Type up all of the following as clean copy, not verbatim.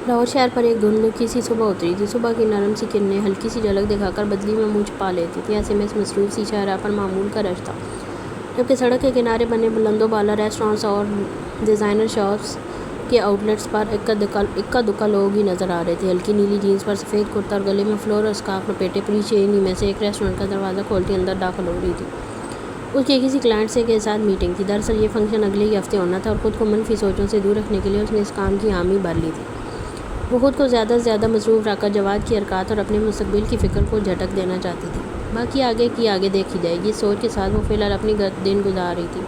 لاہور شہر پر ایک دھندلی سی صبح اتری تھی۔ صبح کی نرم سی کرنیں ہلکی سی جھلک دکھا کر بدلی میں منہ چھپا لیتی تھی۔ ایسے میں اس مصروف سی شاہراہ پر معمول کا رش تھا، جبکہ سڑک کے کنارے بنے بلند و بالا ریسٹورانٹس اور ڈیزائنر شاپس کے آؤٹ لیٹس پر اکا دکا لوگ ہی نظر آ رہے تھے۔ ہلکی نیلی جینس پر سفید کرتا اور گلے میں فلورل اسکارف لپیٹے پریچے انہی میں سے ایک ریسٹورانٹ کا دروازہ کھولتی اندر داخل ہو رہی تھی۔ اس کی کسی کلائنٹ سے کے ساتھ میٹنگ تھی۔ دراصل یہ فنکشن اگلے ہی ہفتے ہونا تھا اور خود کو منفی سوچوں سے دور رکھنے کے لیے اس نے اس کام کی حامی بھر لی تھی۔ وہ خود کو زیادہ سے زیادہ مصروف رکھ کر جواد کی حرکات اور اپنے مستقبل کی فکر کو جھٹک دینا چاہتی تھی۔ باقی آگے کی آگے دیکھی جائے گی، اس سوچ کے ساتھ وہ فی الحال اپنی دن گزار رہی تھی۔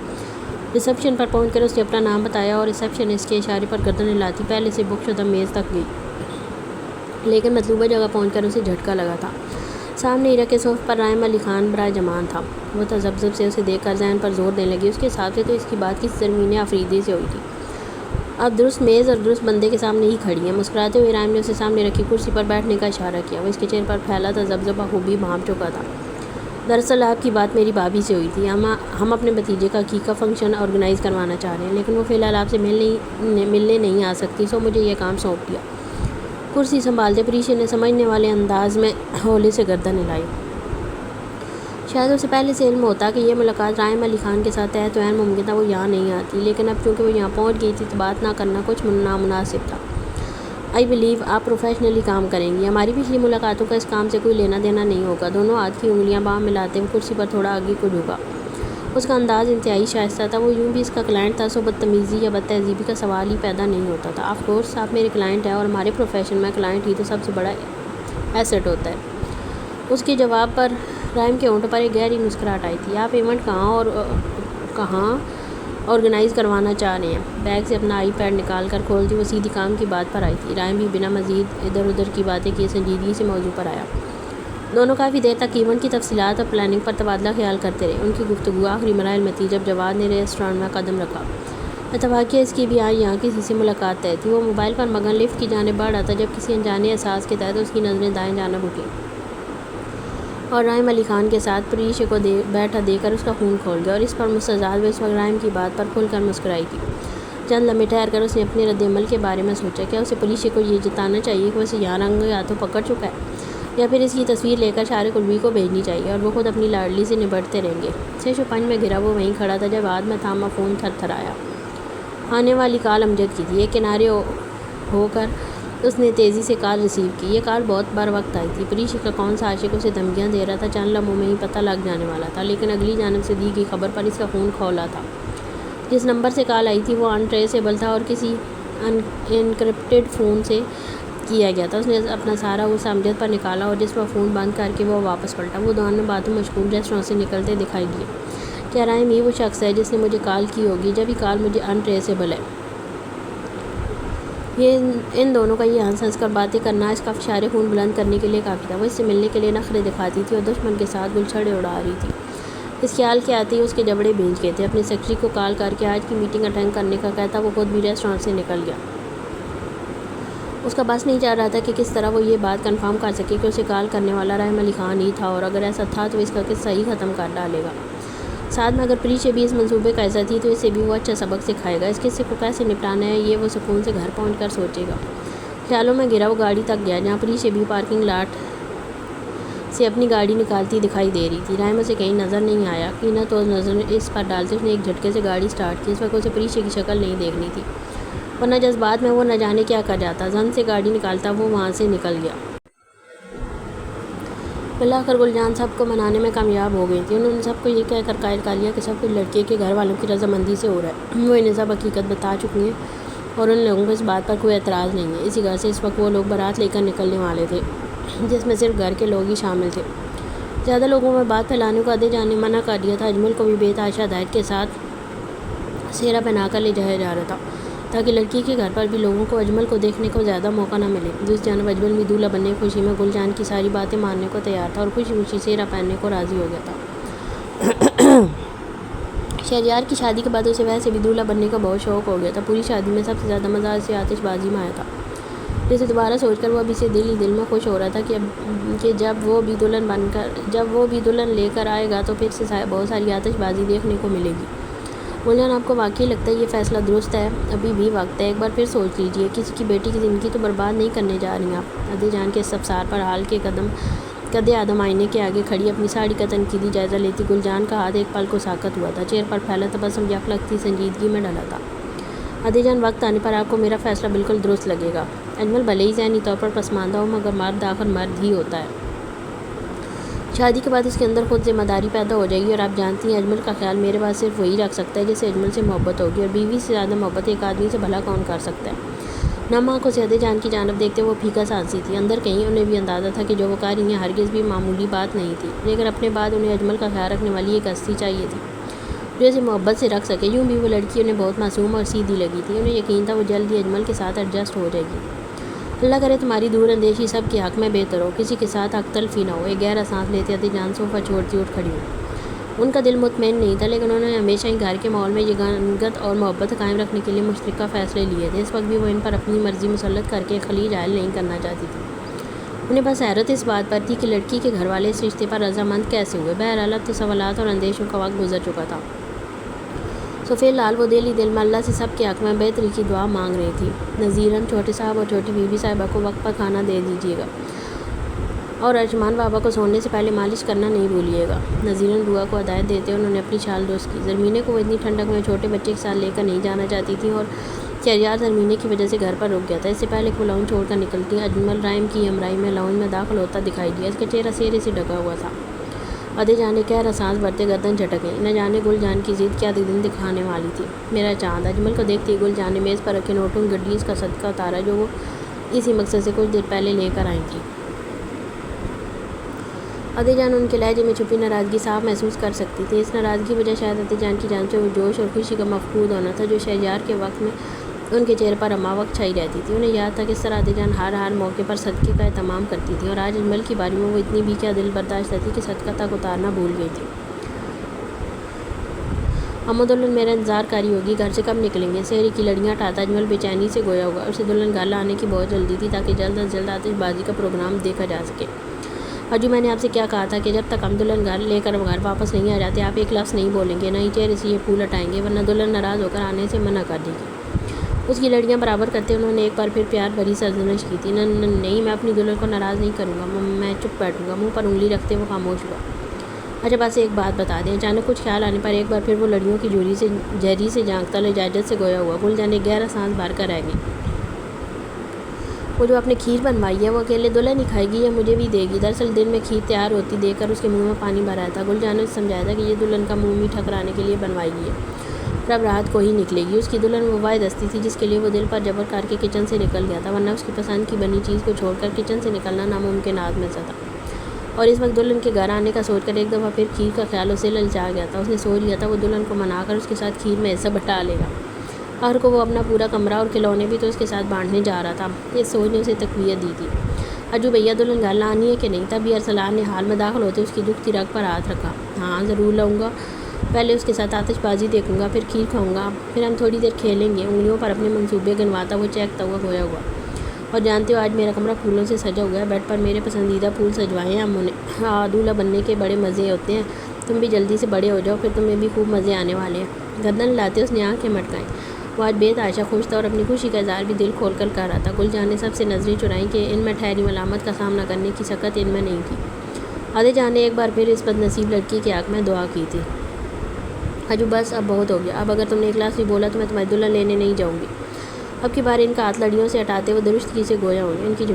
ریسیپشن پر پہنچ کر اس نے اپنا نام بتایا اور ریسیپشنسٹ کے اشارے پر گردن ہلاتی پہلے سے بک شدہ میز تک گئی، لیکن مطلوبہ جگہ پہنچ کر اسے جھٹکا لگا تھا۔ سامنے ہیرا کے صوفے پر رائم علی خان برائے جمان تھا۔ وہ تذبذب سے اسے دیکھ کر ذہن پر زور دینے لگی۔ اس کے حساب سے تو اس کی بات کسی زمین آفریدی سے ہوئی تھی۔ اب درست میز اور درست بندے کے سامنے ہی کھڑی ہیں۔ مسکراتے ہوئے رائم نے اسے سامنے رکھی کرسی پر بیٹھنے کا اشارہ کیا۔ وہ اس کے چہرے پر پھیلا تذبذب خوبی بھانپ چکا تھا۔ دراصل آپ کی بات میری بھابھی سے ہوئی تھی۔ ہم اپنے بھتیجے کا عقیقہ فنکشن آرگنائز کروانا چاہ رہے ہیں، لیکن وہ فی الحال آپ سے ملنے نہیں آ سکتی، سو مجھے یہ کام سونپ دیا۔ کرسی سنبھالتے پریشے نے سمجھنے والے انداز میں ہولے سے گردن ہلائی۔ شاید اسے پہلے سے علم ہوتا کہ یہ ملاقات رائم علی خان کے ساتھ تحت عین ممکن تھا وہ یہاں نہیں آتی، لیکن اب چونکہ وہ یہاں پہنچ گئی تھی تو بات نہ کرنا کچھ نامناسب تھا۔ آئی بلیو آپ پروفیشنلی کام کریں گی۔ ہماری پچھلی ملاقاتوں کا اس کام سے کوئی لینا دینا نہیں ہوگا۔ دونوں ہاتھ کی انگلیاں باہم ملاتے ہوئے کرسی پر تھوڑا آگے کو جھکا۔ اس کا انداز انتہائی شائستہ تھا۔ وہ یوں بھی اس کا کلائنٹ تھا، سو بدتمیزی یا بد تہذیبی کا سوال ہی پیدا نہیں ہوتا تھا۔ آف کورس آپ میرے کلائنٹ ہیں اور ہمارے پروفیشن میں کلائنٹ ہی تو سب سے بڑا ایسٹ ہوتا ہے۔ اس کے جواب پر رائم کے ہونٹوں پر ایک گہری مسکراہٹ آئی تھی۔ آپ ایونٹ کہاں آرگنائز کروانا چاہ رہے ہیں؟ بیگ سے اپنا آئی پیڈ نکال کر کھولتی وہ سیدھی کام کی بات پر آئی تھی۔ رائم بھی بنا مزید ادھر ادھر کی باتیں کیے سنجیدگی سے موضوع پر آیا۔ دونوں کافی دیر تک ایونٹ کی تفصیلات اور پلاننگ پر تبادلہ خیال کرتے رہے۔ ان کی گفتگو آخری مراحل میں تھی جب جواد نے ریسٹورانٹ میں قدم رکھا۔ اتفاقیہ اس کی بھی یہاں کسی سے ملاقات طے تھی۔ وہ موبائل پر مگن لفٹ کی جانب بڑھ رہا تھا جب کسی انجانے احساس کے تحت اس کی نظریں دائیں جانب اٹھیں اور رائم علی خان کے ساتھ پریشے کو بیٹھا دیکھ کر اس کا خون کھول گیا، اور اس پر مستزاد وہ اس وقت رائم کی بات پر کھل کر مسکرائی تھی۔ چند لمحے ٹھہر کر اس نے اپنے رد عمل کے بارے میں سوچا۔ کیا اسے پریشے کو یہ جتانا چاہیے کہ وہ اسے یہاں رنگے ہاتھوں پکڑ چکا ہے، یا پھر اس کی تصویر لے کر شارق الوی کو بھیجنی چاہیے اور وہ خود اپنی لاڈلی سے نبٹتے رہیں گے؟ 605 میں گرا وہ وہیں کھڑا تھا جب ہاتھ میں تھاما فون تھر تھر آیا۔ آنے والی کال امجد کی تھی۔ ایک کنارے ہو کر اس نے تیزی سے کال ریسیو کی۔ یہ کال بہت بر وقت آئی تھی۔ پریشے کا کون سا عاشق اسے دھمکیاں دے رہا تھا چند لمحوں میں ہی پتہ لگ جانے والا تھا، لیکن اگلی جانب سے دی گئی خبر پر اس کا خون کھولا تھا۔ جس نمبر سے کال آئی تھی وہ ان ٹریسیبل تھا اور کسی انکرپٹڈ فون سے کیا گیا تھا۔ اس نے اپنا سارا غصہ امجد پر نکالا اور جس پر فون بند کر کے وہ واپس پلٹا۔ وہ دونوں باتوں مشغول ریسٹورانٹ سے نکلتے دکھائی دیے۔ کیا رائم ہی وہ شخص ہے جس نے مجھے کال کی ہوگی؟ جب یہ کال مجھے ان ٹریسیبل ہے، ان دونوں کا یہ ہنس ہنس کر باتیں کرنا اس کا فشار خون بلند کرنے کے لیے کافی تھا۔ وہ اس سے ملنے کے لیے نخرے دکھاتی تھی اور دشمن کے ساتھ گلچھڑیں اڑا رہی تھی۔ اس خیال کے آتے ہی اس کے جبڑے بھیج گئے تھے۔ اپنے سیکرٹری کو کال کر کے آج کی میٹنگ اٹینڈ کرنے کا کہتا وہ خود بھی ریسٹورانٹ سے نکل گیا۔ اس کا بس نہیں چل رہا تھا کہ کس طرح وہ یہ بات کنفرم کر سکے کہ اسے کال کرنے والا رائم علی خان ہی تھا، اور اگر ایسا تھا تو اس کا قصہ ہی ختم کر ڈالے گا۔ ساتھ میں اگر پریشے بھی اس منصوبے کا حصہ تھی تو اسے بھی وہ اچھا سبق سکھائے گا۔ اس قصے کو کیسے نپٹانا ہے یہ وہ سکون سے گھر پہنچ کر سوچے گا۔ خیالوں میں گرا وہ گاڑی تک گیا جہاں پریشے بھی پارکنگ لاٹ سے اپنی گاڑی نکالتی دکھائی دے رہی تھی۔ رائم اسے کہیں نظر نہیں آیا۔ کینہ تو نظر اس پر ڈالتے اس نے ایک جھٹکے سے گاڑی سٹارٹ کی۔ اس وقت اسے پریشے کی شکل نہیں دیکھنی تھی، ورنہ جذبات میں وہ نہ جانے کیا کر جاتا۔ زن سے گاڑی نکالتا وہ وہاں سے نکل گیا۔ بالآخر گلجان سب کو منانے میں کامیاب ہو گئی تھی۔ انہوں نے سب کو یہ کہہ کر قائل کر لیا کہ سب کچھ لڑکے کے گھر والوں کی رضامندی سے ہو رہا ہے۔ وہ انہیں سب حقیقت بتا چکی ہیں اور ان لوگوں کو اس بات پر کوئی اعتراض نہیں ہے۔ اسی گھر سے اس وقت وہ لوگ بارات لے کر نکلنے والے تھے جس میں صرف گھر کے لوگ ہی شامل تھے۔ زیادہ لوگوں میں بات پھیلانے کو ادے جانے منع کر دیا تھا۔ اجمل کو بھی بے تحاشا ہدایت کے ساتھ سہرا پہنا کر لے جایا جا رہا تھا تاکہ لڑکی کے گھر پر بھی لوگوں کو اجمل کو دیکھنے کو زیادہ موقع نہ ملے۔ دوسری جانب اجمل بھی دولہا بننے کی خوشی میں گلجان کی ساری باتیں ماننے کو تیار تھا اور خوشی خوشی سہرا پہننے کو راضی ہو گیا تھا۔ شہریار کی شادی کے بعد اسے ویسے بھی دولہا بننے کا بہت شوق ہو گیا تھا۔ پوری شادی میں سب سے زیادہ مزہ اسے آتش بازی میں آیا تھا، جسے دوبارہ سوچ کر وہ ابھی سے دل ہی دل میں خوش ہو رہا تھا کہ جب وہ بھی دلہن لے کر آئے گا تو پھر سے بہت ساری آتش بازی دیکھنے کو ملے گی۔ گلجان آپ کو واقعی لگتا ہے یہ فیصلہ درست ہے؟ ابھی بھی وقت ہے، ایک بار پھر سوچ لیجئے، کسی کی بیٹی کی زندگی تو برباد نہیں کرنے جا رہی ہیں آپ۔ عدے جان کے استفسار پر حال کے قدِ آدم آئینے کے آگے کھڑی اپنی ساڑی کا تنقیدی جائزہ لیتی گلجان کا ہاتھ ایک پل کو ساکت ہوا تھا، چہرے پر پھیلا تبسم یک لگتی سنجیدگی میں ڈھلا تھا۔ عدے جان، وقت آنے پر آپ کو میرا فیصلہ بالکل درست لگے گا۔ اجمل بھلے ہی ذہنی طور پر پسماندہ ہو مگر مرد آخر مرد ہی ہوتا ہے۔ شادی کے بعد اس کے اندر خود ذمہ داری پیدا ہو جائے گی، اور آپ جانتی ہیں اجمل کا خیال میرے بعد صرف وہی رکھ سکتا ہے جسے اجمل سے محبت ہوگی، اور بیوی سے زیادہ محبت ایک آدمی سے بھلا کون کر سکتا ہے؟ نم آنکھوں سے عدے جان کی جانب دیکھتے وہ پھیکا سانسی تھی۔ اندر کہیں انہیں بھی اندازہ تھا کہ جو وہ کر رہی ہیں ہرگز بھی معمولی بات نہیں تھی، لیکن اپنے بعد انہیں اجمل کا خیال رکھنے والی ایک ہستی چاہیے تھی جو اسے محبت سے رکھ سکے۔ یوں بھی وہ لڑکی انہیں بہت معصوم اور سیدھی لگی تھی، انہیں یقین تھا وہ جلد ہی اجمل کے ساتھ ایڈجسٹ ہو جائے گی۔ اللہ کرے تمہاری دور اندیشی سب کے حق میں بہتر ہو، کسی کے ساتھ حق تلفی نہ ہو۔ ایک گہرا سانس لیتے عدے جان صوفہ چھوڑتی اٹھ کھڑی ہوئی۔ ان کا دل مطمئن نہیں تھا، لیکن انہوں نے ہمیشہ ہی گھر کے ماحول میں یگانگت اور محبت قائم رکھنے کے لیے مشترکہ فیصلے لیے تھے۔ اس وقت بھی وہ ان پر اپنی مرضی مسلط کر کے خلیج عائل نہیں کرنا چاہتی تھی۔ انہیں بس حیرت اس بات پر تھی کہ لڑکی کے گھر والے اس رشتے پر رضامند کیسے ہوئے۔ بہرحال اب تو سوالات اور اندیشوں کا وقت گزر چکا تھا، سو فی الحال وہ دل ہی دل میں اللہ سے سب کے حق میں بہتری کی دعا مانگ رہی تھی۔ نذیراً چھوٹے صاحب اور چھوٹی بی بی صاحبہ کو وقت پر کھانا دے دیجیے گا، اور ارجمان بابا کو سونے سے پہلے مالش کرنا نہیں بھولیے گا۔ نذیراً بوا کو ہدایت دیتے انہوں نے اپنی شال درست کی۔ زرمینے کو وہ اتنی ٹھنڈک میں چھوٹے بچے کے ساتھ لے کر نہیں جانا چاہتی تھی، اور شہریار زرمینے کی وجہ سے گھر پر رک گیا تھا۔ اس سے پہلے کہ وہ لاؤنج چھوڑ کر نکلتی اجمل رائم کی ہمراہی میں لاؤنج میں داخل ہوتا دکھائی دیا۔ اس کا چہرہ سہرے سے ڈھکا ہوا تھا۔ عدے جان نے گہرا سانس بھرتے گردن جھٹک گئی۔ نہ جانے گل جان کی ضد کیا دن دکھانے والی تھی۔ میرا چاند! اجمل کو دیکھتی گل جان نے میز پر رکھے نوٹوں کی گڈیز کا صدقہ اتارا جو وہ اسی مقصد سے کچھ دیر پہلے لے کر آئی تھی۔ عدے جان ان کے لہجے میں چھپی ناراضگی صاف محسوس کر سکتی تھی۔ اس ناراضگی کی وجہ شاید عدے جان کی جانب سے وہ جوش اور خوشی کا مفقود ہونا تھا جو شہریار کے وقت میں ان کے چہرے پر ہمہ وقت چھائی رہتی تھی۔ انہیں یاد تھا کہ اس طرح عدے جان ہر موقع پر صدقے کا اہتمام کرتی تھی، اور آج اجمل کی باری میں وہ اتنی بھی کیا دل برداشتہ تھی کہ صدقہ تک اتارنا بھول گئی تھی۔ اماں دلہن میرا انتظار کاری ہوگی، گھر سے کب نکلیں گے؟ سحری کی لڑیاں اٹھاتا اجمل بے چینی سے گویا ہوگا۔ اسے دلہن گھر لانے کی بہت جلدی تھی تاکہ جلد از جلد آتش بازی کا پروگرام دیکھا جا سکے۔ اجو، میں نے آپ سے کیا کہا تھا کہ جب تک ہم دلہن گھر لے کر گھر واپس نہیں آ جاتے آپ ایک لفظ نہیں بولیں گے، نہ ہی چہرے سے یہ پھول ہٹائیں گے، ورنہ دلہن ناراض ہو کر آنے سے منع کر دے گی۔ اس کی لڑیاں برابر کرتے انہوں نے ایک بار پھر پیار بھری سرزنش کی تھی۔ نہیں، میں اپنی دلہن کو ناراض نہیں کروں گا۔ میں چپ بیٹھوں گا۔ منہ پر انگلی رکھتے وہ خاموش ہوا۔ اچھا بس ایک بات بتا دیں۔ اچانک کچھ خیال آنے پر ایک بار پھر وہ لڑیوں کی جھری سے جھانکتا لجاجت سے گویا ہوا۔ گل جان نے گہرا سانس بھر کر رہ گئی۔ وہ جو آپ نے کھیر بنوائی ہے وہ اکیلے دلہن ہی کھائے گی یا مجھے بھی دے گی؟ دراصل دن میں کھیر تیار ہوتی دیکھ کر اس کے منہ میں پانی بھر آیا تھا۔ گل جان نے سمجھایا تھا کہ یہ دلہن کا منہ میٹھا کرانے کے لیے بنوائی گئی ہے، اور اب رات کو ہی نکلے گی۔ اس کی دلہن وہ واحد ہستی تھی جس کے لیے وہ دل پر جبر کر کے کچن سے نکل گیا تھا، ورنہ اس کی پسند کی بنی چیز کو چھوڑ کر کچن سے نکلنا ناممکنات میں سے تھا۔ اور اس وقت دلہن کے گھر آنے کا سوچ کر ایک دفعہ پھر کھیر کا خیال اسے للچا گیا تھا۔ اس نے سوچ لیا تھا وہ دلہن کو منا کر اس کے ساتھ کھیر میں حصہ بٹا لے گا۔ آخر کو وہ اپنا پورا کمرہ اور کھلونے بھی تو اس کے ساتھ بانٹنے جا رہا تھا۔ اس سوچ نے اسے تقویت دی تھی۔ اجو بھیا، دلہن گھر لانی ہے کہ نہیں؟ تبھی ارسلان نے حال میں داخل ہوتے اس کی دکھتی رگ پر ہاتھ رکھا۔ ہاں ضرور لاؤں گا، پہلے اس کے ساتھ آتش بازی دیکھوں گا، پھر کھیر کھاؤں گا، پھر ہم تھوڑی دیر کھیلیں گے۔ انگلیوں پر اپنے منصوبے گنواتا وہ چہکتا ہوا گویا ہوا۔ اور جانتے ہو آج میرا کمرہ پھولوں سے سجا ہوا ہے، بیڈ پر میرے پسندیدہ پھول سجوائے ہیں ہم نے۔ دولہا بننے کے بڑے مزے ہوتے ہیں، تم بھی جلدی سے بڑے ہو جاؤ پھر تمہیں بھی خوب مزے آنے والے ہیں۔ گردن لاتے اس نے آنکھیں مٹکائیں۔ وہ آج بے تحاشا خوش تھا اور اپنی خوشی کا اظہار بھی دل کھول کر کر رہا تھا۔ گل جان نے سب سے نظریں چرائیں کہ ان میں ٹھہری ملامت کا سامنا کرنے کی سکت ان میں نہیں تھی۔ عدے جان نے ایک بار پھر اس بد نصیب لڑکی کے حق میں دعا کی تھی۔ اجو بس اب بہت ہو گیا، اب اگر تم نے ایک لفظ بھی بولا تو میں تمہاری دلہن لینے نہیں جاؤں گی۔ اب کی بار ان کا ہاتھ لڑیوں سے ہٹاتے وہ درستگی سے گویا ہوئے۔ ان کی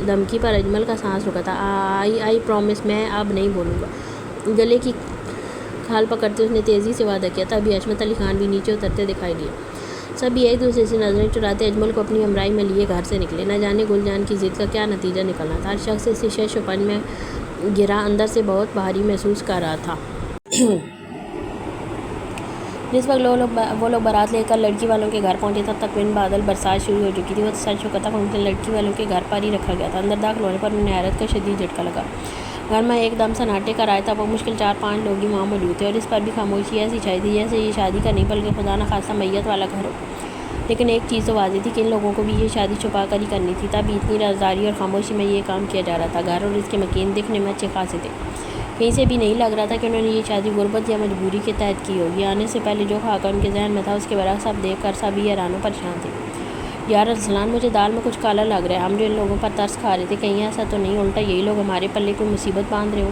دھمکی پر اجمل کا سانس رکا تھا۔ آئی پرومس میں اب نہیں بولوں گا۔ گلے کی کھال پکڑتے اس نے تیزی سے وعدہ کیا تھا۔ ابھی عصمت علی خان بھی نیچے اترتے دکھائی دیے۔ سبھی ایک دوسرے سے نظریں چراتے اجمل کو اپنی ہمراہی میں لیے گھر سے نکلے۔ نہ جانے گل جان کی ضد کا کیا نتیجہ نکلنا تھا۔ ہر شخص اس شش و پنج میں گرا اندر سے بہت بھاری محسوس کر رہا تھا۔ جس وقت وہ لوگ بارات لے کر لڑکی والوں کے گھر پہنچے تب تک بادل برسات شروع ہو چکی تھی۔ وہ سچ و کتا فنکشن لڑکی والوں کے گھر پر ہی رکھا گیا تھا۔ اندر داخل ہونے پر انہیں حیرت کا شدید جھٹکا لگا۔ گھر میں ایک دم سناٹے کا راج تھا۔ وہ مشکل 4-5 لوگ ہی وہاں موجود تھے، اور اس پر بھی خاموشی ایسی چھائی تھی جیسے یہ شادی کا نہیں بلکہ خدا نخواستہ میت والا گھر ہو۔ لیکن ایک چیز تو واضح تھی کہ ان لوگوں کو بھی یہ شادی چھپا کر ہی کرنی تھی، تب اتنی رازداری اور خاموشی میں یہ کام کیا جا رہا تھا۔ گھر اور اس کے مکین دکھنے میں اچھے خاصے تھے، کہیں سے بھی نہیں لگ رہا تھا کہ انہوں نے یہ شادی غربت یا مجبوری کے تحت کی ہوگی۔ آنے سے پہلے جو خاکہ ان کے ذہن میں تھا اس کے برعکس اب دیکھ کر سبھی حیران و پریشان تھے۔ یار ارسلان، مجھے دال میں کچھ کالا لگ رہا ہے۔ ہم جو ان لوگوں پر ترس کھا رہے تھے، کہیں ایسا تو نہیں الٹا یہی لوگ ہمارے پلے کوئی مصیبت باندھ رہے ہوں؟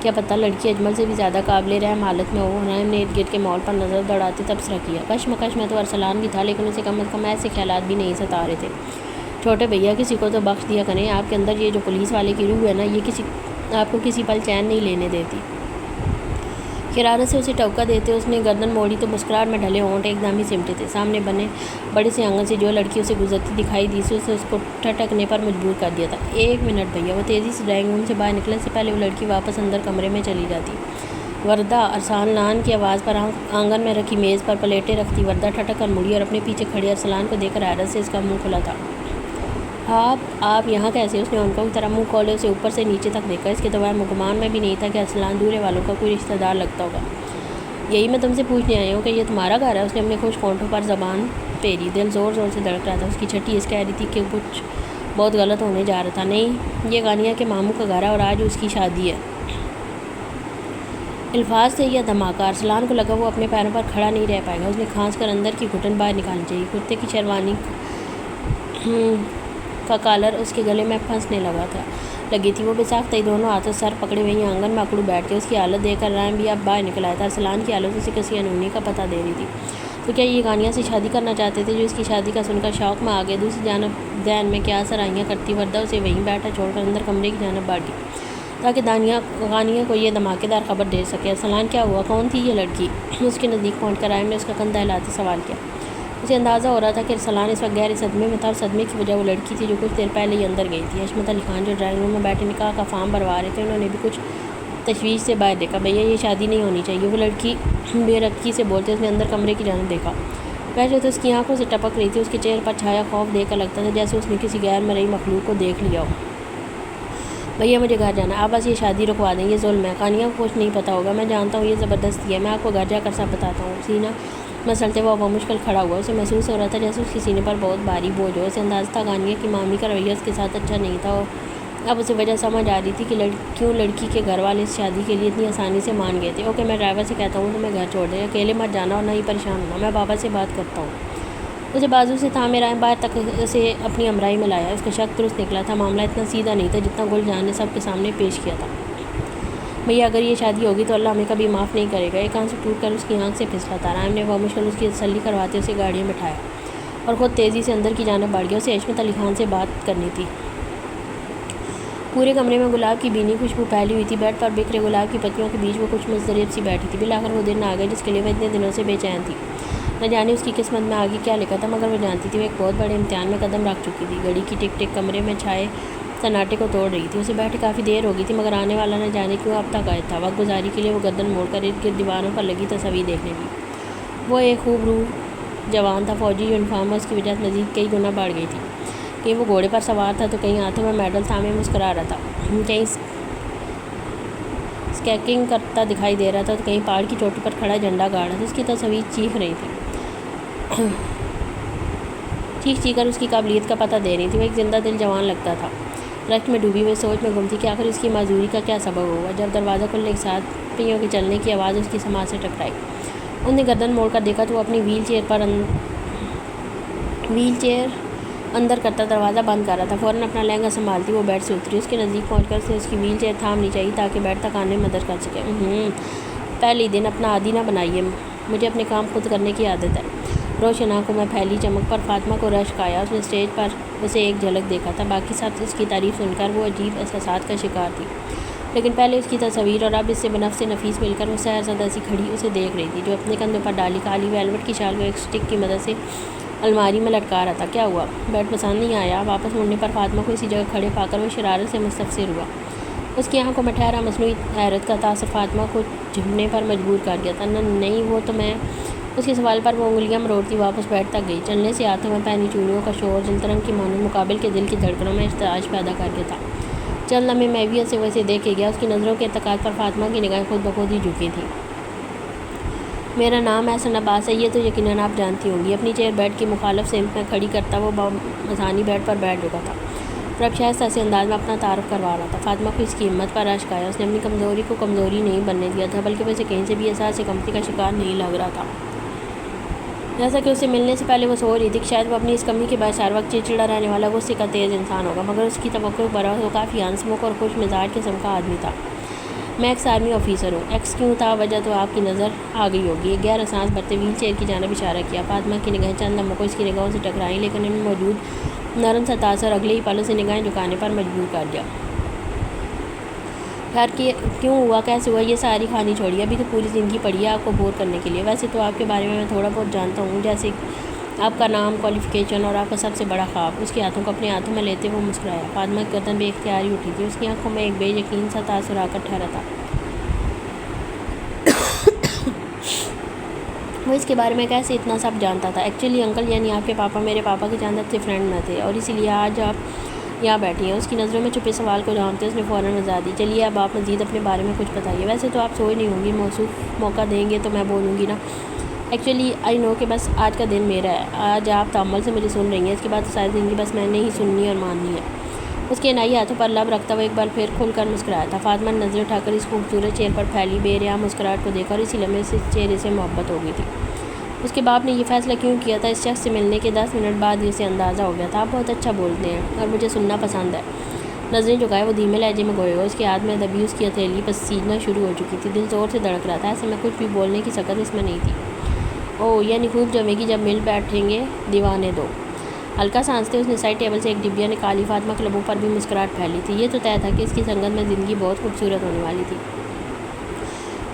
کیا پتہ لڑکی اجمل سے بھی زیادہ قابل رحم حالت میں ہو۔ نائم نے ارد گرد کے ماحول پر نظر دوڑاتے تبصرہ کیا۔ کشمکش میں تو ارسلان بھی تھا، لیکن اسے کم از کم ایسے خیالات بھی نہیں ستا رہے تھے۔ چھوٹے بھیا، کسی کو تو بخش دیا کریں، آپ کے اندر یہ جو پولیس والے کی روح ہے نا، یہ آپ کو کسی پل چین نہیں لینے دیتی۔ شرارت سے اسے ٹوکا دیتے اس نے گردن موڑی تو مسکراہٹ میں ڈھلے ہونٹ ایک دم ہی سمٹے تھے۔ سامنے بنے بڑے سے آنگن سے جو لڑکی اسے گزرتی دکھائی دی اسے اس کو ٹھٹکنے پر مجبور کر دیا تھا۔ ایک منٹ بھیا، وہ تیزی سے ڈرائنگ روم سے باہر نکلنے سے پہلے وہ لڑکی واپس اندر کمرے میں چلی جاتی۔ وردہ! ارسلان کی آواز پر آنگن میں رکھی میز پر پلیٹیں رکھتی وردہ ٹھٹک کر مڑی اور اپنے پیچھے کھڑے ارسلان کو دیکھ کر حیرت سے اس کا منہ کھلا تھا۔ آپ یہاں کیسے؟ اس نے عنقوں کی طرح منہ کھولے اسے اوپر سے نیچے تک دیکھا۔ اس کے تو گمان میں بھی نہیں تھا کہ ارسلان دورے والوں کا کوئی رشتہ دار لگتا ہوگا۔ یہی میں تم سے پوچھنے آئی ہوں کہ یہ تمہارا گھر ہے؟ اس نے اپنے خوش ہونٹوں پر زبان پھیری۔ دل زور زور سے دھڑک رہا تھا۔ اس کی چھٹی اس کہہ رہی تھی کہ کچھ بہت غلط ہونے جا رہا تھا۔ نہیں، یہ غانیہ کے ماموں کا گھر ہے اور آج اس کی شادی ہے۔ الفاظ تھے یا دھماکہ؟ ارسلان کو لگا وہ اپنے پیروں پر کھڑا نہیں رہ پائے گا۔ اس نے کھانس کر اندر کی گھٹن باہر نکالنی چاہیے۔ کرتے کی شیروانی کا کالر اس کے گلے میں پھنسنے لگی تھی۔ وہ بے ساختہ ہی دونوں ہاتھوں سر پکڑے ہوئے آنگن میں اکڑو بیٹھ کے اس کی حالت دیکھ کر رائم بھی اب باہر نکل آیا تھا۔ ارسلان کی حالت اسے کسی انہونی کا پتہ دے رہی تھی۔ تو کیا یہ غانیہ سے شادی کرنا چاہتے تھے جو اس کی شادی کا سن کر شوق میں آ گئے؟ دوسری جانب ذہن میں کیا سرائیاں کرتی وردہ اسے وہیں بیٹھا چھوڑ کر اندر کمرے کی جانب بڑھ گئی تاکہ غانیہ کو یہ دھماکے دار خبر دے سکے۔ ارسلان، کیا ہوا؟ کون تھی یہ لڑکی؟ اس کے نزدیک پہنچ کر رائم نے اس کا کندھا ہلاتے سوال کیا۔ اسے اندازہ ہو رہا تھا کہ ارسلان اس وقت گہرے صدمے میں تھا اور صدمے کی وجہ وہ لڑکی تھی جو کچھ دیر پہلے ہی اندر گئی تھی۔ عصمت علی خان جو ڈرائنگ روم میں بیٹھے نکاح کا فارم بھروا رہے تھے، انہوں نے بھی کچھ تشویش سے باہر دیکھا۔ بھیا، یہ شادی نہیں ہونی چاہیے، وہ لڑکی بے ربطی سے بولتے۔ اس نے اندر کمرے کی جانب دیکھا۔ ویسے تو اس کی آنکھوں سے ٹپک رہی تھی۔ اس کے چہرے پر چھایا خوف دیکھ کر لگتا تھا جیسے اس نے کسی غیر مرئی مخلوق کو دیکھ لیا ہو۔ بھیا، مجھے گھر جانا ہے، آپ بس یہ شادی رکوا دیں، یہ ظلم ہے۔ غانیہ کو کچھ نہیں پتہ ہوگا، میں جانتا ہوں، یہ زبردستی ہے، میں آپ کو گھر جا کر سب بتاتا ہوں۔ سینہ مسلتے وہ مشکل کھڑا ہوا۔ اسے محسوس ہو رہا تھا جیسے اس کے سینے پر بہت بھاری بوجھ ہو۔ اسے اندازہ تھا غانیہ کی مامی کا رویہ اس کے ساتھ اچھا نہیں تھا اور اب اسے وجہ سمجھ آ رہی تھی کہ کیوں لڑکی کے گھر والے اس شادی کے لیے اتنی آسانی سے مان گئے تھے۔ اوکے، میں ڈرائیور سے کہتا ہوں تو میں گھر چھوڑ دیں، اکیلے مت جانا اور نہ ہی پریشان ہونا، میں بابا سے بات کرتا ہوں۔ اسے بازو سے تھامے رائم باہر تک اسے اپنی ہمراہی میں لایا۔ اس کا شک درست نکلا تھا، معاملہ اتنا سیدھا نہیں تھا جتنا گل جہاں نے سب کے سامنے پیش کیا تھا۔ بھیا، اگر یہ شادی ہوگی تو اللہ ہمیں کبھی معاف نہیں کرے گا۔ ایک آنسو ٹوٹ کر اس کی آنکھ سے پھسلا تھا۔ رائم نے وہ مشکل اس کی تسلی کرواتے اسے گاڑی میں بٹھایا اور خود تیزی سے اندر کی جانب بڑھ گیا۔ اسے عصمت علی خان سے بات کرنی تھی۔ پورے کمرے میں گلاب کی بھینی خوشبو پھیلی ہوئی تھی۔ بیڈ پر بکھرے گلاب کی پتیوں کے بیچ وہ کچھ مضطرب سی بیٹھی تھی۔ بالآخر وہ دن آ گیا جس کے لیے وہ اتنے دنوں سے بے چین تھی۔ نہ جانے اس کی قسمت میں آگے کیا لکھا تھا، مگر وہ جانتی تھی وہ ایک بہت بڑے امتحان میں قدم رکھ چکی تھی۔ گھڑی کی ٹک ٹک کمرے میں چھائے سناٹے کو توڑ رہی تھی۔ اسے بیٹھے کافی دیر ہو گئی تھی، مگر آنے والا نہ جانے کیوں اب تک آیا تھا۔ وقت گزاری کے لیے وہ گردن موڑ کر ارد گرد دیواروں پر لگی تصاویر دیکھنے لگی۔ وہ ایک خوب روح جوان تھا، فوجی یونیفارم میں اس کی وجہ مزید کئی گنا بڑھ گئی تھی۔ کہیں وہ گھوڑے پر سوار تھا تو کہیں ہاتھوں میں میڈل تھامے مسکرا رہا تھا، کہیں اسکیٹنگ کرتا دکھائی دے رہا تھا تو کہیں پہاڑ کی چوٹی پر کھڑا جھنڈا گاڑ رہا تھا۔ اس کی تصاویر چیخ رہی تھی، چیخ کر اس کی قابلیت کا پتہ دے رہی تھی۔ وہ ایک زندہ دل جوان لگتا تھا، رخت میں ڈوبی ہوئی سوچ میں گم تھی کہ آخر اس کی معذوری کا کیا سبب ہوگا۔ جب دروازہ کھلنے کے ساتھ پہیوں کے چلنے کی آواز اس کی سماعت سے ٹکرائی، انہوں نے گردن موڑ کر دیکھا تو وہ اپنی ویل چیئر اندر کرتا دروازہ بند کر رہا تھا۔ فوراً اپنا لہنگا سنبھالتی وہ بیڈ سے اتری۔ اس کے نزدیک پہنچ کر اسے اس کی ویل چیئر تھامنی چاہیے تاکہ بیڈ تک آنے میں مدد کر سکے۔ پہلے دن اپنا عادی نہ بنائیے، مجھے اپنے کام خود کرنے کی عادت ہے۔ روشن آنکھوں میں پھیلی چمک پر فاطمہ کو رشک آیا۔ اس نے اسٹیج پر اسے ایک جھلک دیکھا تھا، باقی سب اس کی تعریف سن کر وہ عجیب احساسات کا شکار تھی، لیکن پہلے اس کی تصاویر اور اب اس سے بنفس نفیس مل کر وہ سحر زدہ سی کھڑی اسے دیکھ رہی تھی، جو اپنے کندھوں پر ڈالی کالی ویلوٹ کی شال کو ایک اسٹک کی مدد سے الماری میں لٹکا رہا تھا۔ کیا ہوا؟ بیڈ پسند نہیں آیا؟ واپس مڑنے پر فاطمہ کو اسی جگہ کھڑے پا کر وہ شرارت سے مستفسر ہوا۔ اس کی آنکھوں میں ٹھہرا مصنوعی حیرت کا تاثر فاطمہ کو جھکنے پر مجبور کر گیا تھا۔ نہیں، وہ تو میں… اس کے سوال پر وہ انگلیاں مروڑتی واپس بیڈ تک گئی۔ چلنے سے ہاتھوں میں پہنی چوڑیوں کا شور جلترنگ کی مانند مقابل کے دل کی دھڑکنوں میں ارتعاش پیدا کر کے تھا۔ چند لمحے میویت سے وہ اسے دیکھے گیا۔ اس کی نظروں کے ارتکاز پر فاطمہ کی نگاہیں خود بخود ہی جھکی تھیں۔ میرا نام احسن عباس ہے، یہ تو یقیناً آپ جانتی ہوں گی۔ اپنی چیئر بیڈ کی مخالف سمت میں کھڑی کرتا وہ بآسانی بیڈ پر بیٹھ چکا تھا۔ اور اب شائستہ سے انداز میں اپنا تعارف کروا رہا تھا۔ فاطمہ کو اس کی ہمت پر اشک آیا۔ اس نے اپنی کمزوری کو کمزوری نہیں بننے دیا تھا، بلکہ وہ اسے کہیں سے بھی احساس کمتری کا شکار نہیں لگ رہا تھا۔ جیسا کہ اسے ملنے سے پہلے وہ سوچ رہی تھی کہ شاید وہ اپنی اس کمی کے باعث ہر وقت چڑچڑا رہنے والا غصے کا تیز انسان ہوگا، مگر اس کی توقع برعکس وہ کافی ہنسمکھ اور خوش مزاج قسم کا آدمی تھا۔ میں ایکس آرمی آفیسر ہوں۔ ایکس کیوں تھا؟ وجہ تو آپ کی نظر آ گئی ہوگی۔ ایک گہرا سانس بھرتے ویل چیئر کی جانب اشارہ کیا۔ فاطمہ کی نگاہیں چند لمحوں کو اس کی نگاہوں سے ٹکرائیں، لیکن ان میں موجود نرم سا تاثر اگلے ہی پل سے نگاہیں جھکانے پر مجبور کر دیا۔ یار کیوں ہوا؟ کیسے ہوا؟ یہ ساری کہانی چھوڑیے، ابھی تو پوری زندگی پڑی ہے آپ کو بور کرنے کے لیے۔ ویسے تو آپ کے بارے میں تھوڑا بہت جانتا ہوں، جیسے آپ کا نام، کوالیفیکیشن اور آپ کا سب سے بڑا خواب۔ اس کے ہاتھوں کو اپنے ہاتھوں میں لیتے وہ مسکرایا۔ فاطمہ کی گردن بے اختیار ہی اٹھی تھی۔ اس کی آنکھوں میں ایک بے یقین سا تاثر آ کر ٹھہرا تھا۔ وہ اس کے بارے میں کیسے اتنا سب جانتا تھا؟ ایکچولی انکل یعنی آپ کے پاپا میرے پاپا کے چند اچھے فرینڈ میں تھے، اور اسی لیے آج آپ یہاں بیٹھی ہیں۔ اس کی نظروں میں چھپے سوال کو جانتے اس نے فوراً وضاحت دی۔ چلیے اب آپ مزید اپنے بارے میں کچھ بتائیے۔ ویسے تو آپ سوچ نہیں ہوں گی، موقع دیں گے تو میں بولوں گی نا۔ ایکچولی آئی نو کہ بس آج کا دن میرا ہے۔ آج آپ تامل سے مجھے سن رہی ہیں، اس کے بعد تو ساری زندگی بس میں نے ہی سننی اور ماننی ہے۔ اس کے نائی ہاتھوں پر لب رکھتا ہوا ایک بار پھر کھل کر مسکرایا تھا۔ فاطمہ نے نظریں اٹھا کر اس خوبصورت چہرے پر پھیلی بے رحم مسکراہٹ کو دیکھا، اور اسی لمحے سے اس چہرے سے محبت ہو گئی تھی۔ اس کے باپ نے یہ فیصلہ کیوں کیا تھا؟ اس شخص سے ملنے کے 10 منٹ بعد اسے اندازہ ہو گیا تھا۔ آپ بہت اچھا بولتے ہیں اور مجھے سننا پسند ہے۔ نظریں جھکائے وہ دھیمے لہجے میں گوئے گا۔ اس کے ہاتھ میں دبی اس کی ہتھیلی پسینہ شروع ہو چکی تھی۔ دل زور سے دھڑک رہا تھا، ایسے میں کچھ بھی بولنے کی سکت اس میں نہیں تھی۔ اوہ یعنی خوب جمے گی جب مل بیٹھیں گے دیوانے دو۔ ہلکا سانستے اس نے سائڈ ٹیبل سے ایک ڈبیا نکالی۔ فاطمہ کے لبوں پر بھی مسکراہٹ پھیلی تھی۔ یہ تو طے تھا کہ اس کی سنگت میں زندگی بہت خوبصورت ہونے والی تھی۔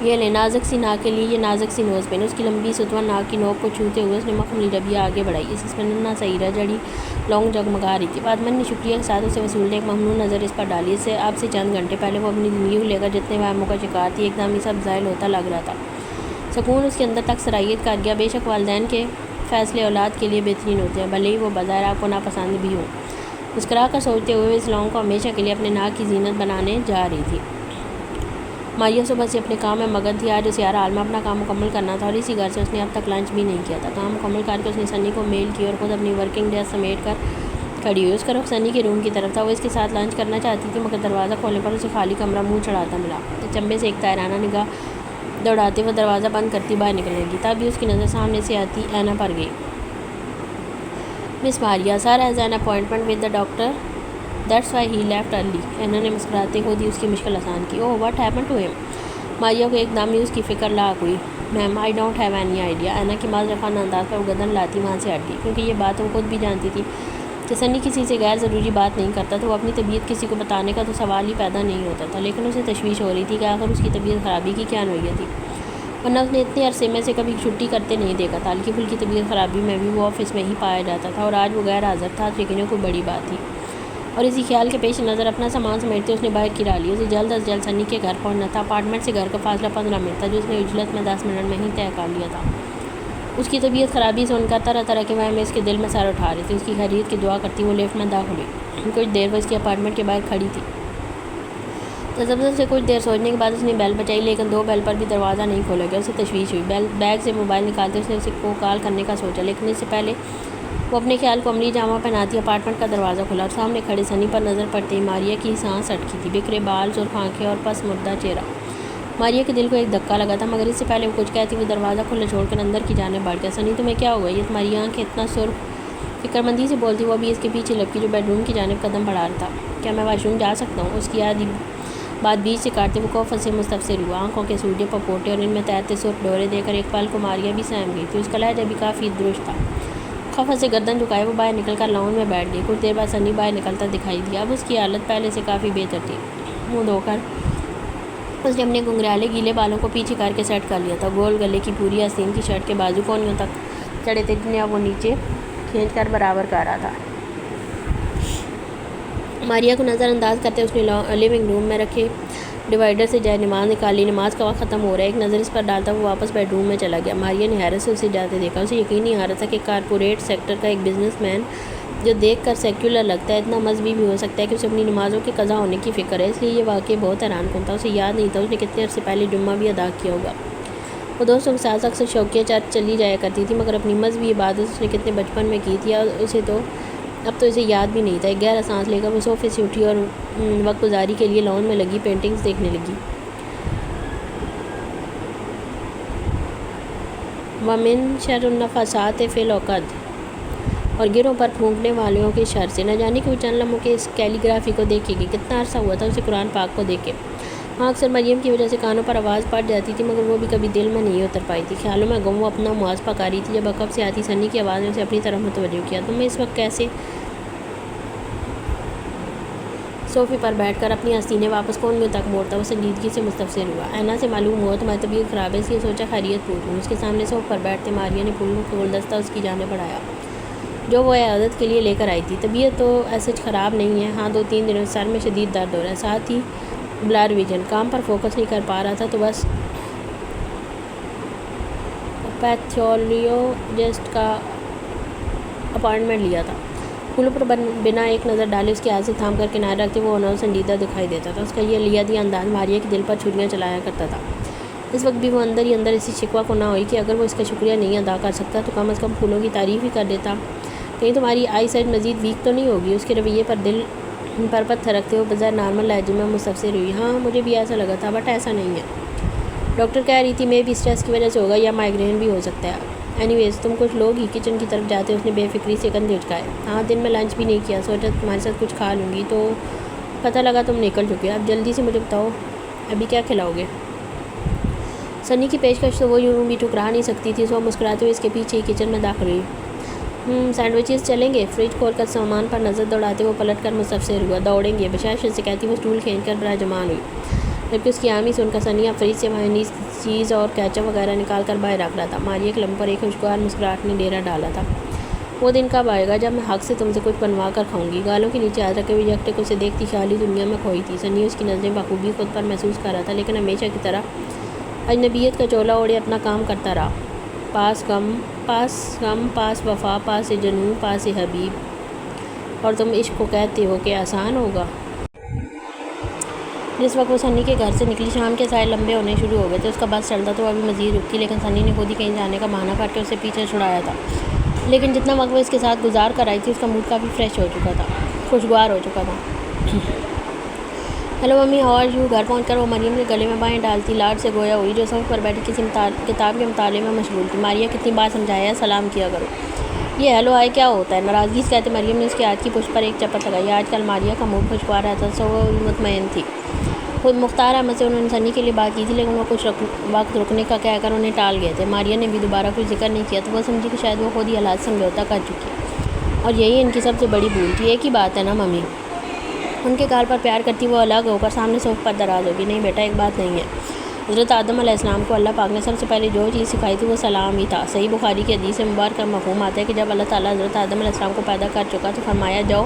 یہ لے نازک سی ناک کے لیے یہ نازک سی نوز پین۔ اس کی لمبی ستون ناک کی نوک کو چھوتے ہوئے اس نے مخملی ڈبیا آگے بڑھائی۔ اس میں ننھا سا ہیرا جڑی لونگ جگمگا رہی تھی۔ فاطمہ نے شکریہ کے ساتھ اسے وصولنے ایک ممنون نظر اس پر ڈالی۔ اس سے اب سے چند گھنٹے پہلے وہ اپنی زندگی کو لے کر جتنے وہموں کا شکار تھی، ایک دم ہی سب زائل ہوتا لگ رہا تھا۔ سکون اس کے اندر تک سرایت کر گیا۔ بے شک والدین کے فیصلے اولاد کے لیے بہترین ہوتے ہیں، بھلے ہی وہ بظاہر آپ کو ناپسند بھی ہوں۔ مسکرا کر سوچتے ہوئے اس لونگ کو ہمیشہ کے لیے اپنے ناک کی زینت بنانے جا رہی تھی۔ ماریا صبح سے اپنے کام میں مگن تھی۔ آج اسے ہر حال میں اپنا کام مکمل کرنا تھا، اور اسی گھر سے اس نے اب تک لنچ بھی نہیں کیا تھا۔ کام مکمل کر کے اس نے سنی کو میل کی اور خود اپنی ورکنگ ڈیسک سمیٹ کر کھڑی ہوئی۔ اس کا رخ سنی کے روم کی طرف تھا۔ وہ اس کے ساتھ لنچ کرنا چاہتی تھی، مگر دروازہ کھولنے پر اسے خالی کمرہ منہ چڑھاتا ملا۔ چمبے سے ایک طائرانہ نگاہ دوڑاتے وہ دروازہ بند کرتی باہر نکل گئی، تبھی اس کی نظر سامنے سے آتی اینا پر گئی۔ Miss Maria sir has an appointment with the doctor, that's why he left early. Anna نے مسکراتے خود ہی اس کی مشکل آسان کی۔ اوہ واٹ ہیپن ٹو ہم؟ ماریا کو ایک دم ہی اس کی فکر لاحق ہوئی۔ Ma'am I don't have any idea. Anna کی معذرت خانہ انداز پر وہ گردن لاتی وہاں سے ہٹ گئی، کیونکہ یہ بات وہ خود بھی جانتی تھی کہ سنی کسی سے غیر ضروری بات نہیں کرتا، تو وہ اپنی طبیعت کسی کو بتانے کا تو سوال ہی پیدا نہیں ہوتا تھا۔ لیکن اسے تشویش ہو رہی تھی کہ آخر اس کی طبیعت خرابی کی کیا نوعیت تھی، ورنہ اس نے اتنے عرصے میں سے کبھی چھٹی کرتے نہیں دیکھا تھا۔ ہلکی پھلکی طبیعت خرابی میں بھی وہ آفس میں ہی پایا جاتا تھا، اور آج وہ غیر حاضر تھا تو یقیناً کوئی بڑی بات تھی۔ اور اسی خیال کے پیش نظر اپنا سامان سمیٹتے اس نے باہر کی راہ لی۔ اسے جلد از جلد سنی کے گھر پہنچنا تھا۔ اپارٹمنٹ سے گھر کا فاصلہ 15 منٹ تھا، جو اس نے عجلت میں 10 منٹ میں ہی طے کر لیا تھا۔ اس کی طبیعت خرابی سن کر طرح طرح کے وہم اس کے دل میں سر اٹھا رہے تھے۔ اس کی خیریت کی دعا کرتی وہ لفٹ میں داخل ہوئی۔ کچھ دیر وہ اس کے اپارٹمنٹ کے باہر کھڑی تھی۔ تذبذب سے کچھ دیر سوچنے کے بعد اس نے بیل بجائی، لیکن 2 بیل پر بھی دروازہ نہیں کھولا گیا۔ اسے تشویش ہوئی۔ بیگ سے موبائل نکالتے اس نے اسے کو کال کرنے کا سوچا، لیکن اس سے پہلے وہ اپنے خیال کو عملی جامہ پہناتی اپارٹمنٹ کا دروازہ کھلا، اور سامنے کھڑے سنی پر نظر پڑتے ہی ماریا کی سانس اٹکی تھی۔ بکھرے بال، سرخ آنکھیں اور پس مردہ چہرہ۔ ماریا کے دل کو ایک دھکا لگا تھا، مگر اس سے پہلے وہ کچھ کہتی وہ دروازہ کھلا چھوڑ کر اندر کی جانب بڑھ گیا۔ سنی تمہیں کیا ہوا؟ یہ تمہاری آنکھیں اتنا سرخ؟ فکر مندی سے بولتی وہ ابھی اس کے پیچھے لپکی جو بیڈ روم کی جانب قدم بڑھا رہا تھا۔ کیا میں واش روم جا سکتا ہوں؟ اس کی آدھی بات بیچ سے کاٹتے وہ کوفت سے مستفسر ہوا۔ آنکھوں کے سوجے پپوٹے اور ان میں تیرتے سرخ ڈورے دے کر ایک پل کو ماریا بھی سہم گئی تھی۔ اس کا لہجہ بھی کافی درست تھا۔ خفت سے گردن جھکائے وہ باہر نکل کر لاؤن میں بیٹھ گئی۔ کچھ دیر بعد سنی باہر نکلتا دکھائی دیا۔ اب اس کی حالت پہلے سے کافی بہتر تھی۔ منہ دھو کر اس نے اپنے گنگرالے گیلے بالوں کو پیچھے کر کے سیٹ کر لیا تھا۔ گول گلے کی پوری آستین کی شرٹ کے بازو کونیوں تک چڑھے تھے، جنہیں اب وہ نیچے کھینچ کر برابر کر رہا تھا۔ ماریا کو نظر انداز کرتے اس نے لیونگ روم میں رکھے ڈیوائیڈر سے جائے نماز نکالی۔ نماز کا وقت ختم ہو رہا ہے، ایک نظر اس پر ڈالتا وہ واپس بیڈ روم میں چلا گیا۔ ماریا نے حیرت سے اسے جاتے دیکھا۔ اسے یقین نہیں آ رہا تھا کہ کارپوریٹ سیکٹر کا ایک بزنس مین جو دیکھ کر سیکولر لگتا ہے، اتنا مذہبی بھی ہو سکتا ہے کہ اسے اپنی نمازوں کے قضا ہونے کی فکر ہے۔ اس لیے یہ واقعہ بہت حیران کن تھا۔ اسے یاد نہیں تھا اس نے کتنے عرصے پہلے جمعہ بھی ادا کیا ہوگا۔ وہ دوستوں کے ساتھ اکثر شوقیہ چرچ چلی جایا کرتی تھی، مگر اپنی مذہبی عبادت اس نے کتنے بچپن میں کی تھی، اور اسے تو اب تو اسے یاد بھی نہیں تھا۔ ایک گہرا سانس لے کر وہ صوفے سے اٹھی اور وقت گزاری کے لیے لان میں لگی پینٹنگز دیکھنے لگی۔ وَمِن شَرِّ النَّفَّاثَاتِ فِی الْعُقَدِ، اور گروں پر پھونکنے والوں کے شر سے۔ نہ جانے کہ وہ چند لمحوں کے اس کیلیگرافی کو دیکھے گی۔ کتنا عرصہ ہوا تھا اسے قرآن پاک کو دیکھے۔ ہاں، اکثر مریم کی وجہ سے کانوں پر آواز پڑ جاتی تھی، مگر وہ بھی کبھی دل میں نہیں اتر پائی تھی۔ خیالوں میں گم وہ اپنا محاسبہ کر رہی تھی جب عقب سے آتی سنی کی آواز نے اسے اپنی طرف متوجہ کیا۔ تم اس وقت کیسے؟ صوفے پر بیٹھ کر اپنی آستینیں واپس کونیوں تک موڑتا وہ سنجیدگی سے مستفسر ہوا۔ اینا سے معلوم ہوا تمہاری طبیعت خراب ہے، اس لیے سوچا خیریت پوچھ لوں۔ اس کے سامنے صوفے پر بیٹھتے ماریا نے پھولوں کا گلدستہ اس کی جانب بڑھایا جو وہ عیادت کے لیے لے کر آئی تھی۔ طبیعت تو ایسے خراب نہیں ہے، ہاں 2-3 دنوں سے سر میں شدید درد ہو رہا ہے، ساتھ ہی بلر ویژن، کام پر فوکس نہیں کر پا رہا تھا تو بس پیتھولوجسٹ کا اپائنٹمنٹ لیا تھا۔ پھولوں پر بنا ایک نظر ڈالے اس کے ہاتھ سے تھام کر کنارے رکھتے وہ انہوں سنجیدہ دکھائی دیتا تھا۔ اس کا یہ لیادی انداز ماریا کے دل پر چھریاں چلایا کرتا تھا۔ اس وقت بھی وہ اندر ہی اندر اسی شکوہ کو نہ ہوئی کہ اگر وہ اس کا شکریہ نہیں ادا کر سکتا تو کم از کم پھولوں کی تعریف ہی کر دیتا۔ کہیں تمہاری آئی سائٹ مزید ویک تو نہیں ہوگی؟ اس کے رویے پر دل پر پتھر رکھتے ہوئے بظاہر نارمل لہجے میں مستفسر ہوئی۔ ہاں مجھے بھی ایسا لگا تھا، بٹ ایسا نہیں ہے۔ ڈاکٹر کہہ رہی تھی میں بھی اسٹریس کی وجہ سے ہوگا یا مائیگرین بھی ہو سکتا ہے۔ اینی ویز تم کچھ لوگ ہی کچن کی طرف جاتے اس نے بے فکری سے کندھے اچکائے۔ ہاں دن میں لنچ بھی نہیں کیا، سوچا تمہارے ساتھ کچھ کھا لوں گی تو پتہ لگا تم نکل چکے۔ اب جلدی سے مجھے بتاؤ ابھی کیا کھلاؤ گے؟ سنی کی پیشکش تو وہ یوں بھی ٹھکرا نہیں سکتی تھی، سو مسکراتے ہوئے اس کے پیچھے ہی کچن میں داخل ہوئی۔ سینڈوچز چلیں گے؟ فریج کھول کر سامان پر نظر دوڑاتے وہ پلٹ کر مستفسر ہوا۔ دوڑیں گے، بشاشت سے کہتی وہ اسٹول کھینچ کر براجمان ہوئی، جبکہ اس کی آمی سن کر سنی فریج سے مایونیز، چیز اور کیچپ وغیرہ نکال کر باہر رکھ رہا تھا۔ ماریا کے لب پر ایک خوشگوار مسکراہٹ نے ڈیرا ڈالا تھا۔ وہ دن کب آئے گا جب میں حق سے تم سے کچھ بنوا کر کھاؤں گی؟ گالوں کے نیچے ہاتھ رکھے ہوئے یکٹے کو اسے دیکھتی خیالی دنیا میں کھوئی تھی۔ سنی اس کی نظریں بخوبی خود پر محسوس کر رہا تھا، لیکن ہمیشہ کی طرح اجنبیت کا چولا اوڑھے اپنا کام کرتا رہا۔ پاس غم پاس وفا، پاس جنوں پاس حبیب، اور تم عشق کو کہتے ہو کہ آسان ہوگا؟ جس وقت وہ سنی کے گھر سے نکلی شام کے سائے لمبے ہونے شروع ہو گئے تھے۔ اس کا بس چلتا تو وہ ابھی مزید رکتی، لیکن سنی نے خود ہی کہیں جانے کا بہانہ کر کے اسے پیچھے چھڑایا تھا۔ لیکن جتنا وقت وہ اس کے ساتھ گزار کر آئی تھی اس کا موڈ کافی فریش ہو چکا تھا، خوشگوار ہو چکا تھا۔ Hello mummy, how are you? گھر پہنچ کر وہ مریم کے گلے میں بائیں ڈالتی لاڈ سے گویا ہوئی جو صف پر بیٹھی کسی کتاب کے مطالعے میں مشغول تھی۔ ماریا کتنی بار سمجھایا ہے سلام کیا کرو۔ یہ ہیلو ہائے کیا ہوتا ہے؟ ناراضگی سے کہتے مریم نے اس کے ہاتھ کی پشت پر ایک چپت لگائی۔ آج کل ماریا کا موڈ خوشگوار رہتا سو وہ مطمئن تھی۔ خود مختار احمد سے انہوں نے سنی کے لیے بات کی تھی، لیکن وہ کچھ وقت رکنے کا کہہ کر انہیں ٹال گئے تھے۔ ماریا نے بھی دوبارہ کچھ ذکر نہیں کیا تو وہ سمجھی کہ شاید وہ خود ہی حالات سمجھوتا کر چکی ہے، اور یہی ان کی سب سے بڑی بھول تھی۔ ایک ہی بات ہے نا ممی؟ ان کے گال پر پیار کرتی وہ الگ ہو کر سامنے صوفے پر دراز ہوگی۔ نہیں بیٹا، ایک بات نہیں ہے۔ حضرت آدم علیہ السلام کو اللہ پاک نے سب سے پہلے جو چیز سکھائی تھی وہ سلام ہی تھا۔ صحیح بخاری کی حدیث سے مبارکہ مفہوم آتا ہے کہ جب اللہ تعالیٰ حضرت آدم علیہ السلام کو پیدا کر چکا تو فرمایا جاؤ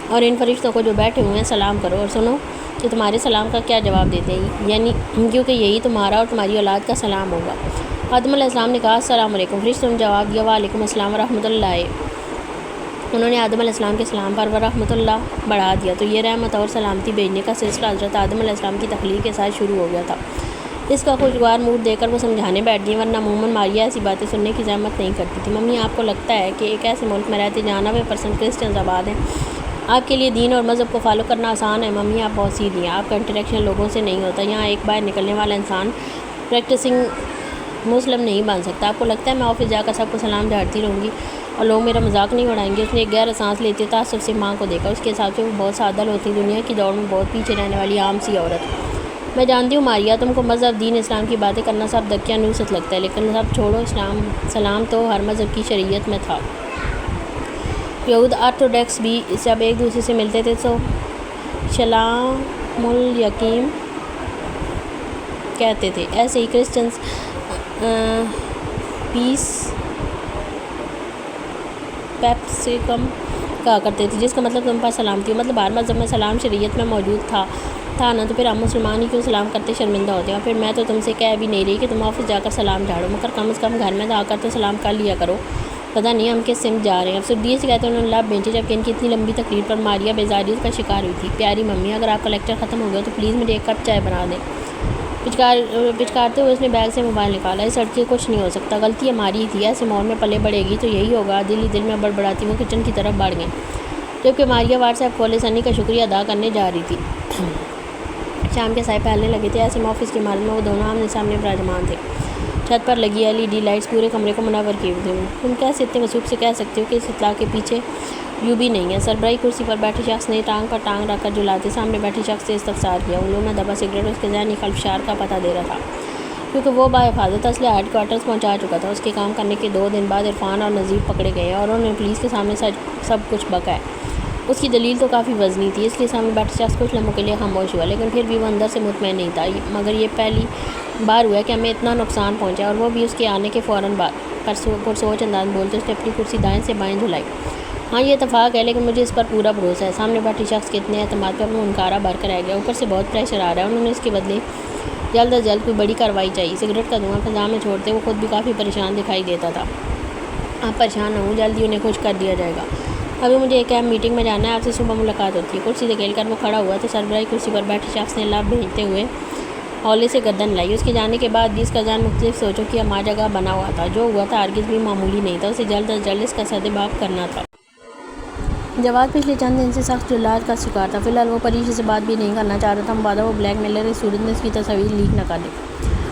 اور ان فرشتوں کو جو بیٹھے ہوئے ہیں سلام کرو اور سنو کہ تمہارے سلام کا کیا جواب دیتے ہیں، یعنی کیونکہ یہی تمہارا اور تمہاری اولاد کا سلام ہوگا۔ آدم علیہ السلام نے کہا السلام علیکم، فرشتوں نے جواب دیا وعلیکم السلام ورحمۃ اللہ۔ انہوں نے آدم علیہ السلام کے سلام پر ورحمۃ اللہ بڑھا دیا تو یہ رحمت اور سلامتی بھیجنے کا سلسلہ حضرت آدم علیہ السلام کی تخلیق کے ساتھ شروع ہو گیا تھا۔ اس کا خوشگوار موڈ دیکھ کر وہ سمجھانے بیٹھ گئی، ورنہ عموماً ماریا ایسی باتیں سننے کی زحمت نہیں کرتی تھی۔ ممی، آپ کو لگتا ہے کہ ایک ایسے ملک میں رہتے جہاں 90% کرسچنز آباد ہیں، آپ کے لیے دین اور مذہب کو فالو کرنا آسان ہے؟ ممی آپ بہت سیدھی ہیں، آپ کا انٹریکشن لوگوں سے نہیں ہوتا، یہاں ایک باہر نکلنے والا انسان پریکٹسنگ مسلم نہیں بن سکتا۔ آپ کو لگتا ہے میں آفس جا کر سب کو سلام جھاڑتی رہوں گی اور لوگ میرا مذاق نہیں اڑائیں گے؟ اس نے ایک گہرا سانس لیتے تعصب سے ماں کو دیکھا۔ اس کے حساب سے وہ بہت سادہ ہوتی، دنیا کی دوڑ میں بہت پیچھے رہنے والی عام سی عورت۔ میں جانتی ہوں ماریا، تم کو مذہب، دین، اسلام کی باتیں کرنا سب دکیا نوست لگتا ہے، لیکن سب چھوڑو، سلام تو ہر مذہب کی شریعت میں تھا۔ یہود آرتھوڈکس بھی جب ایک دوسرے سے ملتے تھے تو سلام علیکم کہتے تھے، ایسے ہی کرسچنز پیس پیپسیکم کہا کرتے تھے، جس کا مطلب تم پر سلامتی ہو۔ مطلب ہر مذہب میں سلام شریعت میں موجود تھا نا، تو پھر ہم مسلمان ہی کیوں سلام کرتے شرمندہ ہوتے ہیں؟ اور پھر میں تو تم سے کہہ بھی نہیں رہی کہ تم آفس جا کر سلام جھاڑو، مگر کم از کم گھر میں آ کر تو سلام کر لیا کرو۔ پتہ نہیں ہم کس سمت جا رہے ہیں۔ افسردگی سے کہتے انہوں نے لب بھینچے، جبکہ ان کی اتنی لمبی تقریر پر ماریا بیزاریت کا شکار ہوئی تھی۔ پیاری ممی، اگر آپ کا لیکچر ختم ہو گیا تو پلیز مجھے ایک کپ چائے بنا دیں۔ پچکارتے ہوئے اس نے بیگ سے موبائل نکالا۔ اس لڑکی کو کچھ نہیں ہو سکتا، غلطی ہماری ہی تھی، ایسے ماحول میں پلے بڑھے گی تو یہی ہوگا۔ دل ہی دل میں بڑبڑاتی وہ کچن کی طرف بڑھ گئیں۔ جبکہ ماریہ واٹس ایپ کھولے سنی کا شکریہ ادا کرنے جا رہی تھی۔ شام کے سائے پھیلنے لگے تھے، ایسے میں آفس کی عمارت میں وہ دونوں آمنے سامنے براجمان تھے۔ چھت پر لگی LED لائٹس پورے کمرے کو منور کیے ہوئے تھے۔ تم کیسے اتنے وثوق سے کہہ سکتے ہو کہ اس اطلاع کے پیچھے یوں بھی نہیں ہے؟ سربراہی کرسی پر بیٹھے شخص نے ٹانگ پر ٹانگ رکھ کر جھلاتے سامنے بیٹھے شخص سے استفسار کیا۔ انگلیوں میں دبا سگریٹ اس کے ذہنی خلفشار کا پتہ دے رہا تھا، کیونکہ وہ باحفاظت اسلحہ ہیڈ کوارٹرز پہنچا چکا تھا۔ اس کے کام کرنے کے 2 دن بعد عرفان اور نظیف پکڑے گئے اور انہوں نے پولیس کے سامنے سب کچھ بکا ہے۔ اس کی دلیل تو کافی وزنی تھی، اس لیے سامنے بیٹھے شخص کچھ لمحوں کے لیے خاموش ہوا، لیکن پھر بھی وہ اندر سے مطمئن نہیں تھا۔ مگر یہ پہلی بار ہوا کہ ہمیں اتنا نقصان پہنچا، اور وہ بھی اس کے آنے کے فوراً بعد۔ پرسوچ انداز بولتے اس نے اپنی کرسی دائیں سے بائیں جھلائی۔ ہاں یہ اتفاق ہے، لیکن مجھے اس پر پورا بھروسہ ہے۔ سامنے بیٹھے شخص کے اتنے اعتماد پر منکارہ بھر کر رہ گیا۔ اوپر سے بہت پریشر آ رہا ہے، انہوں نے اس کے بدلے جلد از جلد کوئی بڑی کارروائی چاہیے۔ سگریٹ کا دھواں فضا میں چھوڑتے وہ خود بھی کافی پریشان دکھائی دیتا تھا۔ آپ پریشان نہ ہوں، جلدی انہیں خوش کر دیا جائے گا۔ ابھی مجھے ایک اہم میٹنگ میں جانا ہے، آپ سے صبح ملاقات ہوتی ہے۔ کرسی دھکیل کر وہ کھڑا ہوا تو سربراہی کرسی پر بیٹھے شخص نے لب بھیجتے ہوئے ہولے سے گردن لائی۔ اس کے جانے کے بعد بھی اس کا ذہن مختلف سوچوں کی ہمہ جگہ بنا ہوا تھا۔ جو ہوا تھا ہرگز بھی معمولی نہیں تھا، اسے جلد از جلد اس کا سدباب کرنا تھا۔ جواد پچھلے چند دن سے سخت جلاد کا شکار تھا۔ فی الحال وہ پریشی سے بات بھی نہیں کرنا چاہ رہا تھا، مبادا وہ بلیک میلر کی صورت میں اس کی تصاویر لیک نہ کر دے۔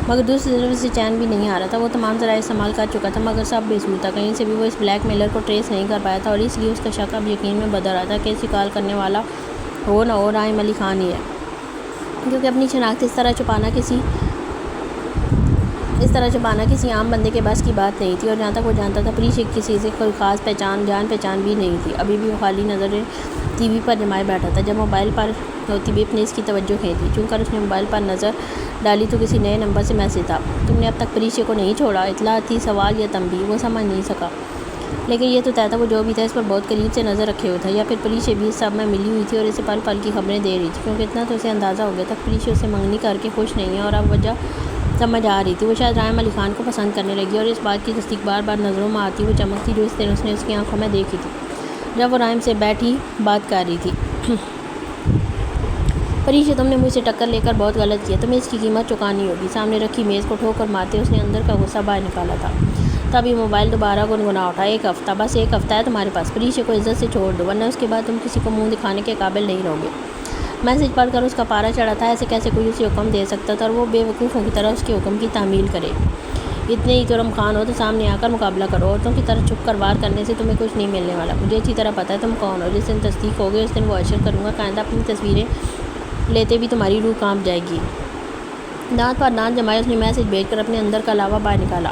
مگر دوسری طرف اسے چین بھی نہیں آ رہا تھا۔ وہ تمام ذرائع استعمال کر چکا تھا، مگر سب بے سود تھا۔ کہیں سے بھی وہ اس بلیک میلر کو ٹریس نہیں کر پایا تھا، اور اس لیے اس کا شک اب یقین میں بدل رہا تھا کہ اسے کال کرنے والا ہو نہ ہو رحیم علی خان ہی ہے، کیونکہ اپنی شناخت اس طرح چھپانا کسی عام بندے کے بس کی بات نہیں تھی۔ اور جہاں تک وہ جانتا تھا پریش کسی سے کوئی خاص جان پہچان بھی نہیں تھی۔ ابھی بھی وہ خالی نظریں ٹی وی پر جمائے بیٹھا تھا جب موبائل پر ہوتی بیپ نے اس کی توجہ کھینچی۔ چونکہ اس نے موبائل پر نظر ڈالی تو کسی نئے نمبر سے میسج تھا۔ تم نے اب تک پریش کو نہیں چھوڑا؟ اطلاع تھی، سوال یا تنبیہ، وہ سمجھ نہیں سکا، لیکن یہ تو طے تھا وہ جو بھی تھا اس پر بہت قریب سے نظر رکھے ہوئے تھا، یا پھر پریش بھی اس سب میں ملی ہوئی تھی اور اسے پل پل کی خبریں دے رہی تھی، کیونکہ اتنا تو اسے اندازہ ہو گیا تھا پریش اسے منگنی کر کے خوش نہیں ہے، اور اب وجہ سمجھ آ رہی تھی۔ وہ شاید رحیم علی خان کو پسند کرنے لگی، اور اس بات کی تصدیق بار بار نظروں میں آتی وہ چمک تھی جو اس دن اس نے اس کی آنکھوں میں دیکھی تھی جب وہ رحیم سے بیٹھی بات کر رہی تھی۔ پریش، تم نے مجھ سے ٹکر لے کر بہت غلط کیا، تمہیں اس کی قیمت چکانی ہوگی۔ سامنے رکھی میز کو ٹھوکر مارتے اس نے اندر کا غصہ باہر نکالا تھا۔ تب یہ موبائل دوبارہ گنگنا اٹھا۔ ایک ہفتہ، بس ایک ہفتہ ہے تمہارے پاس۔ پریش کو عزت سے چھوڑ دو، ورنہ اس کے بعد تم کسی کو منہ دکھانے کے قابل نہیں رہو گے۔ میسج پڑھ کر اس کا پارا چڑھا تھا، ایسے کیسے کوئی اسے حکم دے سکتا تھا، اور وہ بے وقوفوں کی طرح اس کے حکم کی تعمیل کرے۔ اتنے ہی ترم خان ہو تو سامنے آ کر مقابلہ کرو، عورتوں کی طرح چھپ کر وار کرنے سے تمہیں کچھ نہیں ملنے والا۔ مجھے اچھی طرح پتہ ہے تم کون ہو۔ جس دن تصدیق ہوگی اس دن وہ اشر کروں گا، قائندہ اپنی تصویریں لیتے بھی تمہاری روح کانپ جائے گی۔ دانت پر دانت جمائے اس نے میسج بھیج کر اپنے اندر کا لاوا باہر نکالا۔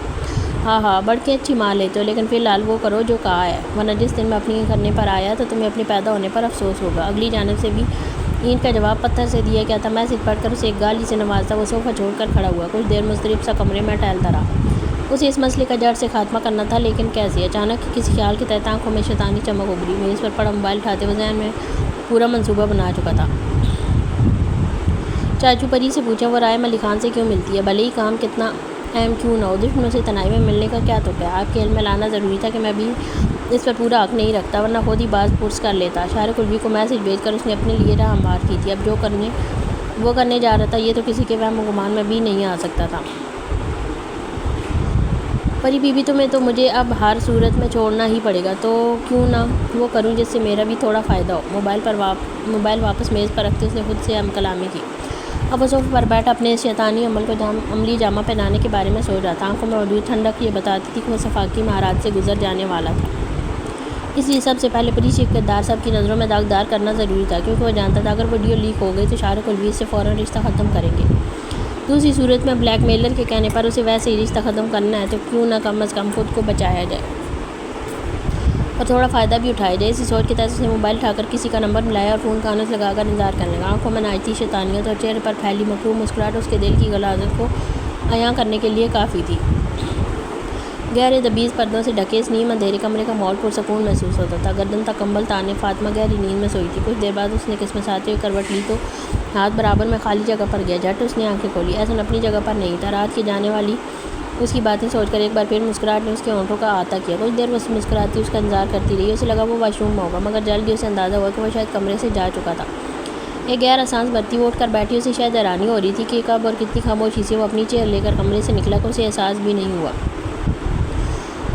ہاں بڑھ کے اچھی مار لیتے ہو، لیکن فی الحال وہ کرو جو کہا ہے، ورنہ جس دن میں اپنی کرنے پر آیا تو تمہیں اپنے پیدا ہونے پر افسوس ہوگا۔ اگلی جانب سے بھی اینٹ کا جواب پتھر سے دیا گیا تھا۔ میسج پڑھ کر اسے ایک گالی سے نوازتا وہ صوفہ چھوڑ کر کھڑا ہوا، کچھ دیر مضطرب سا کمرے میں ٹہلتا رہا۔ اسے اس مسئلے کا جڑ سے خاتمہ کرنا تھا، لیکن کیسے؟ اچانک کسی خیال کے تحت آنکھوں میں شیطانی چمک ابھری۔ میز پر پڑا موبائل اٹھاتے وہ ذہن میں پورا منصوبہ بنا چکا تھا۔ چاچو پری سے پوچھیں وہ رحیم علی خان سے کیوں ملتی ہے، بھلے ہی کام کتنا اہم کیوں نہ ہو، دشمنوں سے تنہائی میں ملنے کا کیا تک ہے؟ آپ کے علم میں لانا ضروری تھا کہ میں بھی اس پر پورا حق نہیں رکھتا، ورنہ خود ہی باز پرس کر لیتا۔ شارق الوی کو میسج بھیج کر اس نے اپنے لیے راہ ہموار کی تھی۔ اب جو وہ کرنے جا رہا تھا یہ تو کسی کے وہم و گمان میں بھی نہیں آ سکتا تھا۔ پری بی بی تمہیں تو مجھے اب ہر صورت میں چھوڑنا ہی پڑے گا، تو کیوں نہ وہ کروں جس سے میرا بھی تھوڑا فائدہ ہو۔ موبائل واپس میز پر رکھتے اس نے خود سے ہم کلامی کی۔ اب وہ صوفے پر بیٹھ اپنے شیطانی عمل کو عملی جامہ پہنانے کے بارے میں سوچ رہا تھا۔ آنکھوں میں موجود ٹھنڈک یہ بتاتی تھی کہ وہ صفاقی مہارات سے گزر جانے والا تھا۔ اس لیے سب سے پہلے پریش کے کردار سب کی نظروں میں داغدار کرنا ضروری تھا، کیونکہ وہ جانتا تھا اگر ویڈیو لیک ہو گئی تو شارق الوی سے فوراً رشتہ ختم کریں گے۔ دوسری صورت میں بلیک میلر کے کہنے پر اسے ویسے ہی رشتہ ختم کرنا ہے تو کیوں نہ کم از کم خود کو بچایا جائے اور تھوڑا فائدہ بھی اٹھایا جائے۔ اسی سوچ کے تحت اس نے موبائل اٹھا کر کسی کا نمبر ملایا اور فون کانوں سے لگا کر انتظار کرنے لگا۔ آنکھوں میں ناچتی شیطانیت اور چہرے پر پھیلی مکروہ مسکراہٹ اس کے دل کی غلاظت کو عیاں کرنے کے لیے کافی تھی۔ گہرے دبیز پردوں سے ڈھکے اس نیم اندھیرے کمرے کا ماحول پرسکون محسوس ہوتا تھا۔ گردن تک کمبل تانے فاطمہ گہری نیند میں سوئی تھی۔ کچھ دیر بعد اس نے کسمساتے ہوئے کروٹ لی تو ہاتھ برابر میں خالی جگہ پر گیا۔ جھٹ اس نے آنکھیں کھولی، احسن اپنی جگہ پر نہیں تھا۔ رات کی جانے والی اس کی باتیں سوچ کر ایک بار پھر مسکراہٹ نے اس کے ہونٹوں کا احاطہ کیا۔ کچھ دیر وہ مسکراتی اس کا انتظار کرتی رہی۔ اسے لگا وہ واش روم میں ہوگا، مگر جلد ہی اسے اندازہ ہوا کہ وہ شاید کمرے سے جا چکا تھا۔ ایک گہرا سانس بھرتی وہ اٹھ کر بیٹھی۔ اسے شاید حیرانی ہو رہی تھی کہ کب اور کتنی خاموشی سے وہ اپنی چیئر لے کر کمرے سے نکلا کہ اسے احساس بھی نہیں ہوا۔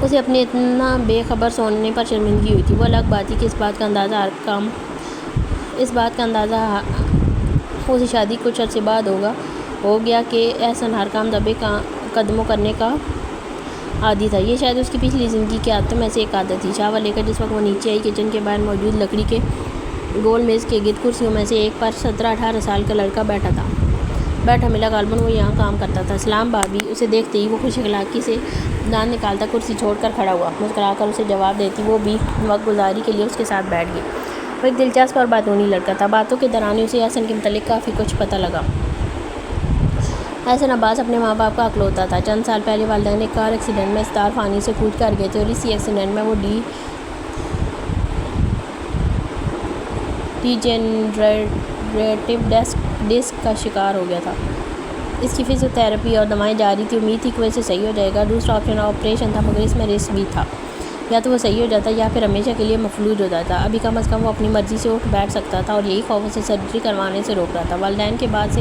اسے اپنے اتنا بے خبر سونے پر شرمندگی ہوئی تھی۔ وہ الگ بات تھی کہ اس بات کا اندازہ اسے شادی کچھ عرصے بعد ہو گیا کہ احسن ہر کام دبے قدموں کرنے کا عادی تھا۔ یہ شاید اس کی پچھلی زندگی کی عادتوں میں سے ایک عادت تھی۔ چاول لے کر جس وقت وہ نیچے آئی، کچن کے باہر موجود لکڑی کے گول میز کے گرد کرسیوں میں سے ایک پر 17-18 سال کا لڑکا بیٹھا ملا۔ غالباً وہ یہاں کام کرتا تھا۔ سلام بھابی۔ اسے دیکھتے ہی وہ خوش اخلاقی سے دانت نکالتا کرسی چھوڑ کر کھڑا ہوا۔ مسکرا کر اسے جواب دیتی وہ بھی وقت گزاری کے لیے اس کے ساتھ بیٹھ گئی۔ وہ ایک دلچسپ اور باتونی لڑکا تھا۔ باتوں کے دوران اسے احسن کے متعلق کافی کچھ پتہ لگا۔ احسن عباس اپنے ماں باپ کا اکلوتا تھا۔ چند سال پہلے والدین ایک کار ایکسیڈنٹ میں استار فانی سے کود کر گئے تھے اور اسی ایکسیڈنٹ میں وہ ڈیجنریٹو ڈسک کا شکار ہو گیا تھا۔ اس کی فزیو تھراپی اور دوائیں جاری تھی۔ امید تھی کہ وہ اسے صحیح ہو جائے گا۔ دوسرا آپشن آپریشن تھا، مگر اس میں رسک بھی تھا۔ یا تو وہ صحیح ہو جاتا یا پھر ہمیشہ کے لیے مفلوج ہو جاتا۔ ابھی کم از کم وہ اپنی مرضی سے اٹھ بیٹھ سکتا تھا اور یہی خوف اسے سرجری کروانے سے روک رہا تھا۔ والدین کے بعد سے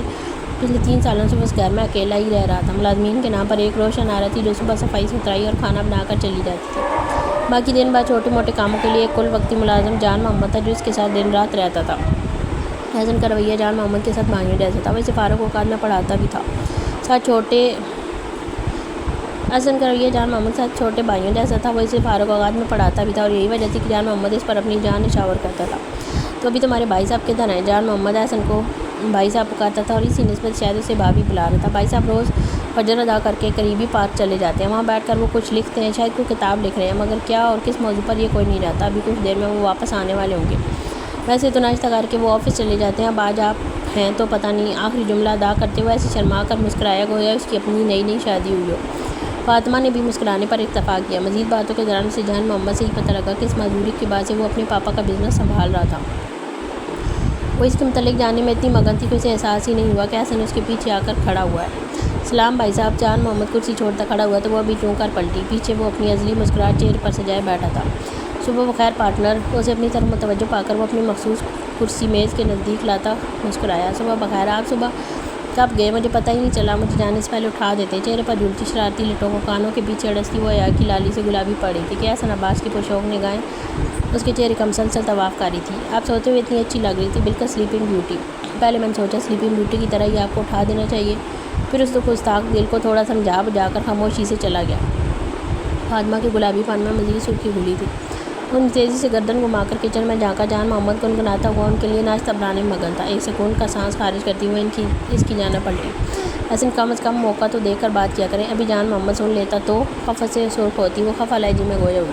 پچھلے 3 سالوں سے وہ اس گھر میں اکیلا ہی رہ رہا تھا۔ ملازمین کے نام پر ایک روشن آرا تھی جو صبح صفائی ستھرائی اور کھانا بنا کر چلی جاتی تھی۔ باقی دن بعد چھوٹے موٹے کاموں کے لیے ایک کل وقتی ملازم جان محمد تھا جو اس کے ساتھ دن رات رہتا تھا۔ احسن کا رویہ جان محمد کے ساتھ بھائیوں جیسا تھا۔ وہ اسے فارغ اوقات میں پڑھاتا بھی تھا۔ چھوٹے بھائیوں جیسا تھا۔ وہ اسے فارغ اوقات میں پڑھاتا بھی تھا اور یہی وجہ تھی کہ جان محمد اس پر اپنی جان نشاور کرتا تھا۔ تو ابھی تمہارے بھائی صاحب کدھر ہیں؟ جان محمد احسن کو بھائی صاحب پکارتا تھا اور اسی نسبت شاید اسے بھابھی بلا رہا تھا۔ بھائی صاحب روز فجر ادا کر کے قریبی پارک چلے جاتے ہیں۔ وہاں بیٹھ کر وہ کچھ لکھتے ہیں، شاید کوئی کتاب لکھ رہے ہیں، مگر کیا اور کس موضوع پر یہ کوئی نہیں جانتا۔ ابھی کچھ دیر میں وہ واپس آنے والے ہوں گے۔ ویسے تو ناشتہ کر کے وہ آفس چلے جاتے ہیں۔ اب آج آپ ہیں تو پتہ نہیں۔ آخری جملہ ادا کرتے ہوئے ایسے شرما کر مسکرایا گویا اس کی اپنی نئی شادی ہوئی ہو۔ فاطمہ نے بھی مسکرانے پر اتفاق کیا۔ مزید باتوں کے دوران اسے جان محمد سے ہی پتہ لگا کہ اس معذوری کی بات سے وہ اپنے پاپا کا بزنس سنبھال رہا تھا۔ وہ اس کے متعلق جاننے میں اتنی مگن تھی کہ اسے احساس ہی نہیں ہوا کہ احسن اس کے پیچھے آ کر کھڑا ہوا ہے۔ سلام بھائی صاحب۔ جان محمد کرسی چھوڑتا کھڑا ہوا تو وہ ابھی چون کر پلٹی۔ پیچھے وہ اپنی ازلی مسکراہٹ چہرے پر سجائے بیٹھا تھا۔ صبح بخیر پارٹنر۔ اسے اپنی طرف متوجہ پا کر وہ اپنی مخصوص کرسی میز کے نزدیک لاتا مسکرایا۔ صبح بخیر۔ آپ صبح کب گئے؟ مجھے پتہ ہی نہیں چلا۔ مجھے جانے سے پہلے اٹھا دیتے۔ چہرے پر جھولتی شرارتی لٹوں کو کانوں کے پیچھے اڑستی وہ حیا کی لالی سے گلابی پڑ رہی تھی کہ احسن عباس کی پرشوق نگاہیں اس کے چہرے کا مسلسل طواف کاری تھی۔ آپ سوتے ہوئے اتنی اچھی لگ رہی تھی، بالکل سلیپنگ بیوٹی۔ پہلے میں نے سوچا سلیپنگ بیوٹی کی طرح ہی آپ کو اٹھا دینا چاہیے، پھر اس گستاخ دل کو تھوڑا سمجھا بجھا کر خاموشی سے چلا گیا۔ فاطمہ کے گلابی پن میں مزید سرخی گھلی تھی۔ ان تیزی سے گردن گھما کر کچن میں جھانکا۔ جان محمد گنگناتا ہوا ان کے لیے ناشتہ بنانے میں مگن تھا۔ ایک سکون کا سانس خارج کرتی ہوئے اس کی جانب پلٹی۔ احسن کم از کم موقع تو دے کر بات کیا کریں۔ ابھی جان محمد سن لیتا تو خفت سے سرخ ہوتی۔ وہ خفا لہجے میں گویا ہوئی،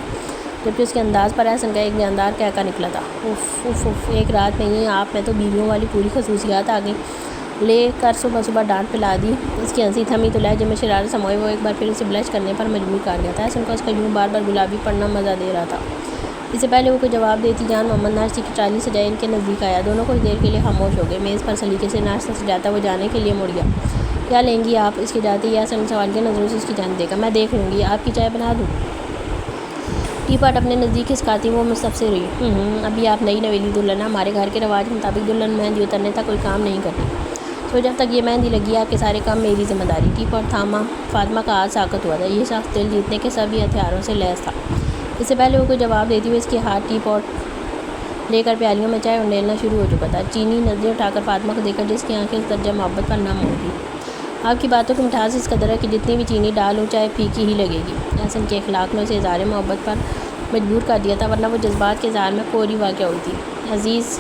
جبکہ اس کے انداز پر احسن کا ایک جاندار کہکا نکلا تھا۔ اف اف اف، ایک رات میں ہی آپ میں تو بیویوں والی پوری خصوصیات آ گئی، لے کر صبح ڈانٹ پلا دی۔ اس کی ہنسی تھمی تو لہجے میں شرارت سموئی۔ وہ ایک بار پھر اسے بلش کرنے پر مجبور کر گیا تھا۔ احسن کو اس کا یوں بار گلابی پڑنا مزہ دے رہا تھا۔ اس سے پہلے وہ کوئی جواب دیتی جان محمد ناشتے کی ٹرالی سجائے ان کے نزدیک آیا۔ دونوں کچھ دیر کے لیے خاموش ہو گئے۔ میز پر سلیقے سے ناشتہ سجاتا وہ جانے کے لیے مڑ گیا۔ کیا لیں گی آپ؟ اس کے جاتے ہی احسن سوالیہ نظروں سے اس کی جانب دیکھا۔ میں دیکھ لوں گی۔ آپ کی چائے بنا دوں؟ ٹی پاٹ اپنے نزدیک کھسکاتی وہ مستفسر ہوئی۔ ابھی آپ نئی نویلی دلہن ہیں، ہمارے گھر کے رواج کے مطابق دلہن مہندی اترنے تک کوئی کام نہیں کرتی، تو جب تک یہ مہندی لگی آپ کے سارے کام میری ذمہ داری۔ ٹی پاٹ تھاما۔ فاطمہ کا ہاتھ ساکت ہوا تھا۔ یہ شخص دل جیتنے کے سبھی ہتھیاروں سے لیس تھا۔ اس سے پہلے وہ کوئی جواب دیتی ہوئی اس کے ہاتھ ٹی پاٹ لے کر پیالیوں میں چائے انڈیلنا شروع ہو چکا تھا۔ چینی نظریں اٹھا کر فاطمہ کو دیکھ کر جس کی آنکھیں اس درجہ محبت پر نم ہو گئی۔ آپ کی باتوں کی مٹھاس اس قدر ہے کہ جتنی بھی چینی ڈالوں چائے پھیکی ہی لگے گی۔ احسن کے اخلاق نے اسے اظہار محبت پر مجبور کر دیا تھا، ورنہ وہ جذبات کے اظہار میں کوری واقع ہوئی تھی۔ عزیز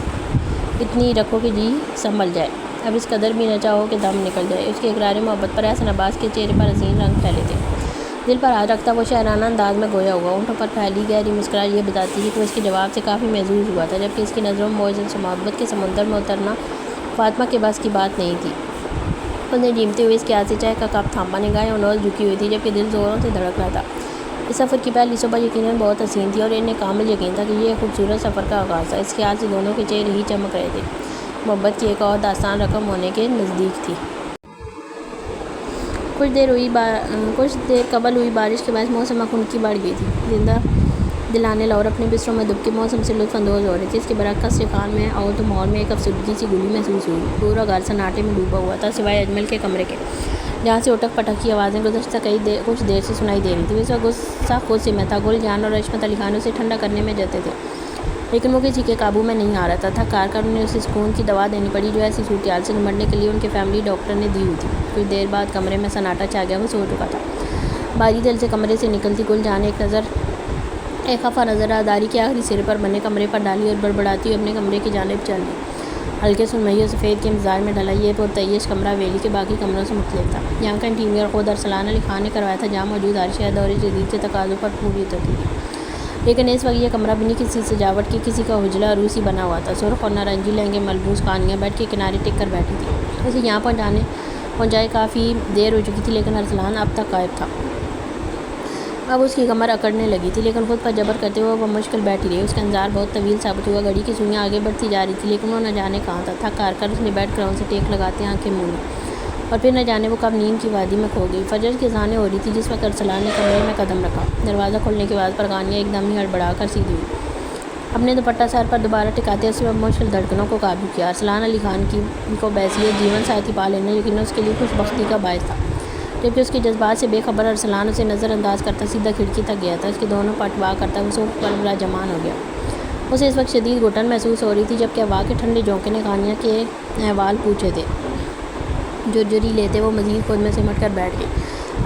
اتنی رکھو کہ جی سنبھل جائے، اب اس قدر بھی نہ چاہو کہ دم نکل جائے۔ اس کے اقرار محبت پر احسن عباس کے چہرے پر حسین رنگ پھیلے تھے۔ دل پر ہاتھ رکھتا وہ شاعرانہ انداز میں گویا ہوا۔ ہونٹوں پر پھیلی گہری مسکراہٹ یہ بتاتی تھی کہ وہ اس کے جواب سے کافی محظوظ ہوا تھا، جبکہ اس کی نظروں میں موزن سے محبت کے سمندر میں اترنا فاطمہ کے بس کی بات نہیں تھی۔ انہیں ڈھیمتے ہوئے اس کے ہاتھ سے چائے کا کپ تھاما، نگاہیں انول جھکی ہوئی تھی، جبکہ دل زوروں سے دھڑک رہا تھا۔ اس سفر کی پہلی صبح یقیناً بہت حسین تھی اور انہیں کامل یقین تھا کہ یہ خوبصورت سفر کا آغاز تھا۔ اس خیال سے دونوں کے چہرے ہی چمک رہے تھے۔ محبت کی ایک اور داستان رقم ہونے کے نزدیک تھی۔ کچھ دیر قبل ہوئی بارش کے باعث موسم خنکی بڑھ گئی تھی۔ دلانے لگا اور اپنے بستروں میں دب کے موسم سے لطف اندوز ہو رہی تھی۔ اس کے برعکس کان میں آؤ تو ماحول میں ایک افسردگی سی گلی محسوس ہوئی۔ پورا گھر سناٹے میں ڈوبا ہوا تھا سوائے اجمل کے کمرے کے، جہاں سے اٹک پٹک کی آوازیں گزشتہ کچھ دیر سے سنائی دے رہی تھی۔ اس وقت غصہ خود سے میں تھا۔ گل جان اور عصمت علی خان اسے ٹھنڈا کرنے میں جتے تھے، لیکن وہ کسی کے قابو میں نہیں آ رہا تھا۔ تھک ہار کر انہیں اسے سکون کی دوا دینی پڑی جو ایسی صورتحال سے نمٹنے کے لیے ان کے فیملی ڈاکٹر نے دی ہوئی تھی۔ کچھ دیر بعد کمرے میں سناٹا چھا گیا۔ وہ سو چکا تھا۔ باری دل سے کمرے سے نکلتی گل جان ایک خفا نظر داری کے آخری سرے پر بنے کمرے پر ڈالی اور بڑبڑاتی ہوئی اپنے کمرے کی جانب چل دی۔ ہلکے سرمئی و سفید کے انتظار میں ڈلا یہ پرتعیش کمرہ حویلی کے باقی کمروں سے مختلف تھا۔ یہاں کا انٹیریئر خود ارسلان علی خان نے کروایا تھا، جہاں موجود ہر شے دور جدید کے تقاضوں پر پوری اترتی تھی۔ لیکن اس وقت یہ کمرہ بنی کسی سجاوٹ کے کسی کا حجرہ عروسی بنا ہوا تھا۔ سرخ اور نارنجی لہنگے ملبوس قانیاں بیڈ کے کنارے ٹک کر بیٹھی تھی۔ اسے یہاں پہنچائے کافی دیر ہو چکی تھی، لیکن ارسلان اب تک غائب تھا۔ اب اس کی کمر اکڑنے لگی تھی، لیکن خود پر جبر کرتے ہوئے وہ مشکل بیٹھی رہی۔ اس کا انتظار بہت طویل ثابت ہوا۔ گھڑی کی سوئیاں آگے بڑھتی جا رہی تھی، لیکن وہ نہ جانے کہاں تھا۔ تھک ہار کر اس نے بیڈ کراؤن سے ٹیک لگاتے آنکھیں موڑی اور پھر نہ جانے وہ کب نیند کی وادی میں کھو گئی۔ فجر کی اذانیں ہو رہی تھی جس وقت ارسلان نے کمرے میں قدم رکھا۔ دروازہ کھلنے کے بعد قانیہ ایک دم ہی ہڑبڑا کر سیدھی ہوئی۔ اپنے دوپٹہ سر پر دوبارہ ٹکاتے اس نے مشکل دھڑکنوں کو قابو کیا۔ ارسلان علی خان کو بحیثیت جیون ساتھی پا لینا یقیناً اس کے لیے خوش بختی کا باعث تھا، جبکہ اس کے جذبات سے بے خبر ارسلان اسے نظر انداز کرتا سیدھا کھڑکی تک گیا تھا۔ اس کے دونوں پٹ وا کرتا وہ صوفے پر براجمان ہو گیا۔ اسے اس وقت شدید گھٹن محسوس ہو رہی تھی، جبکہ ہوا کے ٹھنڈے جھونکے نے قانیہ کے احوال پوچھے تھے۔ جو جری لیتے وہ مزید خود میں سمٹ کر بیٹھ گئی۔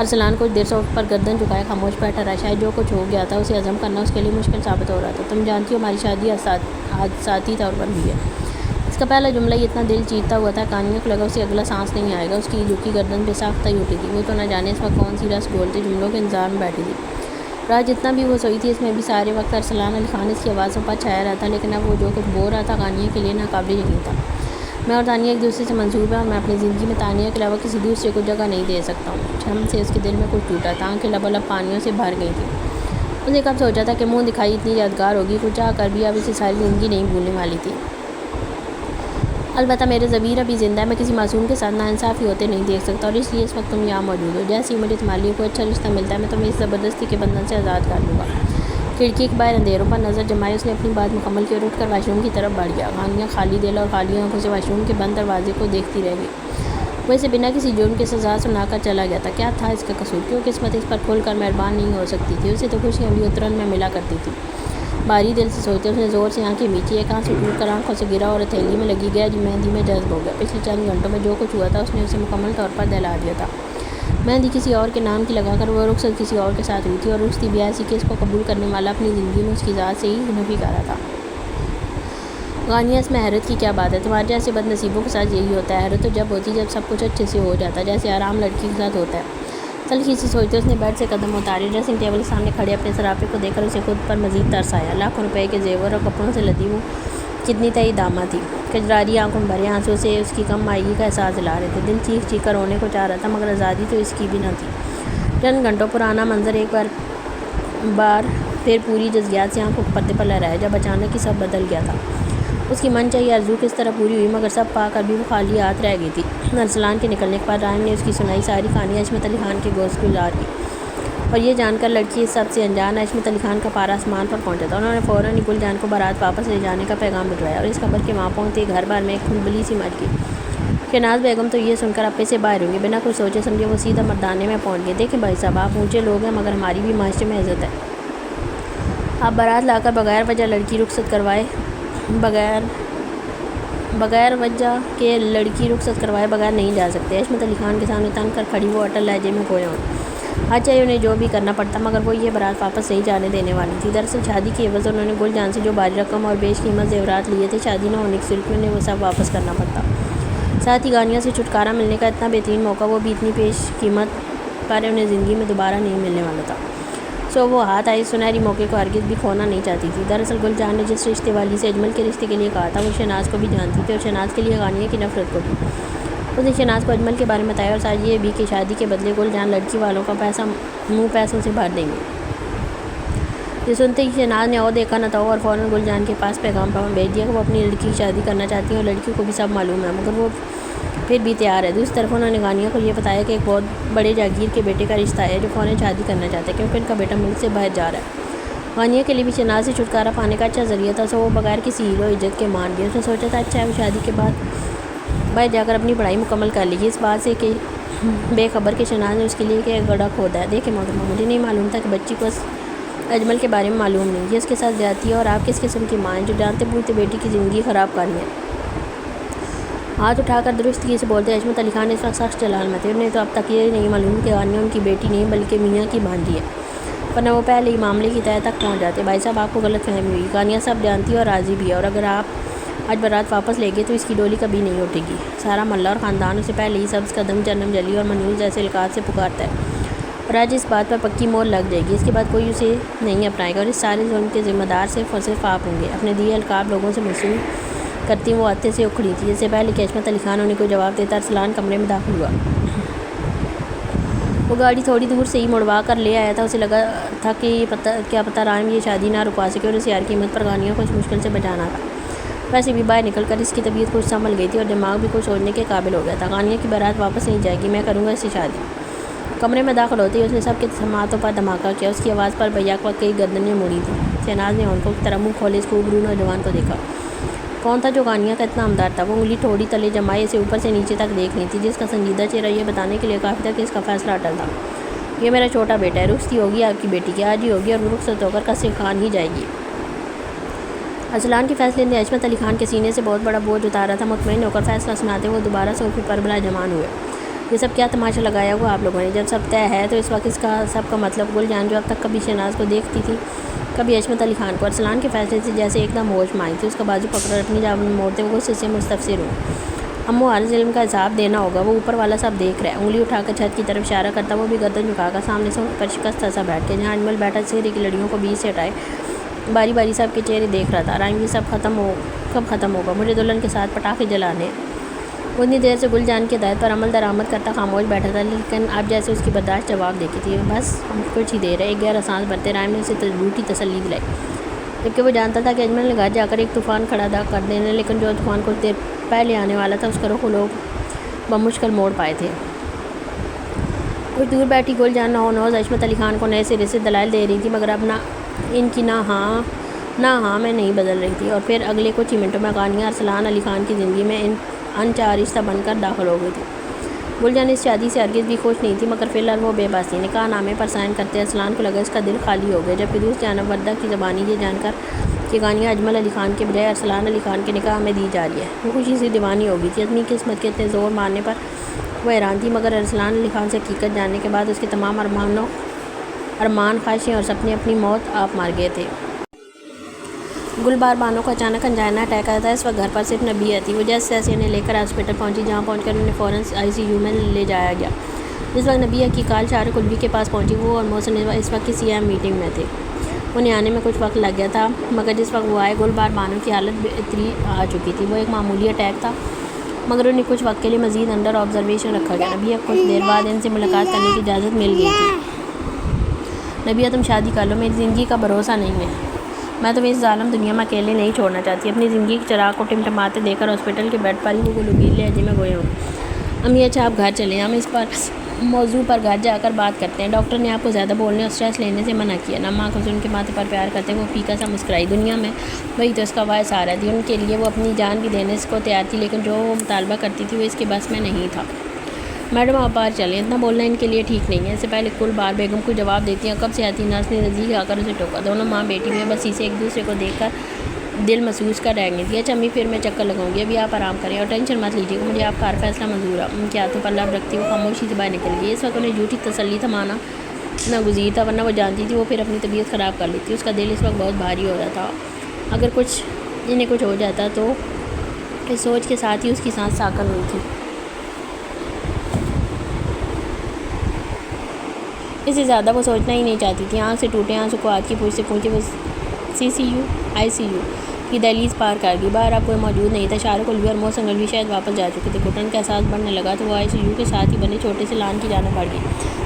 ارسلان کچھ دیر صوفے پر گردن جھکائے خاموش بیٹھا رہا۔ شاید جو کچھ ہو گیا تھا اسے ہضم کرنا اس کے لیے مشکل ثابت ہو رہا تھا۔ تم جانتی ہو ہماری شادی حادثاتی طور پر ہوئی ہے۔ اس کا پہلا جملہ ہی اتنا دل چیرتا ہوا تھا قانیہ کو لگا اسے اگلا سانس نہیں آئے گا۔ اس کی جھکی گردن بے ساختہ ہی اٹھی تھی۔ وہ تو نہ جانے اس وقت کون سی رس گولتے جملوں کے انتظار میں بیٹھی تھی۔ رات جتنا بھی وہ سوئی تھی اس میں بھی سارے وقت ارسلان علی خان اس کی آوازوں پر چھایا رہا تھا، لیکن اب وہ جو کچھ بول رہا تھا قانیہ کے لیے ناقابل یقین تھا۔ میں اور تانیہ ایک دوسرے سے منسوب ہیں اور میں اپنی زندگی میں تانیہ کے علاوہ کسی دوسرے کو جگہ نہیں دے سکتا ہوں۔ شرم سے اس کے دل میں کچھ ٹوٹا تھا، آنکھیں لبالب پانیوں سے بھر گئی تھیں۔ اس نے کب سوچا تھا کہ منہ دکھائی اتنی یادگار ہوگی، کچھ چاہ کر بھی اب اسے ساری زندگی نہیں بھولنے والی تھی۔ البتہ میرے ضمیر ابھی زندہ ہے، میں کسی معصوم کے ساتھ ناانصافی ہوتے نہیں دیکھ سکتا، اور اس لیے اس وقت تم یہاں موجود ہو۔ جیسے ہی مجھے تمہارے لیے کوئی اچھا رشتہ ملتا ہے میں تمہیں اس زبردستی کے بندھن سے آزاد کر دوں گا۔ کھڑکی کے باہر اندھیروں پر نظر جمائے اس نے اپنی بات مکمل کی اور اٹھ کر واش روم کی طرف بڑھ گیا۔ قانیہ خالی دل اور خالی آنکھوں سے واش روم کے بند دروازے کو دیکھتی رہ گئی۔ وہ اسے بنا کسی جرم کی سزا سنا کر چلا گیا تھا۔ کیا تھا اس کا قصور؟ کیوں قسمت اس پر کھل کر مہربان نہیں ہو سکتی تھی؟ اسے تو خوشیاں بھی اترن میں ملا کرتی تھی۔ باری دل سے سوچتے اس نے زور سے آنکھیں میچی، ایک آنسو ٹوٹ کر آنکھوں سے گرا اور ہتھیلی میں لگی گیا مہندی میں جذب ہو گیا۔ پچھلے چند گھنٹوں میں جو کچھ ہوا تھا اس نے اسے مکمل طور پر دہلا دیا تھا۔ مہندی کسی اور کے نام کی لگا کر وہ رخصت کسی اور کے ساتھ ہوئی تھی، اور رخصتی بھی ایسی کہ اس کو قبول کرنے والا اپنی زندگی میں اس کی ذات سے ہی نفی کر رہا تھا۔ قانیہ اس میں حیرت کی کیا بات ہے؟ تمہارے جیسے بد نصیبوں کے ساتھ یہی ہوتا ہے۔ حیرت تو جب ہوتی جب سب کچھ اچھے سے ہو جاتا، جیسے آرام لڑکی کے ساتھ ہوتا ہے۔ تلخی سے سوچتے اس نے بیڈ سے قدم اتارے۔ ڈریسنگ ٹیبل کے سامنے کھڑے اپنے سراپے کو دیکھ کر اسے خود پر مزید ترس آیا۔ لاکھوں روپے کے زیور اور کپڑوں سے لدی وہ کتنی تہی دامہ تھی۔ کجراری آنکھوں میں بھرے آنسوں سے اس کی کم مائگی کا احساس دلا رہے تھے۔ دل چیخ چیخ کر رونے کو چاہ رہا تھا، مگر آزادی تو اس کی بھی نہ تھی۔ چند گھنٹوں پرانا منظر ایک بار پھر پوری جزیات سے آنکھوں کے پردے پر لہرایا، جب اچانک ہی سب بدل گیا تھا۔ اس کی من چاہیے آرزو کس طرح پوری ہوئی، مگر سب پا کر بھی وہ خالی ہاتھ رہ گئی تھی۔ ارسلان کے نکلنے کے بعد رائم نے اس کی سنائی ساری کہانی عصمت علی خان کے گوشت گزار کی، اور یہ جان کر لڑکی اس سب سے انجان عصمت علی خان کا پارا آسمان پر پہنچا تھا۔ انہوں نے فوراً ہی گل جان کو بارات واپس لے جانے کا پیغام بھجوایا، اور اس خبر کے وہاں پہنچتے گھر بار میں ایک کھلبلی سی مچ گئی۔ شہناز بیگم تو یہ سن کر اپنے سے باہر ہوئی، بنا کچھ سوچے سمجھے وہ سیدھا مردانے میں پہنچ گئے۔ دیکھیں بھائی صاحب، آپ اونچے لوگ ہیں، مگر ہماری بھی معاشرے میں عزت ہے۔ آپ بارات لا کر بغیر وجہ لڑکی رخصت کروائے بغیر نہیں جا سکتے۔ عصمت علی خان کے سامنے تن کر کھڑی وہ اٹل لہجے میں گویا ہوں، چاہے انہیں جو بھی کرنا پڑتا، مگر وہ یہ بارات واپس نہیں جانے دینے والی تھی۔ دراصل شادی کی عوض انہوں نے گل جان سے جو بھاری رقم اور بیش قیمت زیورات لیے تھے، شادی نہ ہونے کی صورت میں انہیں وہ سب واپس کرنا پڑتا۔ ساتھ ہی قانیہ سے چھٹکارا ملنے کا اتنا بہترین موقع، وہ بھی اتنی پیش قیمت پر انہیں زندگی میں دوبارہ نہیں ملنے والا تھا۔ وہ ہاتھ آئے سنہری موقع کو ہرگز بھی کھونا نہیں چاہتی تھی۔ دراصل گل جان نے جس رشتے والی سے اجمل کے رشتے کے لیے کہا تھا، وہ شہناز کو بھی جانتی تھی، اور شہناز کے لیے قانیہ کی نفرت کو بھی۔ اس نے شہناز کو اجمل کے بارے میں بتایا، اور ساتھ یہ بھی کہ شادی کے بدلے گل جان لڑکی والوں کا منہ پیسوں سے بھر دیں گے۔ یہ سنتے ہی شہناز نے او دیکھا نہ تھا اور فوراً گل جان کے پاس پیغام بھیج دیا کہ وہ اپنی لڑکی کی شادی کرنا چاہتی ہیں، اور لڑکی کو بھی سب معلوم ہے، مگر وہ پھر بھی تیار ہے۔ دوسری طرف انہوں نے قانیہ کو یہ بتایا کہ ایک بہت بڑے جاگیر کے بیٹے کا رشتہ ہے جو فوراً شادی کرنا چاہتے ہیں، کیونکہ ان کا بیٹا ملک سے باہر جا رہا ہے۔ غانیہ کے لیے بھی شہناز سے چھٹکارا پانے کا اچھا ذریعہ تھا، سو وہ بغیر کسی ہیل و عجت کے مان گیا۔ اس نے سوچا تھا اچھا ہے وہ شادی کے بعد باہر جا کر اپنی پڑھائی مکمل کر لیگی، اس بات سے کہ بے خبر کہ شہناز نے اس کے لیے ایک گڑھا کھودا ہے۔ دیکھیں محترمہ، مجھے نہیں معلوم تھا کہ بچی کو اجمل کے بارے میں معلوم نہیں، یہ اس کے ساتھ زیادتی ہے اور آپ کس قسم کی ماں ہیں جو جانتے بوجھتے بیٹی کی زندگی خراب کرنی ہے۔ ہاتھ اٹھا کر درستگی سے بولتے عصمت علی خان اس وقت سخت جلال میں تھے۔ انہیں تو اب تک یہ نہیں معلوم کہ غانیہ ان کی بیٹی نہیں بلکہ میاں کی بھانجی ہے، ورنہ وہ پہلے ہی معاملے کی تہہ تک پہنچ جاتے۔ بھائی صاحب، آپ کو غلط فہمی ہوئی، غانیہ سب جانتی ہے اور راضی بھی ہے، اور اگر آپ آج بارات واپس لے گئے تو اس کی ڈولی کبھی نہیں اٹھے گی۔ سارا محلہ اور خاندان اسے پہلے ہی سبز قدم، جنم جلی اور منیوس جیسے القاب سے پکارتا ہے، اور آج اس بات پر پکی مور لگ جائے گی، اس کے بعد کوئی اسے نہیں اپنائے گا، اور اس سارے ظلم کے ذمہ دار صرف آپ ہوں گے۔ اپنے دیے القاب لوگوں سے موصول کرتی وہ آتے سے اکھڑی تھی۔ اس سے پہلے کہ عصمت علی خان انہیں کوئی جواب دیتا، ارسلان کمرے میں داخل ہوا۔ وہ گاڑی تھوڑی دور سے ہی مڑوا کر لے آیا تھا، اسے لگا تھا کہ کیا پتہ رائم یہ شادی نہ رکوا سکے، اور اسے ہر قیمت پر غانیہ کو اس مشکل سے بچانا تھا۔ ویسے بھی باہر نکل کر اس کی طبیعت کچھ سنبھل گئی تھی اور دماغ بھی کچھ سوچنے کے قابل ہو گیا تھا۔ غانیہ کی بارات واپس نہیں جائے گی، میں کروں گا اس سے شادی۔ کمرے میں داخل ہوتے ہی اس نے سب کے سماعتوں پر دھماکہ کیا، اس کی آواز پر بیک وقت کئی گردنیں مڑی تھیں۔ شہناز نے ہونٹوں کی طرح منہ کھولے اس خوبرو نوجوان کو دیکھا۔ کون تھا جو غانیہ کا اتنا ہمدرد تھا؟ وہ انگلی ٹھوڑی تلے جمائے اسے اوپر سے نیچے تک دیکھ رہی تھی، جس کا سنجیدہ چہرہ یہ بتانے کے لیے کافی تھا کہ اس کا فیصلہ اٹل تھا۔ یہ میرا چھوٹا بیٹا ہے، رخصتی ہوگی آپ کی بیٹی کی، آج ہی ہوگی، اور وہ رخصت ہو کر قصر خان ہی جائے گی۔ ارسلان کے فیصلے نے عصمت علی خان کے سینے سے بہت بڑا بوجھ اتارا تھا۔ مطمئن ہو کر فیصلہ سناتے وہ دوبارہ صوفے پر بلا جمان ہوئے۔ یہ سب کیا تماشا لگایا ہوا آپ لوگوں نے؟ جب سب طے ہے تو اس وقت اس کا سب کا مطلب گل جان جو اب تک کبھی شہناز کو دیکھتی تھی کبھی عصمت علی خان کو، ارسلان کے فیصلے سے جیسے ایک دم ہوش میں آئی تھی۔ اس کا بازو پکڑ کر اپنی جان موڑتے وہ غصے سے مستفسر ہوئی۔ امو، ہر ظلم کا حساب دینا ہوگا، وہ اوپر والا سب دیکھ رہا ہے۔ انگلی اٹھا کر چھت کی طرف اشارہ کرتا وہ بھی گردن جھکا کر سامنے سے پر شکستہ سا بیٹھ کے جہاں اجمل بیٹھا چہرے کی لڑیوں کو بیچ سے ہٹائے باری باری سب کے چہرے دیکھ رہا تھا۔ رائم یہ سب کب ختم ہوگا؟ مجھے دلہن کے ساتھ پٹاخے جلانے ہیں۔ وہ اتنی دیر سے گل جان کی ہدایت پر عمل درآمد کرتا خاموش بیٹھا تھا، لیکن اب جیسے اس کی برداشت جواب دیتی تھی۔ بس کچھ ہی دیر ہے، ایک گہرا سانس بھرتے رائم نے اسے جھوٹی تسلی دلائی، جبکہ وہ جانتا تھا کہ اجمل نے گھر جا کر ایک طوفان کھڑا کر دینا، لیکن جو طوفان کچھ دیر پہلے آنے والا تھا اس کا رخ لوگ بمشکل موڑ پائے تھے۔ کچھ دور بیٹھی گل جان نوز عصمت علی خان کو نئے سرے سے دلائل دے رہی تھی، مگر اب ان کی نہ ہاں میں نہیں بدل رہی تھی، اور پھر اگلے کچھ ہی منٹوں میں غانیہ ارسلان علی خان کی زندگی میں انچارستہ بن کر داخل ہو گئی تھی۔ گل جان اس شادی سے ہرگز بھی خوش نہیں تھی، مگر فی الحال وہ بے بس تھی۔ نکاح نامے پر سائن کرتے ارسلان کو لگا اس کا دل خالی ہو گیا، جبکہ دوسری جانب وردہ کی زبانی یہ جان کر کہ غانیہ اجمل علی خان کے بجائے ارسلان علی خان کے نکاح میں دی جا رہی ہے، وہ خوشی سے دیوانی ہو گئی تھی۔ اپنی قسمت کے اتنے زور مارنے پر وہ حیران تھی، مگر ارسلان علی خان سے حقیقت جاننے کے بعد اس کے تمام ارمان، خواہشیں اور سپنے اپنی موت آپ مار گئے تھے۔ گل بانو کو اچانک انجائنا اٹیک آیا تھا۔ اس وقت گھر پر صرف نبیہ تھی۔ وہ جیسے تیسے انہیں لے کر ہاسپٹل پہنچی، جہاں پہنچ کر انہیں فوراً ICU میں لے جایا گیا۔ جس وقت نبیہ کی کال شارق الوی کے پاس پہنچی، وہ اور محسن اس وقت کسی اہم میٹنگ میں تھے۔ انہیں آنے میں کچھ وقت لگ گیا تھا، مگر جس وقت وہ آئے گل بانو کی حالت بہتری آ چکی تھی۔ وہ ایک معمولی اٹیک تھا، مگر انہیں کچھ وقت کے لیے مزید انڈر آبزرویشن رکھا گیا۔ نبیہ کچھ دیر بعد ان سے ملاقات کرنے کی اجازت مل گئی تھی۔ نبیہ، تم شادی کر لو، میری زندگی کا بھروسہ نہیں ہے، میں تمہیں اس ظالم دنیا میں اکیلے نہیں چھوڑنا چاہتی۔ اپنی زندگی کے چراغ کو ٹمٹماتے دیکھ کر ہاسپٹل کے بیڈ پر ہی وہ گلوگیر لہجے میں گوئے ہوں۔ امی، اچھا آپ گھر چلیں، ہم اس موضوع پر گھر جا کر بات کرتے ہیں۔ ڈاکٹر نے آپ کو زیادہ بولنے اور اسٹریس لینے سے منع کیا نا؟ ماں کو ان کے ماتھے پر پیار کرتے وہ پھیکا سا مسکرائی۔ دنیا میں وہی تو اس کا واحد سہارا تھی، ان کے لیے وہ اپنی جان بھی دینے کو تیار تھی، لیکن جو وہ مطالبہ کرتی تھی وہ اس کے بس میں نہیں تھا۔ میڈم آپ باہر چلیں، اتنا بولنا ان کے لیے ٹھیک نہیں ہے۔ اس سے پہلے کل بار بیگم کو جواب دیتی ہیں کب سے آتی نرس نے نزدیک آ کر اسے ٹوکا۔ دونوں ماں بیٹی میں بس اسے ایک دوسرے کو دیکھ کر دل محسوس کر رہ گئی تھی۔ اچھا امی، پھر میں چکر لگاؤں گی، ابھی آپ آرام کریں اور ٹینشن مت لیجیے گا، مجھے آپ کا ہر فیصلہ منظور ہے۔ ان کے ہاتھوں پر لب رکھتی وہ خاموشی سے باہر نکل گئی۔ اس وقت انہیں جھوٹی تسلی تھمانا ناگزیر تھا، ورنہ وہ جانتی تھی وہ پھر اپنی طبیعت خراب کر لیتی۔ اس کا دل اس وقت بہت بھاری ہو رہا تھا، اگر انہیں کچھ ہو جاتا تو اس سوچ کے ساتھ ہی اس کی سانس ساکن ہوئی تھی۔ اس سے زیادہ وہ سوچنا ہی نہیں چاہتی تھی۔ آنکھ سے ٹوٹے آنسو کو ہاتھ کی پوچھ سے پہنچی وہ ICU کی دہلیز پار کر گئی۔ باہر اب کوئی موجود نہیں تھا۔ شارق الوی اور محسن الوی شاید واپس جا چکے تھے۔ گھٹن کا احساس بڑھنے لگا تو وہ ICU کے ساتھ ہی بنے چھوٹے سے لان کی جانب بڑھ گئی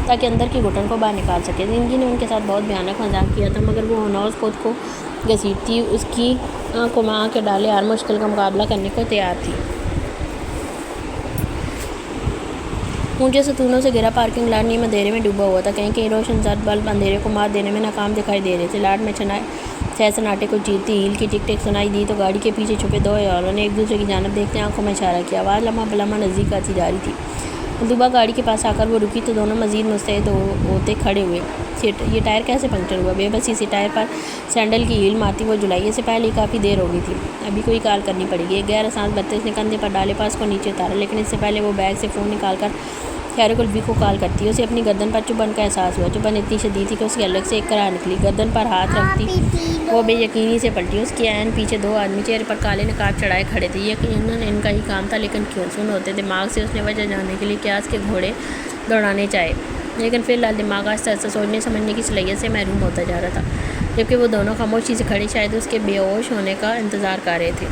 تاکہ اندر کی گھٹن کو باہر نکال سکے۔ زندگی نے ان کے ساتھ بہت بھیانک مذاق کیا تھا، مگر وہ ہنوز خود کو گھسیٹتی اس کی آنکھوں میں آنکھ ڈالے ہر مشکل کا مقابلہ کرنے کو تیار تھی۔ اونچے ستونوں سے گھرا پارکنگ لاٹ نیم اندھیرے میں ڈوبا ہوا تھا، کہیں کہیں روشن زرد بلب اندھیرے کو مات دینے میں ناکام دکھائی دے رہے تھے۔ لاٹ میں چھائے سناٹے کو چیرتی ہیل کی ٹک ٹک سنائی دی تو گاڑی کے پیچھے چھپے دو عیالوں نے ایک دوسرے کی جانب دیکھتے آنکھوں میں اشارہ کیا۔ آواز لمحہ بلمحہ نزدیک آتی جا رہی تھی۔ مطلوبہ گاڑی کے پاس آ کر وہ رکی تو دونوں مزید مستعد ہوتے کھڑے ہوئے۔ یہ ٹائر کیسے پنکچر ہوا؟ بے بسی سے ٹائر پر سینڈل کی ہیل مارتی وہ جھلائی۔ اس سے پہلے ہی کافی دیر ہو گئی تھی، ابھی کوئی کال کرنی پڑے گی۔ ایک گہرا سانس بھرتے اس نے کندھے پر ڈالے، پاس کو نیچے اتارا، لیکن اس سے پہلے وہ بیگ سے فون نکال کر خیر کلبی کو کال کرتی۔ اسے اپنی گردن پر چبھن کا احساس ہوا۔ چبھن اتنی شدید تھی کہ اس کی حلق سے ایک کرار نکلی۔ گردن پر ہاتھ رکھتی وہ بے یقینی سے پلٹی۔ اس کے عین پیچھے دو آدمی چہرے پر کالے نقاب چڑھائے کھڑے تھے۔ یقیناً ان کا ہی کام تھا، لیکن کیوں؟ سن ہوتے دماغ سے اس نے وجہ جاننے کے لیے قیاس کے گھوڑے دوڑانے چاہے، لیکن فی الحال دماغ آہستہ آہستہ سوچنے سمجھنے کی صلاحیت سے محروم ہوتا جا رہا تھا، جبکہ وہ دونوں خاموشی سے کھڑے شاید اس کے بے ہوش ہونے کا انتظار کر رہے تھے۔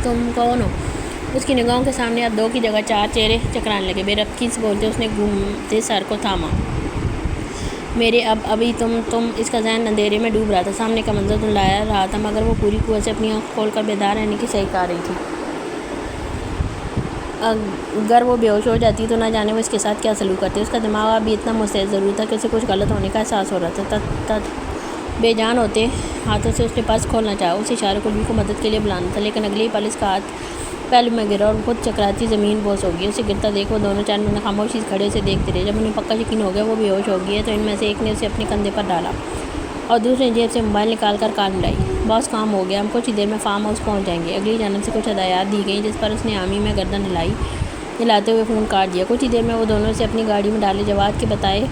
تم کون ہو؟ اس کی نگاہوں کے سامنے اب دو کی جگہ چار چہرے چکرانے لگے۔ بے ربکی سے بولتے اس نے گھومتے سر کو تھاما۔ میرے ابھی تم اس کا ذہن اندھیرے میں ڈوب رہا تھا۔ سامنے کا منظر دھندلا رہا تھا، مگر وہ پوری قوت سے اپنی آنکھ کھول کر بیدار رہنے کی صحیح کر رہی تھی۔ اگر وہ بے ہوش ہو جاتی تو نہ جانے وہ اس کے ساتھ کیا سلوک کرتے۔ اس کا دماغ اب بھی اتنا مستعد ضرور تھا کہ اسے کچھ غلط ہونے کا احساس ہو رہا تھا۔ بے جان ہوتے ہاتھوں سے اس نے پرس کھولنا چاہا، اسے اشارہ کلبی کو مدد کے لیے بلانا تھا، لیکن اگلے ہی پل اس کا ہاتھ پہلو میں گرا اور خود چکراتی زمین بوس ہو گئی۔ اسے گرتا دیکھ وہ دونوں چند منٹ خاموشی سے کھڑے اسے دیکھتے رہے۔ جب انہیں پکا یقین ہو گیا وہ بے ہوش ہو گئی ہے تو ان میں سے ایک نے اسے اپنے کندھے پر ڈالا اور دوسرے نے جیب سے موبائل نکال کر کال ملائی۔ باس کام ہو گیا، ہم کچھ ہی دیر میں فارم ہاؤس پہنچ جائیں گے۔ اگلی جانب سے کچھ ہدایات دی گئیں، جس پر اس نے آمی میں گردن ہلاتے ہوئے فون کاٹ دیا۔ کچھ ہی دیر میں وہ دونوں اسے اپنی گاڑی میں ڈالے جواد کے بتائے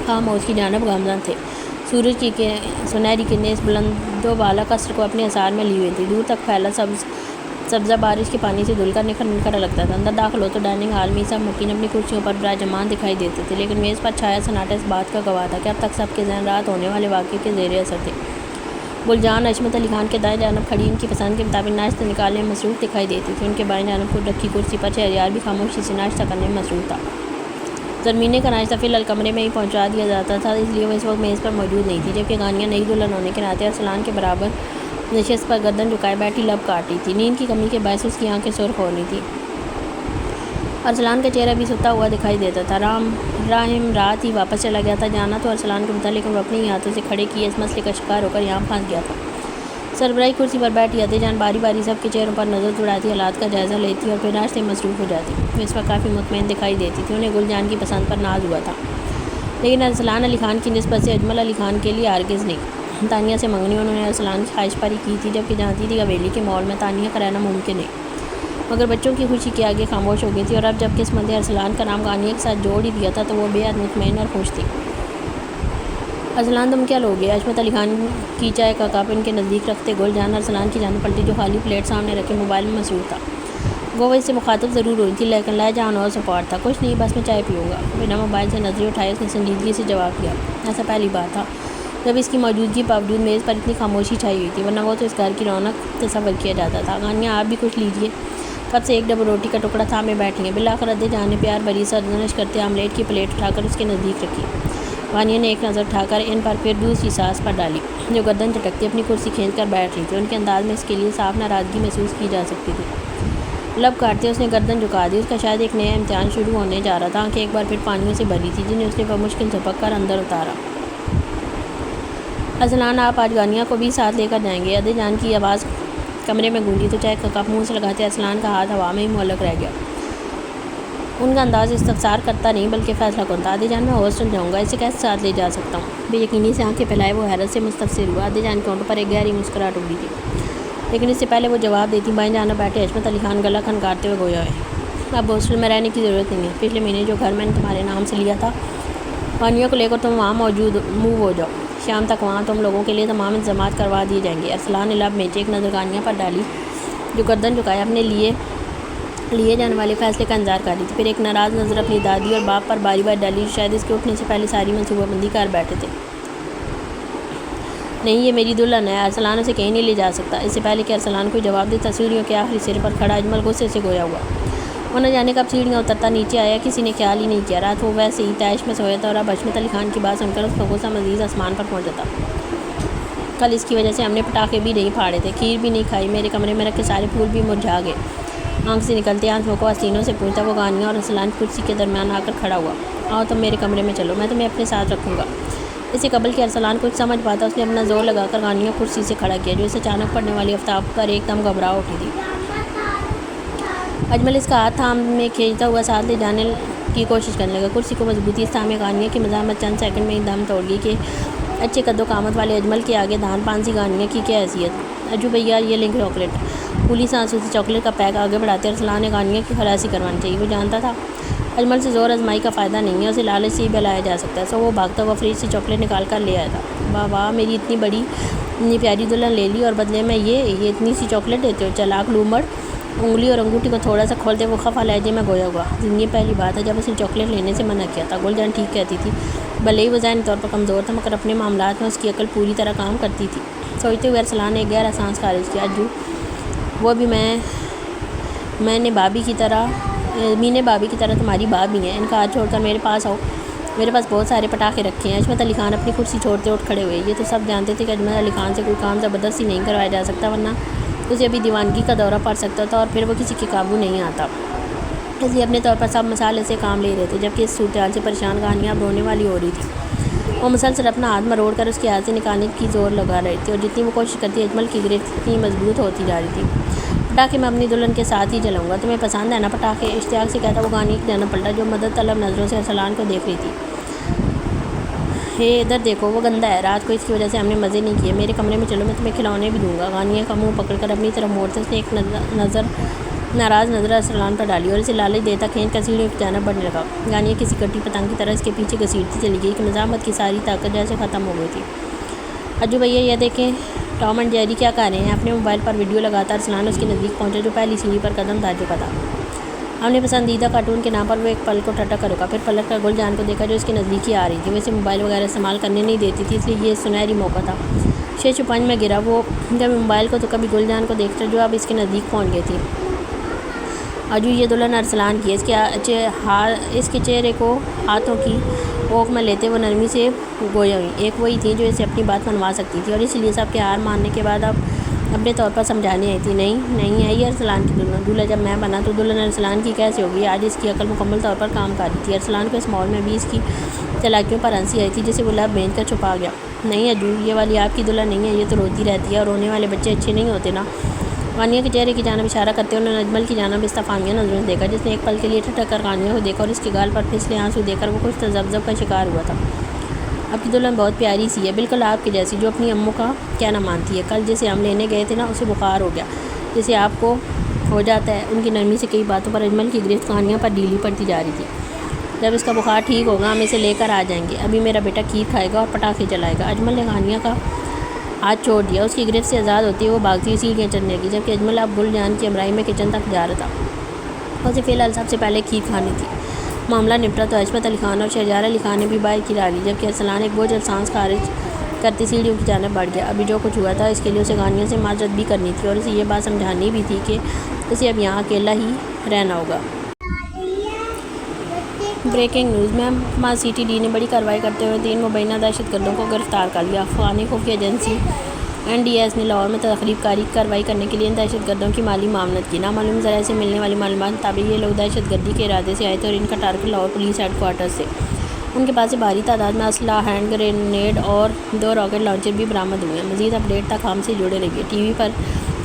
فارم ہاؤس کی جانب گامزن تھے۔ سورج کی سنہری کرنیں اس بلند و بالا قصر کو اپنے اثار میں لیے ہوئے تھیں۔ دور تک پھیلا سبزہ بارش کے پانی سے دھل کر نکھر لگتا تھا۔ اندر داخل ہو تو ڈائننگ ہال میں سب مکین اپنی کرسیوں پر براجمان دکھائی دیتے تھے، لیکن میز پر چھایا سناٹا اس بات کا گواہ تھا کہ اب تک سب کے ذہن رات ہونے والے واقعے کے زیر اثر تھے۔ گلجان عصمت علی خان کے دائیں جانب کھڑی ان کی پسند کے مطابق ناشتہ نکالنے میں مصروف دکھائی دیتی تھی۔ ان کے بائیں جانب خود رکھی کرسی پر شہریار بھی خاموشی سے ناشتہ کرنے میں مصروف تھا۔ زرمینے کا ناشتہ فی الحال کمرے میں ہی پہنچا دیا جاتا تھا، اس لیے وہ اس وقت میز پر موجود نہیں تھی، جبکہ غانیہ نئی دلہن ہونے کے ناطے ارسلان کے برابر نشست پر گردن جھکائے بیٹھی لب کاٹ رہی تھی۔ نیند کی کمی کے باعث اس کی آنکھیں سرخ ہو رہی تھیں۔ ارسلان کا چہرہ بھی ستا ہوا دکھائی دیتا تھا۔ راہم رات ہی واپس چلا گیا تھا۔ جانا تو ارسلان کو بھی تھا، لیکن وہ اپنے ہی ہاتھوں سے کھڑے کیے اس مسئلے کا شکار ہو کر یہاں پھنس گیا تھا۔ سربراہی کرسی پر بیٹھی عدے جان باری باری سب کے چہروں پر نظر دوڑاتی، حالات کا جائزہ لیتی اور پھر ناشتے میں مصروف ہو جاتی۔ وہ اس وقت کافی مطمئن دکھائی دیتی تھی۔ انہیں گل جان کی پسند پر ناز ہوا تھا، لیکن ارسلان علی خان کی نسبت سے اجمل علی خان کے لیے ہرگز نہیں۔ تانیہ سے منگنی انہوں نے ارسلان کی خواہش پر ہی کی تھی، جبکہ جانتی تھی حویلی کے ماحول میں تانیہ کا رہنا ممکن ہے، مگر بچوں کی خوشی کے آگے خاموش ہو گئی تھی۔ اور اب جب قسمت نے ارسلان کا نام غانیہ کے ساتھ جوڑ ہی دیا تھا تو وہ بے حد مطمئن اور خوش تھی۔ ارسلان تم کیا لوگے؟ عصمت علی خان کی چائے کا کپ ان کے نزدیک رکھتے گل جان ارسلان کی جانب پلٹی، جو خالی پلیٹ سامنے رکھے موبائل میں مصروف تھا۔ وہ اس سے مخاطب ضرور ہوئی تھی، لیکن لہجہ اور سپورٹ تھا۔ کچھ نہیں، بس میں چائے پیوں گا۔ بنا موبائل سے نظریں اٹھائے اس نے سنجیدگی سے جواب دیا۔ ایسا پہلی بار تھا جب اس کی موجودگی باوجود میز پر اتنی خاموشی چھائی ہوئی تھی، ورنہ وہ تو اس گھر کی رونق تصور کیا جاتا تھا۔ غانیہ آپ بھی کچھ لیجیے۔ کب سے ایک ڈبل روٹی کا ٹکڑا تھامے بیٹھی ہیں۔ بالآخر عدے جان نے پیار بھری سرزنش کرتے آملیٹ کی پلیٹ اٹھا کر اس کے نزدیک رکھی۔ غانیہ نے ایک نظر اٹھا کر ان پر پھر دوسری سانس پر ڈالی، جو گردن جھٹکتی اپنی کرسی کھینچ کر بیٹھ رہی تھی۔ ان کے انداز میں اس کے لیے صاف ناراضگی محسوس کی جا سکتی تھی۔ لب کاٹتے اس نے گردن جھکا دی۔ اس کا شاید ایک نیا امتحان شروع ہونے جا رہا تھا۔ آنکھیں ایک بار پھر پانیوں سے بھری تھی، جنہیں اس نے بمشکل جھپک کر اندر اتارا۔ ارسلان آپ آج غانیہ کو بھی ساتھ لے کر جائیں گے؟ عدے جان کی آواز کمرے میں گونجی تو چائے کا کپ منہ سے لگاتے ارسلان کا ہاتھ ہوا میں ہی معلق رہ گیا۔ ان کا انداز استفسار کرتا نہیں بلکہ فیصلہ کن تھا۔ عدے جان میں ہاسٹل جاؤں گا، اسے کیسے ساتھ لے جا سکتا ہوں؟ بے یقینی سے آنکھیں پھیلائے وہ حیرت سے مستفسر ہوا۔ عدے جان کے ہونٹوں پر ایک گہری مسکراہٹ اگلی تھی، لیکن اس سے پہلے وہ جواب دیتی بائیں جانب بیٹھے عصمت علی خان گلا کھنکارتے ہوئے گویا ہے، اب ہاسٹل میں رہنے کی ضرورت نہیں ہے۔ پچھلے مہینے جو گھر میں نے تمہارے نام سے لیا تھا، غانیہ کو لے کر تم وہاں موو ہو جاؤ۔ شام تک وہاں تم لوگوں کے لیے تمام انتظامات کروا دیے جائیں گے۔ ارسلان نے لب میچے ایک نظر غانیہ پر ڈالی، جو گردن جھکائے اپنے لیے جانے والے فیصلے کا انتظار کر رہی تھی، پھر ایک ناراض نظر اپنی دادی اور باپ پر باری باری ڈالی، جو شاید اس کے اٹھنے سے پہلے ساری منصوبہ بندی کر بیٹھے تھے۔ نہیں، یہ میری دلہن ہے، ارسلان اسے کہیں نہیں لے جا سکتا۔ اس سے پہلے کہ ارسلان کوئی جواب دیتا، سیڑھیوں کے آخری سرے پر کھڑا اجمل غصے سے گویا ہوا۔ وہ نہ جانے کب سیڑھیاں اترتا نیچے آیا، کسی نے خیال ہی نہیں کیا۔ رات وہ ویسے ہی طیش میں سویا تھا اور اب عصمت علی خان کی بات سن کر اس کا غصہ مزید آسمان پر پہنچا تھا۔ کل اس کی وجہ سے ہم نے پٹاخے بھی نہیں پھاڑے تھے، کھیر بھی نہیں کھائی، میرے کمرے میں رکھے سارے پھول بھی مرجھا گئے۔ آنکھ سے نکلتے آنسوؤں کو حسینوں سے پوچھتا وہ غانیہ اور ارسلان کرسی کے درمیان آ کر کھڑا ہوا۔ آؤ تم میرے کمرے میں چلو، میں تمہیں اپنے ساتھ رکھوں گا۔ اس سے قبل کہ ارسلان کچھ سمجھ پاتا، اس نے اپنا زور لگا کر غانیہ کرسی سے کھڑا کیا، جو اسے اچانک پڑنے والی آفتاب پر ایک دم گھبرا اٹھی تھی۔ اجمل اس کا ہاتھ تھام میں کھینچتا ہوا ساتھ لے جانے کی کوشش کرنے لگا۔ کرسی کو مضبوطی سے تھامے غانیہ کی مزاحمت چند سیکنڈ میں ہی دم توڑ گئی کہ اچھے قد و قامت والے اجمل کے آگے دھان پانسی غانیہ کی کیا حیثیت۔ اجو بھیا یہ لیں چاکلیٹ۔ پھولی سانسوں سے چاکلیٹ کا پیک آگے بڑھاتے ارسلان نے غانیہ کی خلاصی کروانی چاہیے۔ وہ جانتا تھا اجمل سے زور آزمائی کا فائدہ نہیں ہے، اسے لالچ سے ہی بہلایا جا سکتا ہے، سو وہ بھاگتا ہوا فریج سے چاکلیٹ نکال کر لے آیا تھا۔ واہ واہ، میری اتنی بڑی اتنی پیاری دلہن لے لی اور بدلے میں یہ اتنی سی چاکلیٹ دیتے ہو، چالاک لومڑ۔ انگلی اور انگوٹھی کو تھوڑا سا کھولتے وہ خفا لہجے میں گویا ہوا۔ زندگی پہلی بات ہے جب اسے چاکلیٹ لینے سے منع کیا تھا۔ گل جان ٹھیک کہتی تھی، بھلے ہی وہ ذہنی طور پر کمزور تھا مگر اپنے معاملات میں اس کی عقل پوری طرح کام کرتی تھی۔ سوچتے ہوئے ارسلان نے ایک گہرا سانس خارج کیا۔ اجو، وہ بھی میں نے بھابھی کی طرح تمہاری بھابھی ہیں، ان کا ہاتھ چھوڑ کر میرے پاس آؤ، میرے پاس بہت سارے پٹاخے رکھے ہیں۔ عصمت علی خان اپنی کرسی چھوڑتے اٹھ کھڑے ہوئے۔ یہ تو سب جانتے تھے کہ عصمت علی خان سے کوئی کام زبردستی نہیں کروایا جا سکتا، ورنہ اسے ابھی دیوانگی کا دورہ پڑ سکتا تھا اور پھر وہ کسی کے قابو نہیں آتا، اس لیے اپنے طور پر سب مسالے سے کام لے رہے تھے، جبکہ اس صورتحال سے پریشان غانیہ اب رونے والی ہو رہی تھی۔ وہ مسلسل اپنا ہاتھ مروڑ کر اس کے ہاتھ سے نکالنے کی زور لگا رہی تھی اور جتنی وہ کوشش کرتی اجمل کی گرفت اتنی مضبوط ہوتی جا رہی تھی۔ پٹاخے میں اپنی دلہن کے ساتھ ہی جلاؤں گا، تمہیں پسند ہے نا پٹاخے؟ اشتیاق سے کہتا وہ غانیہ کی جانب پلٹا جو مدد طلب نظروں سے ارسلان کو دیکھ رہی تھی۔ ادھر دیکھو، وہ گندا ہے، رات کو اس کی وجہ سے ہم نے مزے نہیں کیے، میرے کمرے میں چلو، میں تمہیں کھلونے بھی دوں گا۔ غانیہ کا منہ پکڑ کر اپنی طرف موڑتے اس نے ایک ناراض نظر ارسلان پر ڈالی اور اسے لالچ دیتا کھینچ کر سیڑھیوں کی جانب بڑھنے لگا۔ غانیہ کسی کٹی پتنگ کی طرح اس کے پیچھے گھسیٹتی چلی گئی کہ مزاحمت کی ساری طاقت جیسے ختم ہو گئی تھی۔ اجو بھیا یہ دیکھیں، ٹام اینڈ جیری کیا کر رہے ہیں؟ اپنے موبائل پر ویڈیو لگاتا ارسلان اس کے نزدیک پہنچا جو پہلی سیڑھی پر قدم دھر چکا تھا۔ ہم نے پسندیدہ کارٹون کے نام پر وہ ایک پل کو ٹھٹک کر رکا، پھر پلٹ کر گل جان کو دیکھا جو اس کے نزدیک ہی آ رہی تھی۔ وہ اسے موبائل وغیرہ استعمال کرنے نہیں دیتی تھی، اس لیے یہ سنہری موقع تھا۔ 6:05 میں گرا وہ کبھی موبائل کو تو کبھی گل جان کو دیکھتا جو اب اس کے نزدیک پہنچ گئی تھی۔ اجو یہ دلہن ارسلان کی ہے، اس کے چہرے کو ہاتھوں کی اوک میں لیتے وہ نرمی سے گویا ہوئی، ایک وہی تھی جو اسے اپنی بات منوا سکتی تھی اور اس لیے سب کے ہار ماننے کے بعد اب اپنے طور پر سمجھانے آئی تھی۔ نہیں ہے یہ ارسلان کی دلہن، دولہا جب میں بنا تو دلہن ارسلان کی کیسے ہوگی؟ آج اس کی عقل مکمل طور پر کام کر رہی تھی۔ ارسلان کو اس ماحول میں بھی اس کی چالاکیوں پر ہنسی آئی تھی جسے وہ لب بھینچ کر چھپا گیا۔ نہیں اجو، یہ والی آپ کی دلہن نہیں ہے، یہ تو روتی رہتی ہے اور رونے والے بچے اچھے نہیں ہوتے نا۔ غانیہ کے چہرے کی جانب اشارہ کرتے انہوں نے اجمل کی جانب استفہامیہ نظروں سے دیکھا، جس نے ایک پل کے لیے ٹھٹک کر غانیہ کو دیکھا اور اس کے گال پر پھسلے آنسو دیکھ کر وہ کچھ تذبذب کا شکار ہوا تھا۔ آپ کی دلہن بہت پیاری سی ہے، بالکل آپ کی جیسی، جو اپنی اماں کا کہنا مانتی ہے۔ کل جسے ہم لینے گئے تھے نا، اسے بخار ہو گیا، جسے آپ کو ہو جاتا ہے۔ ان کی نرمی سے کئی باتوں پر اجمل کی گرفت غانیہ پر ڈھیلی پڑتی جا رہی تھی۔ جب اس کا بخار ٹھیک ہوگا ہم اسے لے کر آ جائیں گے، ابھی میرا بیٹا کھیر کھائے گا اور پٹاخے جلائے گا۔ اجمل نے غانیہ کا ہاتھ چھوڑ دیا، اس کی گرفت سے آزاد ہوتی ہے وہ بھاگتی ہوئی سیڑھیاں چڑھنے لگی، جبکہ اجمل اب گل جان کی ہمراہی میں کچن تک جا رہا تھا۔ اسے فی الحال سب سے پہلے کھیر کھانی تھی۔ معاملہ نپٹا تو عصمت علی خان اور شہجار علی خان نے بھی باہر کی ڈالی، جبکہ ارسلان ایک بوجھل سانس خارج کرتی سیڑھیوں کی جانب بڑھ گیا۔ ابھی جو کچھ ہوا تھا اس کے لیے اسے غانیہ سے معذرت بھی کرنی تھی اور اسے یہ بات سمجھانی بھی تھی کہ اسے اب یہاں اکیلا ہی رہنا ہوگا۔ بریکنگ نیوز، محکمہ سی ٹی ڈی نے بڑی کارروائی کرتے ہوئے 3 مبینہ دہشت گردوں کو گرفتار کر لیا۔ افغانی خفیہ ایجنسی NDS نے لاہور میں تخریب کاری کی کارروائی کرنے کے لیے ان دہشت گردوں کی مالی معاونت کی۔ نامعلوم ذرائع سے ملنے والی معلومات کے مطابق یہ لوگ دہشت گردی کے ارادے سے آئے تھے اور ان کا target Lahore police headquarters سے۔ ان کے پاس سے بھاری تعداد میں اسلحہ، ہینڈ گرینیڈ اور 2 راکٹ لانچر بھی برآمد ہوئے ہیں۔ مزید اپڈیٹ تک ہم سے جڑے رہیے۔ ٹی وی پر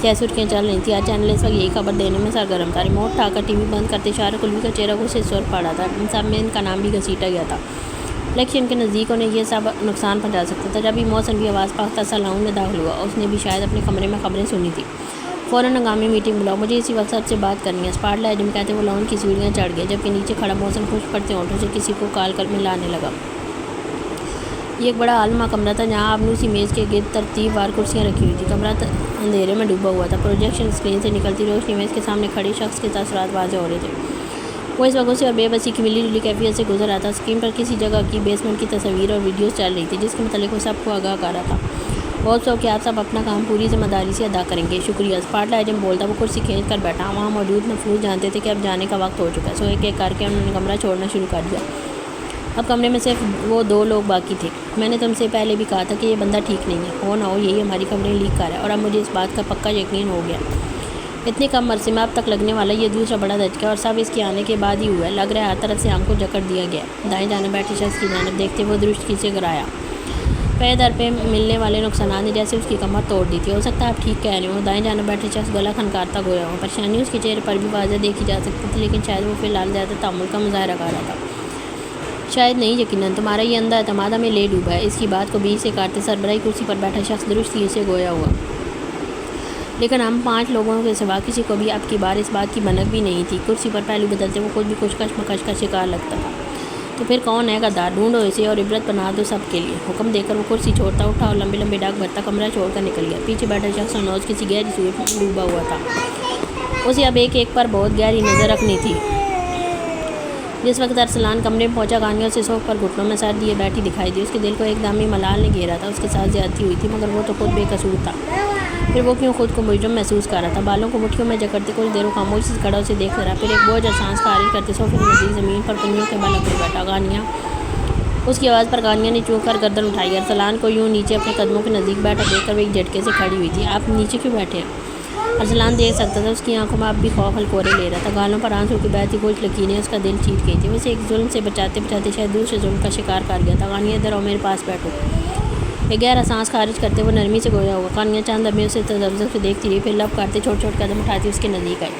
کیا سرخیاں چل رہی تھیں؟ آج چینل اس وقت یہی خبر دینے میں سرگرم تھا۔ ریموٹ اٹھا کر ٹی وی بند کرتے شارق الوی کا چہرہ غصے سے سرخ پڑا تھا، ان سب میں ان کا نام بھی گھسیٹا گیا تھا۔ الیکشن کے نزدیک انہیں یہ سب نقصان پہنچا سکتا تھا۔ جب ہی محسن بھی آواز پاختہ سا لاؤنج میں داخل ہوا، اس نے بھی شاید اپنے کمرے میں خبریں سنی تھیں۔ فوراً ہنگامی میٹنگ بلاؤ، مجھے اسی وقت سب سے بات کرنی ہے، اسپاٹ لائٹ میں کہتے وہ لاؤنج کی سیڑھیاں چڑھ گئے، جبکہ نیچے کھڑا محسن خشک پڑتے ہونٹوں سے کسی کو کال کر ملانے لگا۔ یہ ایک بڑا عالمہ کمرہ تھا جہاں آبنوسی میز کے گرد ترتیب وار کرسیاں رکھی ہوئی تھیں۔ کمرہ اندھیرے میں ڈوبا ہوا تھا، پروجیکشن اسکرین سے نکلتی روشنی میں اس کے سامنے کھڑے شخص کے تاثرات واضح ہو رہے تھے۔ وہ اس وقت سے اور بے بسی کی ملی جلی کیفیت سے گزر رہا تھا۔ اسکرین پر کسی جگہ کی بیسمنٹ کی تصاویر اور ویڈیوز چل رہی تھی جس کے متعلق وہ سب کو آگاہ کر رہا تھا۔ بہت سو کہ آپ سب اپنا کام پوری ذمہ داری سے ادا کریں گے، شکریہ۔ اسپاٹ لائٹ میں بولتا وہ کرسی کھینچ کر بیٹھا۔ وہاں موجود محفوظ جانتے تھے کہ اب جانے کا وقت ہو چکا ہے، سو ایک ایک کر کے انہوں نے کمرہ چھوڑنا شروع کر دیا۔ اب کمرے میں صرف وہ 2 لوگ باقی تھے۔ میں نے تم سے پہلے بھی کہا تھا کہ یہ بندہ ٹھیک نہیں ہے، ہو نہ ہو یہی ہماری کمرے لیک کر رہا ہے، اور اب مجھے اس بات کا پکا یقین ہو گیا۔ اتنی کم عرصے میں اب تک لگنے والا یہ دوسرا بڑا دھچکا ہے، اور سب اس کے آنے کے بعد ہی ہوا ہے۔ لگ رہا ہے ہر طرف سے آنکھ کو جکڑ دیا گیا ہے۔ دائیں جانب بیٹھے شخص کی جانب دیکھتے وہ درستگی سے گرایا۔ پے در پہ ملنے والے نقصانات نے جیسے اس کی کمر توڑ دی تھی۔ ہو سکتا ہے آپ ٹھیک کہہ رہے ہوں۔ دائیں جانب بیٹھے شخص گلا کھنکارتا گویا ہو۔ پریشانی اس کے چہرے پر بھی واضح دیکھی جا سکتی تھی، لیکن شاید وہ فی الحال زیادہ تحمل کا مظاہرہ کر رہا تھا۔ شاید نہیں، یقیناً تمہارا یہ اندھا اعتماد ہمیں لے ڈوبا ہے۔ اس کی بات کو بیچ سے کاٹتے سربراہی کرسی پر بیٹھا شخص درستگی سے گویا ہوا۔ لیکن ہم 5 لوگوں کے سوا کسی کو بھی اب کی بار اس بات کی بھنک بھی نہیں تھی۔ کرسی پر پہلو بدلتے وہ خود بھی کچھ کشمکش کا شکار لگتا تھا۔ تو پھر کون ہے غدار؟ ڈھونڈو اسے اور عبرت بنا دو سب کے لیے۔ حکم دے کر وہ کرسی چھوڑتا اٹھا اور لمبے لمبے ڈاک بھرتا کمرہ چھوڑ کر نکل گیا۔ پیچھے بیٹھا شخص سنوز کسی گہری سوچ میں ڈوبا ہوا تھا۔ اسے اب ایک ایک پر بہت گہری نظر رکھنی تھی۔ جس وقت ارسلان کمرے میں پہنچا، غانیہ اسے صوف پر گھٹنوں میں سر دیے بیٹھی دکھائی دی۔ اس کے دل کو ایک دم ہی ملال نے گھیرا تھا۔ اس کے ساتھ زیادتی ہوئی تھی، مگر وہ تو خود بے قصور تھا۔ پھر وہ کیوں خود کو مجرم محسوس کر رہا تھا؟ بالوں کو مٹھیوں میں جکڑتے کچھ دیر وہ خاموشی سے کھڑا اسے دیکھتا رہا، پھر ایک بوجھ اور سانس خارج کرتے صوفے کے نزدیک زمین پر پنیوں کے بل اکڑ بیٹھا۔ غانیہ! اس کی آواز پر غانیہ نے چونک کر گردن اٹھائی۔ ارسلان کو یوں نیچے اپنے قدموں کے نزدیک بیٹھا دیکھ کر وہ ایک جھٹکے سے کھڑی ہوئی تھی۔ آپ نیچے کیوں بیٹھے ہیں؟ ارسلان دیکھ سکتا تھا، اس کی آنکھوں میں اب بھی خوف ہلکورے لے رہا تھا۔ گالوں پر آنسوں کی بہتی کچھ لکیریں اس کا دل چیٹ گئی تھی۔ اسے ایک ظلم سے بچاتے بچاتے شاید دوسرے ظلم کا شکار کر گیا تھا۔ غانیہ ادھر آؤ، میرے پاس بیٹھو۔ ایک گہرا سانس خارج کرتے وہ نرمی سے گویا ہوا۔ غانیہ چند لمحے اسے تذبذب سے دیکھتی رہی، پھر لب کاٹتے چھوٹے چھوٹے قدم اٹھاتی اس کے نزدیک آئی۔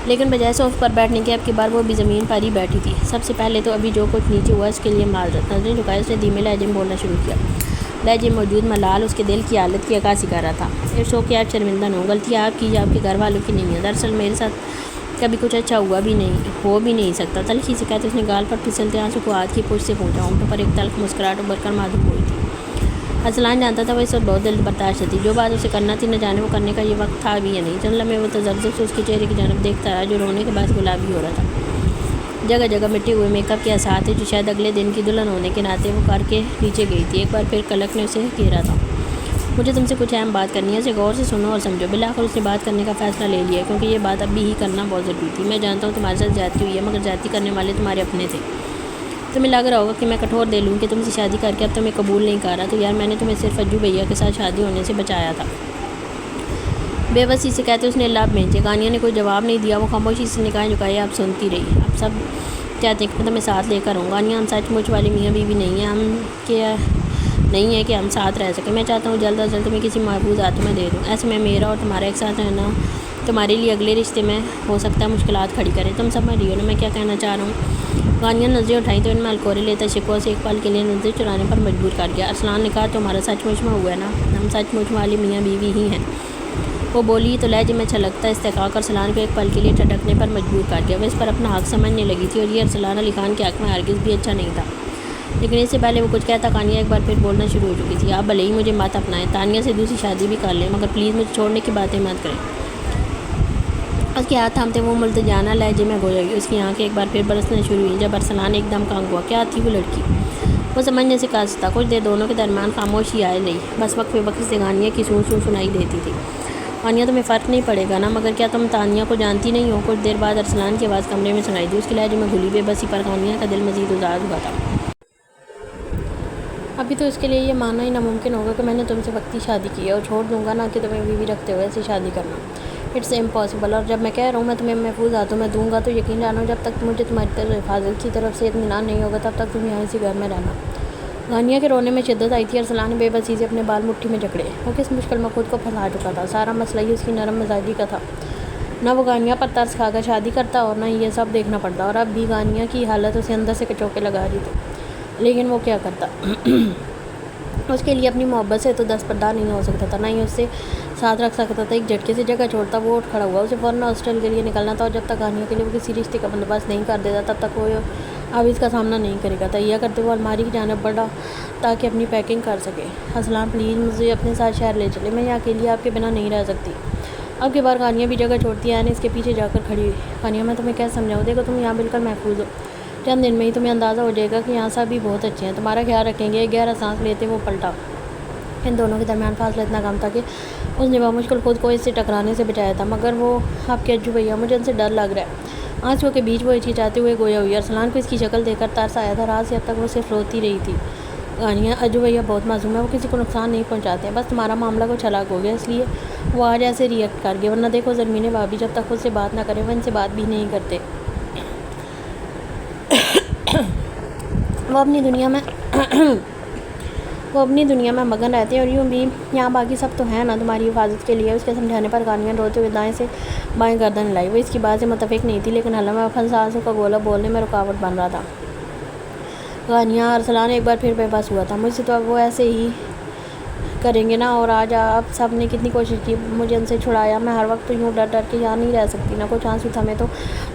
لیکن بجائے صوف پر بیٹھنے کے اب کی بار وہ بھی زمین پر ہی بیٹھی تھی۔ سب سے پہلے تو ابھی جو کچھ نیچے ہوا اس کے لیے معذرت۔ نظریں جھکائے اس نے دھیمے لہجے میں بولنا شروع کیا۔ لہجے موجود ملال اس کے دل کی حالت کی عکاسی کر رہا تھا۔ اٹس اوکے، آپ شرمندہ نہ ہو۔ غلطی آپ کی یا آپ کے گھر والوں کی نہیں ہے۔ دراصل میرے ساتھ کبھی کچھ اچھا ہو بھی نہیں سکتا۔ تلخی سے کہتے اس نے گال پر پھسلتے آنسوں کو ہاتھ کی پشت سے پہنچا۔ ہونٹوں پر ایک تلخ مسکراہٹ ابھر کر معلوم ہوئی تھی۔ ارسلان جانتا تھا وہ اس وقت بہت دل برداشت تھی۔ جو بات اسے کرنا تھی نہ جانے وہ کرنے کا یہ وقت تھا بھی یا نہیں۔ چند لمحے وہ تذبذب سے اس کے چہرے کی جانب دیکھتا رہا، جو رونے کے باعث گلابی ہو رہا تھا۔ جگہ جگہ مٹے ہوئے میک اپ کے اثرات تھے جو شاید اگلے دن کی دلہن ہونے کے ناطے وہ کر کے نیچے گئی تھی۔ ایک بار پھر کلک نے اسے گھیرا تھا۔ مجھے تم سے کچھ اہم بات کرنی ہے، اسے غور سے سنو اور سمجھو۔ بالآخر اس نے بات کرنے کا فیصلہ لے لیا، کیونکہ یہ بات ابھی ہی کرنا بہت ضروری تھی۔ میں جانتا ہوں تمہارے ساتھ زیادتی ہوئی ہے، مگر زیادتی کرنے والے تمہارے اپنے تھے۔ تمہیں لگ رہا ہوگا کہ میں کٹھور دل ہوں کہ تم سے شادی کر کے اب تمہیں قبول نہیں کر رہا، تو یار میں نے تمہیں صرف اجو بھیا کے ساتھ شادی ہونے سے بچایا تھا۔ بے بسی سے کہتے اس نے لب بھینچے۔ غانیہ نے کوئی جواب نہیں دیا۔ وہ خاموشی سے نگاہیں جھکائے اب سنتی رہی۔ اب سب چاہتے ہیں کہ میں تمہیں ساتھ لے کر آؤں۔ غانیہ، ہم سچ مچ والی میاں بیوی نہیں ہے کہ ہم ساتھ رہ سکیں۔ میں چاہتا ہوں جلد از جلد تمہیں کسی محفوظ ہاتھوں میں دے دوں۔ ایسے میں میرا اور تمہارا ایک ساتھ رہنا تمہارے لیے اگلے رشتے میں ہو سکتا ہے مشکلات کھڑی کرے۔ تم سمجھ رہی ہو نا میں کیا کہنا چاہ رہا ہوں؟ غانیہ نظریں اٹھائیں تو ان میں ہلکورے لیتا شکوہ سے ایک پل کے لیے نظریں چرانے پر مجبور کر گیا۔ ارسلان نے کہا تمہارا سچ مچ میں ہوا ہے نا؟ ہم سچ مچ والی میاں بیوی ہی ہیں۔ وہ بولی تو لہجے میں چھلکتا استحقاق ارسلان کو ایک پل کے لیے ٹھٹکنے پر مجبور کر گیا۔ وہ اس پر اپنا حق سمجھنے لگی تھی، اور یہ ارسلان علی خان کے حق میں ہرگز بھی اچھا نہیں تھا۔ لیکن اس سے پہلے وہ کچھ کہتا غانیہ ایک بار پھر بولنا شروع ہو چکی تھی۔ آپ بھلے ہی مجھے مت اپنائیں، تانیہ سے دوسری شادی بھی کر لیں، مگر پلیز مجھے چھوڑنے کی باتیں مت کریں۔ اس کے ہاتھ تھامتے وہ ملتجانہ لہجے میں گویا ہوئی۔ اس کی آنکھیں ایک بار پھر برسنا شروع ہوئیں جب ارسلان ایک دم کانگ ہوا۔ کیا تھی وہ لڑکی؟ وہ سمجھنے سے قاصر تھا۔ کچھ دیر دونوں کے درمیان خاموشی آئے رہی، بس وقفے وقفے سے غانیہ کی سوں سوں سنائی دیتی تھی۔ غانیہ، تمہیں فرق نہیں پڑے گا نا؟ مگر کیا تم تانیہ کو جانتی نہیں ہو؟ کچھ دیر بعد ارسلان کی آواز کمرے میں سنائی دی۔ اس کے لہجے میں گھلی بے بسی پر غانیہ کا دل مزید ازاد ہوا تھا۔ ابھی تو اس کے لیے یہ ماننا ہی ناممکن ہوگا کہ میں نے تم سے وقتی شادی کی ہے اور چھوڑ دوں گا نا کہ تمہیں بیوی رکھتے ہوئے ایسی شادی کرنا۔ It's impossible. اور جب میں کہہ رہا ہوں میں تمہیں محفوظ ہاتھوں میں دوں گا تو یقین جانو جب تک مجھے تمہاری حفاظت کی طرف سے اطمینان نہیں ہوگا تب تک تم یہاں اسی گھر میں رہنا۔ غانیہ کے رونے میں شدت آئی تھی۔ ارسلان نے بے بسی سے اپنے بال مٹھی میں جکڑے۔ وہ کس مشکل میں خود کو پھنسا چکا تھا۔ سارا مسئلہ ہی اس کی نرم مزاجی کا تھا۔ نہ وہ غانیہ پر ترس کھا کر شادی کرتا اور نہ یہ سب دیکھنا پڑتا، اور اب بھی غانیہ کی حالت اسے اندر سے کچوکے لگا رہی تھی۔ لیکن وہ کیا کرتا؟ اس کے لیے اپنی محبت سے تو دستبردار نہیں ہو سکتا تھا، نہ ہی اس سے ساتھ رکھ سکتا تھا۔ ایک جھٹکے سے جگہ چھوڑتا وہ اٹھ کھڑا ہوا۔ اسے فوراً ہاسٹل کے لیے نکلنا تھا، اور جب تک غانیہ کے لیے وہ کسی رشتے کا بندوبست نہیں کر دیتا تب تک وہ اب اس کا سامنا نہیں کرے گا۔ تہیہ کرتے وہ الماری کی جانب بڑھا تاکہ اپنی پیکنگ کر سکے۔ ارسلان، پلیز مجھے اپنے ساتھ شہر لے چلے، میں یہاں اکیلی آپ کے بنا نہیں رہ سکتی۔ اب کی بار غانیہ بھی جگہ چھوڑتی ہے، اس کے پیچھے جا کر کھڑی ہوئی۔ غانیہ، میں تمہیں کیسے سمجھاؤں؟ دیکھو تم یہاں بالکل محفوظ ہو۔ چند دن میں ہی تمہیں اندازہ ہو جائے گا کہ یہاں سب بھی بہت اچھے ہیں، تمہارا خیال رکھیں گے۔ ایک گہرا سانس لیتے وہ پلٹا۔ ان دونوں کے درمیان فاصلہ اتنا کم تھا کہ اس نے بمشکل خود کو اس سے ٹکرانے سے بچایا تھا۔ مگر وہ آپ کے اجو بھیا، مجھے ان سے ڈر لگ رہا ہے۔ آنسوؤں کے بیچ وہ ہچکچاتے ہوئے گویا ہوئی۔ ارسلان کو اس کی شکل دیکھ کر ترس آیا تھا۔ رات سے اب تک وہ صرف روتی رہی تھی۔ غانیہ اجو بھیا بہت معصوم ہے، وہ کسی کو نقصان نہیں پہنچاتے ہیں، بس تمہارا معاملہ کچھ الگ ہو گیا اس لیے وہ آج ایسے ری ایکٹ کر گئے، ورنہ دیکھو زرمین بھابھی جب تک خود سے بات نہ کریں وہ ان سے بات بھی نہیں کرتے۔ وہ اپنی دنیا میں مگن رہتے ہیں اور یوں بھی یہاں باقی سب تو ہیں نا تمہاری حفاظت کے لیے۔ اس کے سمجھانے پر غانیہ روتے ہوئے دائیں سے بائیں گردن ہلائی۔ وہ اس کی بات سے متفق نہیں تھی لیکن حلم میں پھنسا آنسو کا گولہ بولنے میں رکاوٹ بن رہا تھا۔ ارسلان ایک بار پھر بے بس ہوا تھا۔ مجھ سے تو اب وہ ایسے ہی کریں گے نا، اور آج آپ سب نے کتنی کوشش کی مجھے ان سے چھڑایا، میں ہر وقت تو یوں ڈر ڈر کے یہاں نہیں رہ سکتی نا۔ کچھ آنسو تھمے تو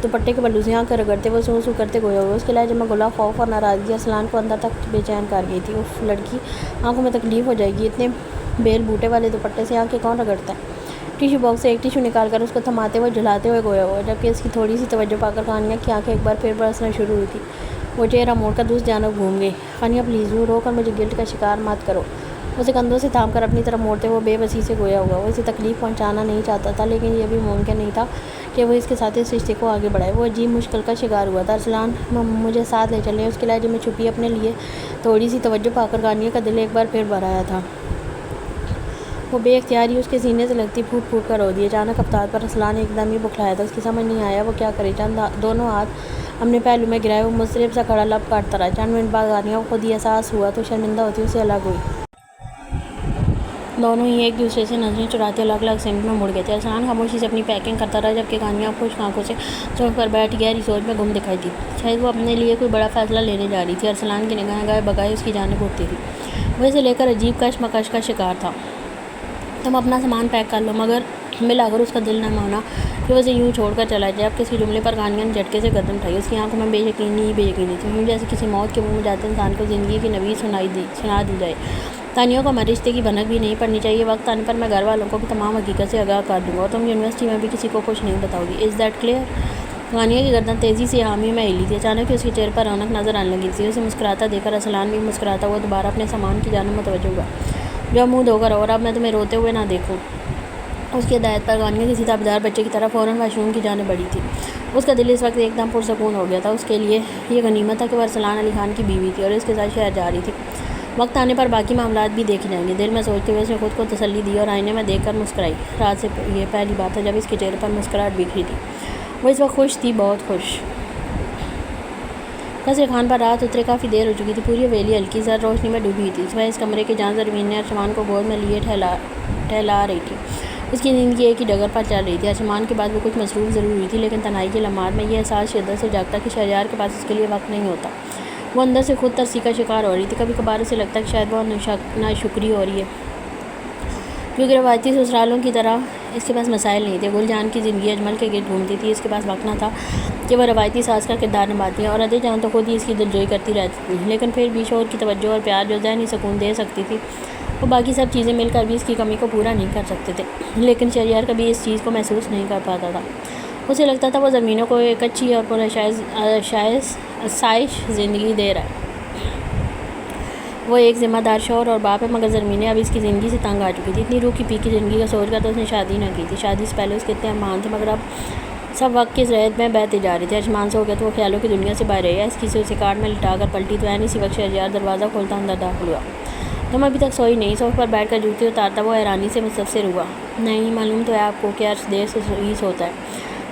دوپٹے کے بلو سے آنکھ رگڑتے وہ سو کرتے گویا ہوئے۔ اس کے لہجے میں گلا خوف اور ناراضگی ارسلان کو اندر تک بے چین کر گئی تھی۔ اف، لڑکی آنکھوں میں تکلیف ہو جائے گی، اتنے بیل بوٹے والے دوپٹے سے آنکھیں کون رگڑتا ہے۔ ٹیشو باکس سے ایک ٹیشو نکال کر اس کو تھماتے ہوئے جھلاتے ہوئے گویا ہوا، جبکہ اس کی تھوڑی سی توجہ پا کر غانیہ کی آنکھیں ایک بار پھر برسنا شروع ہوئی تھی۔ وہ چہرہ موڑ کر دوسری جانب گھوم گئی۔ غانیہ پلیز یوں رو کر مجھے گلٹ کا شکار مت کرو۔ اسے کندھوں سے تھام کر اپنی طرف موڑتے وہ بے بسی سے گویا ہوا۔ وہ اسے تکلیف پہنچانا نہیں چاہتا تھا لیکن یہ بھی ممکن نہیں تھا کہ وہ اس کے ساتھ اس رشتے کو آگے بڑھائے۔ وہ عجیب مشکل کا شکار ہوا تھا۔ ارسلان مجھے ساتھ لے چلیں، اس کے لہجے میں چھپی اپنے لیے تھوڑی سی توجہ پا کر غانیہ کا دل ایک بار پھر بھر آیا تھا۔ وہ بے اختیار ہی اس کے سینے سے لگتی پھوٹ پھوٹ کر رو دی۔ اچانک افتاد پر ارسلان ایک دم ہی بکھلایا تھا۔ اس کی سمجھ نہیں آیا وہ کیا کرے۔ دونوں ہاتھ اپنے پہلو میں گرائے وہ مضطرب سا کھڑا لب کاٹتا رہا۔ چند منٹ بعد غانیہ کو خود ہی احساس ہوا تو شرمندہ ہوتی اسے الگ ہوئی۔ دونوں ہی ایک دوسرے سے نظریں چراتے الگ الگ سمت میں مڑ گئے تھے۔ ارسلان خاموشی سے اپنی پیکنگ کرتا رہا جبکہ غانیہ خشک آنکھوں سے صوفے پر بیٹھ گہری سوچ میں گم دکھائی دی۔ شاید وہ اپنے لیے کوئی بڑا فیصلہ لینے جا رہی تھی۔ ارسلان کی نگاہیں گائے بگائے اس کی جانب اٹھتی تھی۔ وہ اسے لے کر عجیب کشمکش کا شکار تھا۔ تم اپنا سامان پیک کر لو، مگر بالآخر اس کا دل نہ مانا کہ وہ اسے یوں چھوڑ کر چلا جائے۔ اب کسی جملے پر غانیہ نے جھٹکے سے گردن اٹھائی۔ اس کی آنکھوں میں بے یقینی تھی، یوں جیسے کسی موت کے منہ میں جاتے انسان کو زندگی کی نوید سنا دی جائے۔ تانیہ کو ہمارے رشتے کی بھنک بھی نہیں پڑنی چاہیے۔ وقت آنے پر میں گھر والوں کو بھی تمام حقیقت سے آگاہ کر دوں گا اور تم یونیورسٹی میں بھی کسی کو کچھ نہیں بتاؤ گی۔ Is that clear? غانیہ کی گردن تیزی سے حامی میں ہلی تھی۔ اچانک اس کے چہرے پر رونق نظر آنے لگی تھی۔ اسے مسکراتا دیکھ کر ارسلان بھی مسکراتا ہوا دوبارہ اپنے سامان کی جانب متوجہ ہوا۔ جو منہ دھو کر اور اب میں تمہیں روتے ہوئے نہ دیکھوں۔ اس کی ہدایت پر غانیہ کسی تابیدار بچے کی طرح فوراً واش روم کی جانب بڑھی تھی۔ اس کا دل اس وقت ایک دم پرسکون ہو گیا تھا۔ اس کے لیے یہ غنیمت تھا کہ وہ ارسلان علی خان کی بیوی تھی اور اس کے ساتھ شہر جا رہی تھی۔ وقت آنے پر باقی معاملات بھی دیکھے جائیں گے، دل میں سوچتے ہوئے اس نے خود کو تسلی دی اور آئینے میں دیکھ کر مسکرائی۔ رات سے یہ پہلی بات تھا جب اس کے چہرے پر مسکراہٹ بکھری تھی۔ وہ اس وقت خوش تھی، بہت خوش۔ قصر خان پر رات اترے کافی دیر ہو چکی تھی۔ پوری حویلی ہلکی زرد روشنی میں ڈوبی ہوئی تھی، سوائے اس کمرے کے جہاں زرمین نے ارشمان کو گود میں لیے ٹہلا رہی تھی۔ اس کی نیند کی ایک ہی ڈگر پر چل رہی تھی۔ ارشمان کے بعد وہ کچھ مصروف ضرور ہوئی تھی لیکن تنہائی کے لمحات میں یہ احساس شدت سے جاگتا کہ شہریار کے پاس اس کے لیے وقت نہیں ہوتا۔ وہ اندر سے خود ترسی کا شکار ہو رہی تھی۔ کبھی کبھار اسے لگتا کہ شاید وہ ناشکری ہو رہی ہے کیونکہ روایتی سسرالوں کی طرح اس کے پاس مسائل نہیں تھے۔ گل جان کی زندگی اجمل کے گرد گھومتی تھی، اس کے پاس وقت نہ تھا کہ وہ روایتی ساس کا کردار نبھاتی ہیں اور ادے جان تو خود ہی اس کی دلجوئی کرتی رہتی تھی۔ لیکن پھر بھی شوہر کی توجہ اور پیار جو ذہنی سکون دے سکتی تھی وہ باقی سب چیزیں مل کر بھی اس کی کمی کو پورا نہیں کر سکتے تھے۔ لیکن شہریار کبھی اس چیز کو محسوس نہیں کر پاتا تھا۔ اسے لگتا تھا وہ زمینوں کو ایک اچھی اور پرآسائش زندگی دے رہا ہے۔ وہ ایک ذمہ دار شوہر اور باپ ہے، مگر زرمینیں اب اس کی زندگی سے تنگ آ چکی تھی۔ اتنی روح کی پی کی زندگی کا سوچ کر تو اس نے شادی نہ کی تھی۔ شادی سے پہلے اس کے اتنے ارمان تھے مگر اب سب وقت کی ریت میں بہتے جا رہے تھے۔ ارشمان سو گیا تو وہ خیالوں کی دنیا سے باہر رہی۔ اس کی سے اسے کاٹ میں لٹا کر پلٹی تو اسی وقت شہریار دروازہ کھولتا اندر داخل ہوا۔ تم ابھی تک سوئی نہیں؟ صوفے پر بیٹھ کر جوتے اتارتا وہ حیرانی سے مستفسر ہوا۔ نہیں، معلوم تو ہے آپ کو کہ عرص دیر سے ہی سوتا ہے،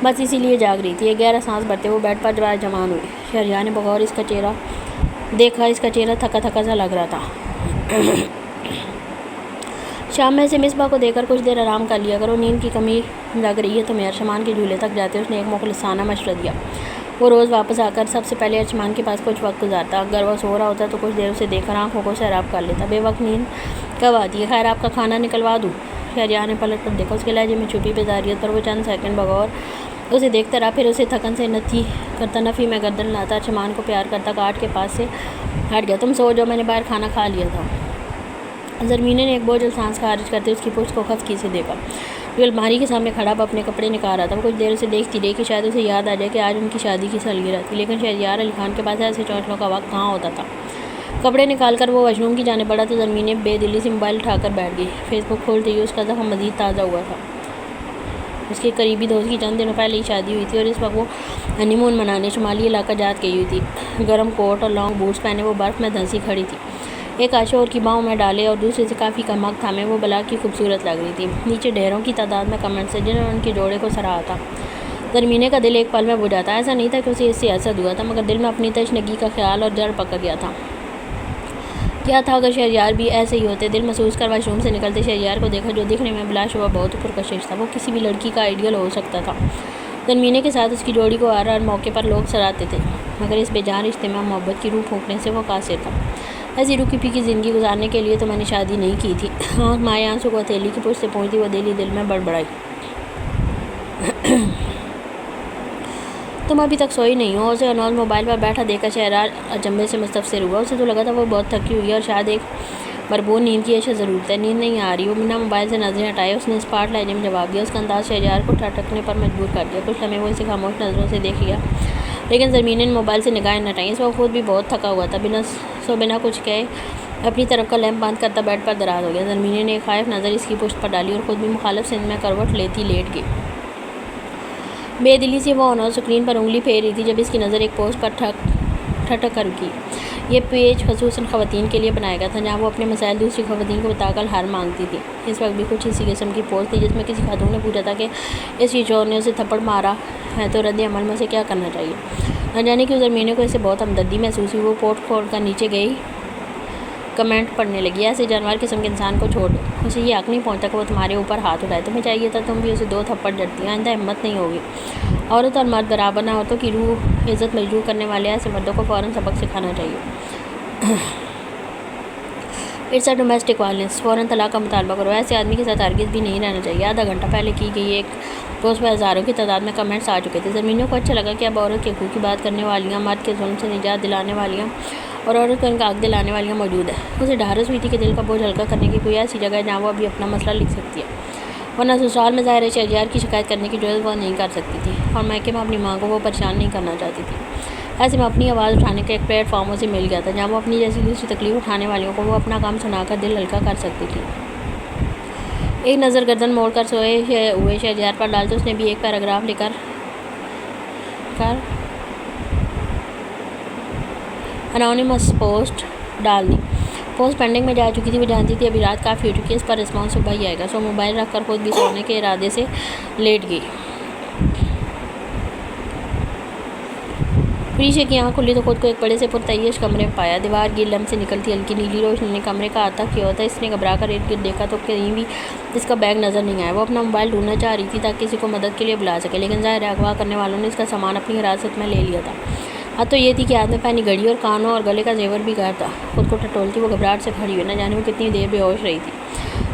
بس اسی لیے جاگ رہی تھی۔ ایک گہرا سانس بھرتے وہ بیڈ پر جمان ہوئی۔ شہریار نے بغور اس کا چہرہ دیکھا، اس کا چہرہ تھکا تھکا سا لگ رہا تھا۔ شام میں سے مصباح کو دے کر کچھ دیر آرام کر لیا کرو، نیند کی کمی لگ رہی ہے تمہیں۔ ارشمان کے جھولے تک جاتے اس نے ایک مخلصانہ مشورہ دیا۔ وہ روز واپس آ کر سب سے پہلے ارشمان کے پاس کچھ وقت گزارتا۔ اگر وہ سو رہا ہوتا تو کچھ دیر اسے دیکھ کر آنکھوں کو سیراب کر لیتا۔ بے وقت نیند کب آتی ہے؟ خیر، آپ کا کھانا نکلوا دوں؟ شہریار نے پلٹ کر دیکھا۔ اس کے لہجے میں چھپی بیزاریت پر وہ چند سیکنڈ بغور اسے دیکھتا رہا، پھر اسے تھکن سے نفی میں گردن لاتا ارشمان کو پیار کرتا کاٹ کے پاس سے ہٹ گیا۔ تم سو جاؤ، میں نے باہر کھانا کھا لیا تھا۔ زرمینے نے ایک بوجھل سانس خارج کرتے اس کی پشت کو خفقی سے دیکھا۔ جو الماری کے سامنے کھڑا اپنے کپڑے نکال رہا تھا۔ وہ کچھ دیر اسے دیکھتی رہی کہ شاید اسے یاد آ جائے کہ آج ان کی شادی کی سالگرہ تھی، لیکن شہریار علی خان کے پاس ایسے چونچلوں کا وقت کہاں ہوتا تھا۔ کپڑے نکال کر وہ واش روم کی جانب بڑھا تو زرمینے بے دلی سے موبائل اٹھا کر بیٹھ گئی۔ فیس بک کھولتے ہی اس کا زخم مزید تازہ ہوا تھا۔ اس کے قریبی دوست کی چند دنوں پہلے ہی شادی ہوئی تھی اور اس وقت وہ ہنی مون منانے شمالی علاقہ جات گئی ہوئی تھی۔ گرم کوٹ اور لانگ بوٹس پہنے وہ برف میں دھنسی کھڑی تھی، ایک عاشق کی باہوں میں ڈالے اور دوسرے سے کافی کم حق تھامے وہ بلا کی خوبصورت لگ رہی تھی۔ نیچے ڈھیروں کی تعداد میں کمنٹس تھے جنہوں نے ان کے جوڑے کو سراہا تھا۔ زرمینے کا دل ایک پل میں بجھا تھا۔ ایسا نہیں تھا کہ اسے اس سے حسد ہوا تھا، مگر دل میں اپنی تشنگی کا خیال اور جڑ پکڑ گیا تھا۔ کیا تھا اگر شہریار بھی ایسے ہی ہوتے؟ دل محسوس کر واش روم سے نکلتے شہریار کو دیکھا، جو دیکھنے میں بلا شبہ بہت پرکشش تھا۔ وہ کسی بھی لڑکی کا آئیڈیل ہو سکتا تھا۔ زرمینے کے ساتھ اس کی جوڑی کو ہر موقع پر لوگ سراہتے تھے، مگر اس بے جان رشتے میں محبت کی روح پھونکنے سے وہ قاصر تھا۔ ایسی رکی پھیکی زندگی گزارنے کے لیے تو میں نے شادی نہیں کی تھی۔ آنکھ مائع آنسو کو ہتھیلی کی پشت سے پہنچتی وہ دل میں بڑبڑائی۔ تم ابھی تک سوئی نہیں ہو؟ اسے انوز موبائل پر بیٹھا دیکھ کر شہریار اچنبھے سے مستفسر ہوا۔ اسے تو لگا تھا وہ بہت تھکی ہوئی ہے اور شاید ایک بھرپور نیند کی اشد ضرورت ہے۔ نیند نہیں آ رہی۔ وہ بنا موبائل سے نظریں ہٹائے اس نے اسپاٹ لہجے میں جواب دیا۔ اس کا انداز شہریار کو ٹھٹکنے پر مجبور کر دیا۔ کچھ لمحے وہ اسے خاموش نظروں سے دیکھ لیا، لیکن زرمینے نے موبائل سے نگاہیں نہ ہٹائیں۔ اس وقت خود بھی بہت تھکا ہوا تھا۔ بنا کچھ کہے اپنی طرف کا لیمپ بند کرتا بیڈ پر دراز ہو گیا۔ زرمینے نے ایک خائف نظر اس کی پشت پر ڈالی اور خود بھی مخالف سمت میں کروٹ لیتی لیٹ گئی۔ بے دلی سے وہ انوز اسکرین پر انگلی پھیر رہی تھی جب اس کی نظر ایک پوسٹ پر ٹھٹک کر رکی۔ یہ پیج خصوصاً خواتین کے لیے بنایا گیا تھا، جہاں وہ اپنے مسائل دوسری خواتین کو بتا کر حل مانگتی تھی۔ اس وقت بھی کچھ اسی قسم کی پوسٹ تھی جس میں کسی خاتون نے پوچھا تھا کہ اس کی شوہر نے اسے تھپڑ مارا ہے تو رد عمل میں اسے کیا کرنا چاہیے۔ نہ جانے کیوں زرمینے کو اسے بہت ہمدردی محسوس ہوئی۔ وہ پوسٹ کھول کر نیچے گئی، کمنٹ پڑھنے لگی۔ ایسے جانور قسم کے انسان کو چھوڑ دو، اسے یہ حق نہیں پہنچتا کہ وہ تمہارے اوپر ہاتھ اٹھائے۔ تمہیں چاہیے تھا تم بھی اسے 2 تھپڑ جڑتی۔ آئندہ ہمت نہیں ہوگی۔ عورت اور مرد برابر نہ، عورتوں کی روح عزت مجروح کرنے والے ایسے مردوں کو فوراً سبق سکھانا چاہیے۔ اٹس اے ڈومیسٹک وائلنس، فوراً طلاق کا مطالبہ کرو۔ ایسے آدمی کے ساتھ ہرگز بھی نہیں رہنا چاہیے۔ آدھا گھنٹہ پہلے کی گئی ایک پوسٹ پر ہزاروں کی تعداد میں کمنٹس آ چکے تھے۔ زرمینے کو اچھا لگا کہ اب عورت کے حقوق کی بات کرنے والیاں، مرد کے ظلم سے نجات دلانے والیاں اور عورت کو ان کا حق دلانے والیاں موجود ہیں۔ اسے ڈھارس ہوئی تھی کہ دل کا بوجھ ہلکا کرنے کی کوئی ایسی جگہ ہے جہاں وہ ابھی اپنا مسئلہ لکھ سکتی ہے، ورنہ سسرال میں ظاہر ہے شہریار کی شکایت کرنے کی جرات وہ نہیں کر سکتی تھی، اور میکے میں اپنی ماں کو وہ پریشان نہیں کرنا چاہتی تھی۔ ایسے میں اپنی آواز اٹھانے کا ایک پلیٹ فارم اسے مل گیا تھا جہاں وہ اپنی جیسی دوسری تکلیف اٹھانے والیوں کو وہ اپنا کام سنا کر دل ہلکا کر سکتی تھی۔ ایک نظر گردن موڑ کر سوئے ہوئے شہریار پر ڈالتے اس نے بھی ایک پیراگراف لکھ کر انونیمس پوسٹ ڈال دی۔ پوسٹ پینڈنگ میں جا چکی تھی۔ وہ جانتی تھی ابھی رات کافی ہو چکی ہے، اس پر رسپانس صبح ہی آئے گا۔ سو موبائل رکھ کر خود بھی سونے کے ارادے سے لیٹ گئی۔ پریشا کی آنکھ کھلی تو خود کو ایک بڑے سے پرتعیش کمرے میں پایا۔ دیوار کی لمب سے نکلتی ہلکی نیلی روشنی نے کمرے کا احاطہ کیا ہوتا۔ اس نے گھبرا کر ارد گرد دیکھا تو کہیں بھی اس کا بیگ نظر نہیں آیا۔ وہ اپنا موبائل ڈھونڈنا چاہ رہی تھی تاکہ کسی کو مدد کے لیے بلا سکے، لیکن ظاہر ہے اغوا کرنے والوں نے اس کا سامان اپنی حراست میں لے لیا تھا۔ حد تو یہ تھی کہ ہاتھ میں پہنی گھڑی اور کانوں اور گلے کا زیور بھی غائب تھا۔ خود کو ٹٹولتی وہ گھبراہٹ سے کھڑی ہوئی، نہ جانے وہ کتنی دیر بے ہوش رہی تھی۔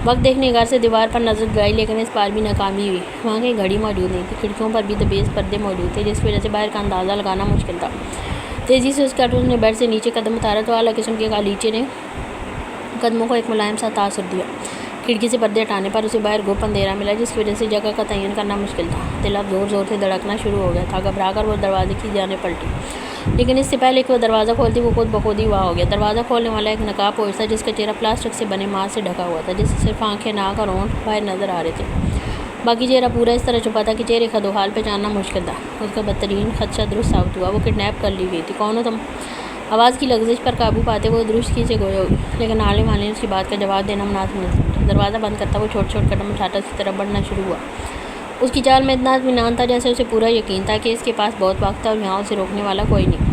وقت دیکھنے کی غرض سے دیوار پر نظر گئی، لیکن اس بار بھی ناکامی ہوئی۔ وہاں کہیں گھڑی موجود نہیں تھی۔ کھڑکیوں پر بھی دبیز پردے موجود تھے جس کی وجہ سے باہر کا اندازہ لگانا مشکل تھا۔ تیزی سے اس نے بیڈ سے نیچے قدم اتارا تو اعلیٰ قسم کے غالیچے نے قدموں کو ایک ملائم سا تاثر دیا۔ کھڑکی سے پردے ہٹانے پر اسے باہر گھوپ اندھیرا ملا جس کی وجہ سے جگہ کا تعین کرنا مشکل تھا۔ دل اب زور زور سے دھڑکنا شروع ہو گیا تھا۔ گھبرا کر وہ دروازے کی جانب پلٹی، لیکن اس سے پہلے کہ وہ دروازہ کھولتی وہ خود بخود ہی ہوا ہو گیا۔ دروازہ کھولنے والا ایک نقاب پوش تھا جس کا چہرہ پلاسٹک سے بنے ماسک سے ڈھکا ہوا تھا، جس سے صرف آنکھیں، ناک اور ہونٹ باہر نظر آ رہے تھے۔ باقی چہرہ پورا اس طرح چھپا تھا کہ چہرے کا دو حال پہچاننا مشکل تھا۔ اس کا بدترین خدشہ درست ثابت ہوا۔ وہ کڈنیپ کر لی گئی تھی۔ کون ہو تم؟ آواز کی لغزش پر قابو پاتے وہ درستگی سے گویا ہوئی، لیکن عالم والے نے اس کی بات کا جواب دینا مناسب نہ سمجھا۔ دروازہ بند کرتا وہ چھوٹے چھوٹے قدم اٹھاتا اس کی طرف بڑھنا شروع ہوا۔ اس کی چال میں اتنا اطمینان تھا جیسے اسے پورا یقین تھا کہ اس کے پاس بہت وقت ہے اور یہاں اسے روکنے والا کوئی نہیں۔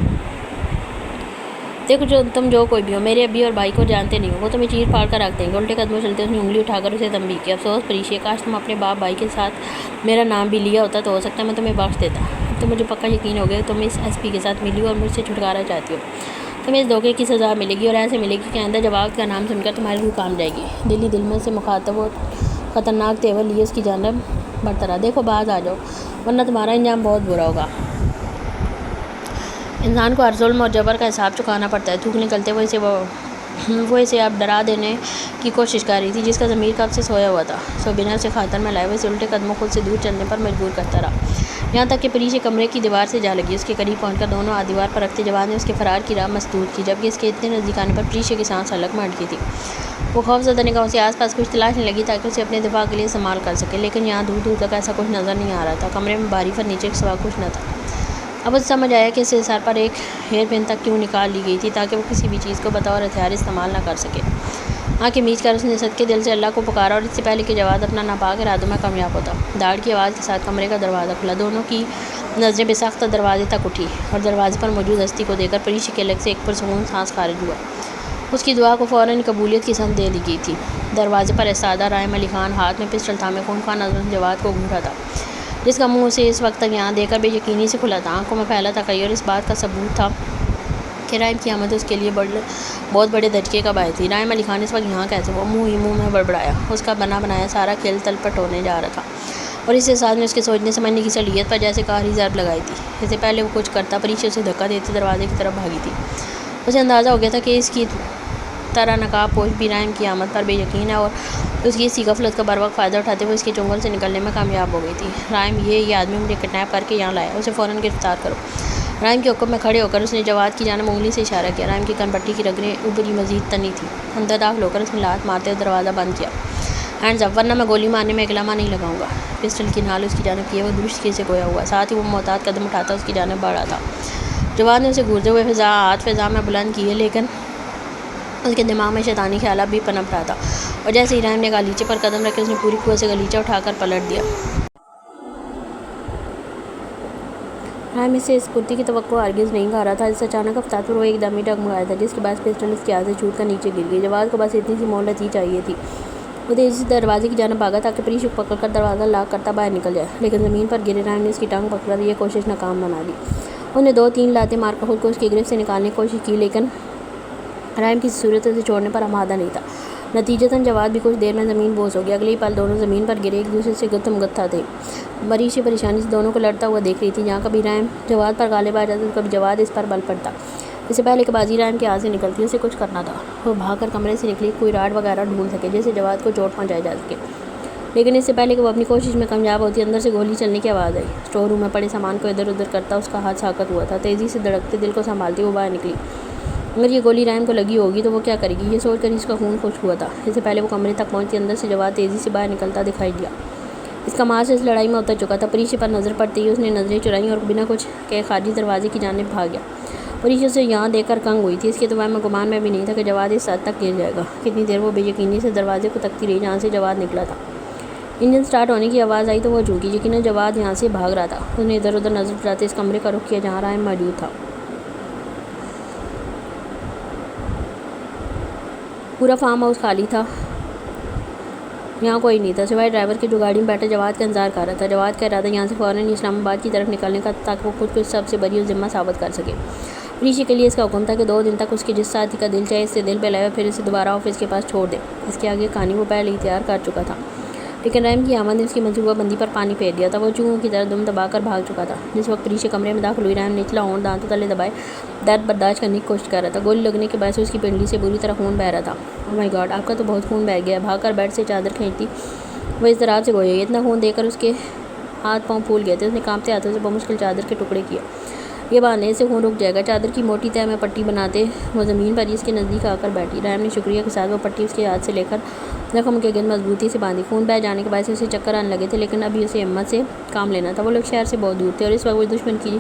دیکھو تم جو کوئی بھی ہو، میرے ابی اور بھائی کو جانتے نہیں ہو، وہ تمہیں چیر پھاڑ کر رکھ دیں گے۔ الٹے قدموں چلتے اس نے انگلی اٹھا کر اسے تنبیہ کی۔ افسوس پریشا، کاش تم اپنے باپ بھائی کے ساتھ میرا نام بھی لیا ہوتا تو ہو سکتا ہے میں تمہیں بخش دیتا۔ اب تو مجھے پکا یقین ہو گیا تم اس ایس پی کے ساتھ ملی ہو اور مجھ سے چھٹکارا چاہتی ہو۔ تمہیں اس دھوکے کی سزا ملے گی، اور ایسے ملے گی کہ آئندہ جب وقت کا نام سن کر تمہاری روح کام جائے گی۔ دل ہی دل میں سے مخاطب اور خطرناک تیور لیے اس کی جانب بڑھتا رہا۔ دیکھو باز آ جاؤ ورنہ تمہارا انجام بہت برا ہوگا۔ انسان کو ہر ظلم اور جبر کا حساب چکانا پڑتا ہے۔ تھوک نکلتے وہ اسے اب ڈرا دینے کی کوشش کر رہی تھی جس کا ضمیر کب سے سویا ہوا تھا۔ سو بنا اسے خاطر میں لائے وہ اسے الٹے قدموں خود سے دور چلنے پر مجبور کرتا رہا، یہاں تک کہ پریشا کمرے کی دیوار سے جا لگی۔ اس کے قریب پہنچ کر دونوں ہاتھ دیوار پر رکھتے جوان نے اس کے فرار کی راہ مسدود کی، جبکہ اس کے اتنے نزدیک آنے پر پریشا کی سانس حلق میں اٹکی تھی۔ وہ خوفزدہ نگاہوں سے آس پاس کچھ تلاشنے لگی تاکہ اسے اپنے دفاع کے لیے استعمال کر سکے، لیکن یہاں دور دور تک ایسا کچھ نظر نہیں آ رہا تھا۔ کمرے میں بھاری فرنیچر کے سوا کچھ نہ تھا۔ اب اسے سمجھ آیا کہ اسے سر پر ایک ہیئر پن تک کیوں نکال لی گئی تھی، تاکہ وہ کسی بھی چیز کو بطور ہتھیار استعمال نہ کر سکے۔ آنکھیں میچ کر اس نے صدقے دل سے اللہ کو پکارا، اور اس سے پہلے کہ جواد اپنا ناپاک ارادوں میں کامیاب ہوتا، داڑ کی آواز کے ساتھ کمرے کا دروازہ کھلا۔ دونوں کی نظریں بے ساختہ دروازے تک اٹھی، اور دروازے پر موجود ہستی کو دیکھ کر پریشی کے الگ سے ایک پرسکون سانس خارج ہوا۔ اس کی دعا کو فوراً قبولیت کی سمت دے دی گئی تھی۔ دروازے پر ایستادہ رائم علی خان ہاتھ میں پسٹل تھامے خونخوار نظروں سے جواد کو گھورا تھا، جس کا منہ اسے اس وقت تک یہاں دیکھ کر بے یقینی سے کھلا تھا۔ آنکھوں میں پھیلا تغیر اس بات کا ثبوت تھا کہ رائم کی آمد اس کے لیے بہت بڑے دھچکے کا باعث تھی۔ رائم علی خان اس وقت یہاں کیسے؟ وہ منہ ہی منہ میں بڑبڑایا۔ اس کا بنا بنایا سارا کھیل تلپٹ ہونے جا رہا تھا، اور اس احساس نے اس کے سوچنے سمجھنے کی صلاحیت پر جیسے قہری ضرب لگائی تھی۔ اس سے پہلے وہ کچھ کرتا، پریشی اسے دھکا دیتے دروازے کی طرف بھاگی تھی۔ اسے اندازہ ہو گیا تھا کہ اس کی طرح نقاب پوش بھی رائم کی آمد پر بے یقین ہے، اور اس کی اسی غفلت کا بروقت فائدہ اٹھاتے ہوئے اس کے چنگل سے نکلنے میں کامیاب ہو گئی تھی۔ رائم، یہ آدمی مجھے کڈنیپ کر کے یہاں لایا ہے، اسے فوراً گرفتار کرو۔ رائم کے حکم میں کھڑے ہو کر اس نے جواد کی جانب انگلی سے اشارہ کیا۔ رائم کی کن پٹی کی رگیں ابری مزید تنی تھیں۔ اندر داخل ہو کر اس نے لات مارتے ہوئے دروازہ بند کیا۔ ہینڈز اپ، ورنہ میں گولی مارنے میں ایک لمحہ نہیں لگاؤں گا۔ پسٹل کی نال اس کی جانب کیے وہ درستگی سے گویا ہوا، ساتھ ہی وہ محتاط قدم اٹھاتا اس کی جانب بڑھا تھا۔ جواد نے اسے گھورتے ہوئے ہاتھ فضا میں بلند کیے، لیکن اس کے دماغ میں شیطانی خیالات بھی پنپ رہا تھا، اور جیسے ہی رائم نے گالیچے پر قدم رکھے، اس نے پوری قوت سے گالیچہ اٹھا کر پلٹ دیا۔ رائم اس سے اس کرتی کی توقع ہرگز نہیں کر رہا تھا۔ اس اچانک افطار پر وہ ایک دم ہی ڈگمگایا تھا، جس کے باعث پسٹل اس کے ہاتھ سے چھوٹ کر نیچے گر گئی۔ جواد کو بس اتنی سی مہلت ہی چاہیے تھی۔ وہ تیزی سے دروازے کی جانب بھاگا تاکہ پریشی کو پکڑ کر دروازہ لاک کرتا باہر نکل جائے، لیکن زمین پر گرے رائم نے اس کی ٹانگ پکڑ کر یہ کوشش ناکام بنا دی۔ اس نے 2-3 لاتیں مار کر خود کو اس کی گرفت سے نکالنے کی کوشش کی، لیکن رائم کسی صورت اسے چھوڑنے پر آمادہ نہیں تھا۔ نتیجتاً جواد بھی کچھ دیر میں زمین بوس ہو گیا۔ اگلے ہی پل دونوں زمین پر گرے ایک دوسرے سے گتھم گتھا تھے۔ پریشی پریشانی سے دونوں کو لڑتا ہوا دیکھ رہی تھی۔ جہاں کبھی رائم جواد پر غالب آ جاتا تو کبھی جواد اس پر بل پڑتا۔ اس سے پہلے کہ بازی رائم کے ہاتھ سے نکلتی، اسے کچھ کرنا تھا۔ وہ بھاگ کر کمرے سے نکلی، کوئی راڈ وغیرہ ڈھونڈ سکے جس سے جواد کو چوٹ پہنچائی جا سکے، لیکن اس سے پہلے کہ وہ اپنی کوشش میں کامیاب ہوتی، اندر سے گولی چلنے کی آواز آئی۔ اسٹور روم میں پڑے سامان کو ادھر ادھر کرتا اس کا ہاتھ ساکت ہوا تھا۔ تیزی سے دھڑکتے دل کو سنبھالتی وہ باہر نکلی۔ اگر یہ گولی رائم کو لگی ہوگی تو وہ کیا کرے گی، یہ سوچ کر اس کا خون خشک ہوا تھا۔ اس سے پہلے وہ کمرے تک پہنچتی، اندر سے جواد تیزی سے باہر نکلتا دکھائی دیا۔ اس کا مارچ اس لڑائی میں اتر چکا تھا۔ پریشی پر نظر پڑتے ہی اس نے نظریں چرائیں اور بنا کچھ کہے خارجی دروازے کی جانب بھاگ گیا۔ پریشی اسے یہاں دیکھ کر کنگ ہوئی تھی۔ اس کے دماغ میں گمان میں بھی نہیں تھا کہ جواد اس حد تک گر جائے گا۔ کتنی دیر وہ بے یقینی سے دروازے کو تکتی رہی جہاں سے جواد نکلا تھا۔ انجن سٹارٹ ہونے کی آواز آئی تو وہ جھکی، یقیناً جواد یہاں سے بھاگ رہا تھا۔ اس نے ادھر ادھر نظر پھراتے اس کمرے کا رخ کیا جہاں رائم موجود تھا۔ پورا فارم ہاؤس خالی تھا، یہاں کوئی نہیں تھا سوائے ڈرائیور کے جو گاڑی میں بیٹھا جواد کا انتظار کر رہا تھا۔ جواد کا ارادہ یہاں سے فوراً اسلام آباد کی طرف نکلنے کا، تاکہ وہ خود کو سب سے بری ذمہ ثابت کر سکے۔ پریشی کے لیے اس کا حکم تھا کہ 2 دن تک اس کے جس ساتھی کا دل چاہے اس سے دل بہلائے، پھر اسے دوبارہ آفس کے پاس چھوڑ دے۔ اس کے آگے کہانی وہ پہلے ہی تیار کر چکا تھا، لیکن رائم کی آمد نے اس کی منصوبہ بندی پر پانی پھیر دیا تھا۔ وہ چوہوں کی طرح دم دبا کر بھاگ چکا تھا۔ جس وقت پریشی کمرے میں داخل ہوئی، رائم نچلا ہونٹ دانتوں تلے دبائے درد برداشت کرنے کی کوشش کر رہا تھا۔ گولی لگنے کے باعث اس کی پنڈلی سے بری طرح خون بہہ رہا تھا۔ اوہ مائی گاڈ، آپ کا تو بہت خون بہہ گیا۔ بھاگ کر بیڈ سے چادر کھینچتی وہ اضطراب سے گوئی۔ اتنا خون دیکھ کر اس کے ہاتھ پاؤں پھول گئے تھے۔ اس نے کانپتے ہاتھوں سے بمشکل چادر کے ٹکڑے کیے۔ یہ باندھنے سے خون رک جائے گا۔ چادر کی موٹی تہہ میں پٹی بناتے وہ زمین پر اس کے نزدیک آ کر بیٹھی۔ رائم نے شکریہ کے ساتھ وہ پٹی اس کے ہاتھ سے لے کر زخم کے گرد مضبوطی سے باندھی۔ خون بہہ جانے کے باعث اسے چکر آنے لگے تھے، لیکن ابھی اسے ہمت سے کام لینا تھا۔ وہ لوگ شہر سے بہت دور تھے، اور اس وقت وہ دشمن کی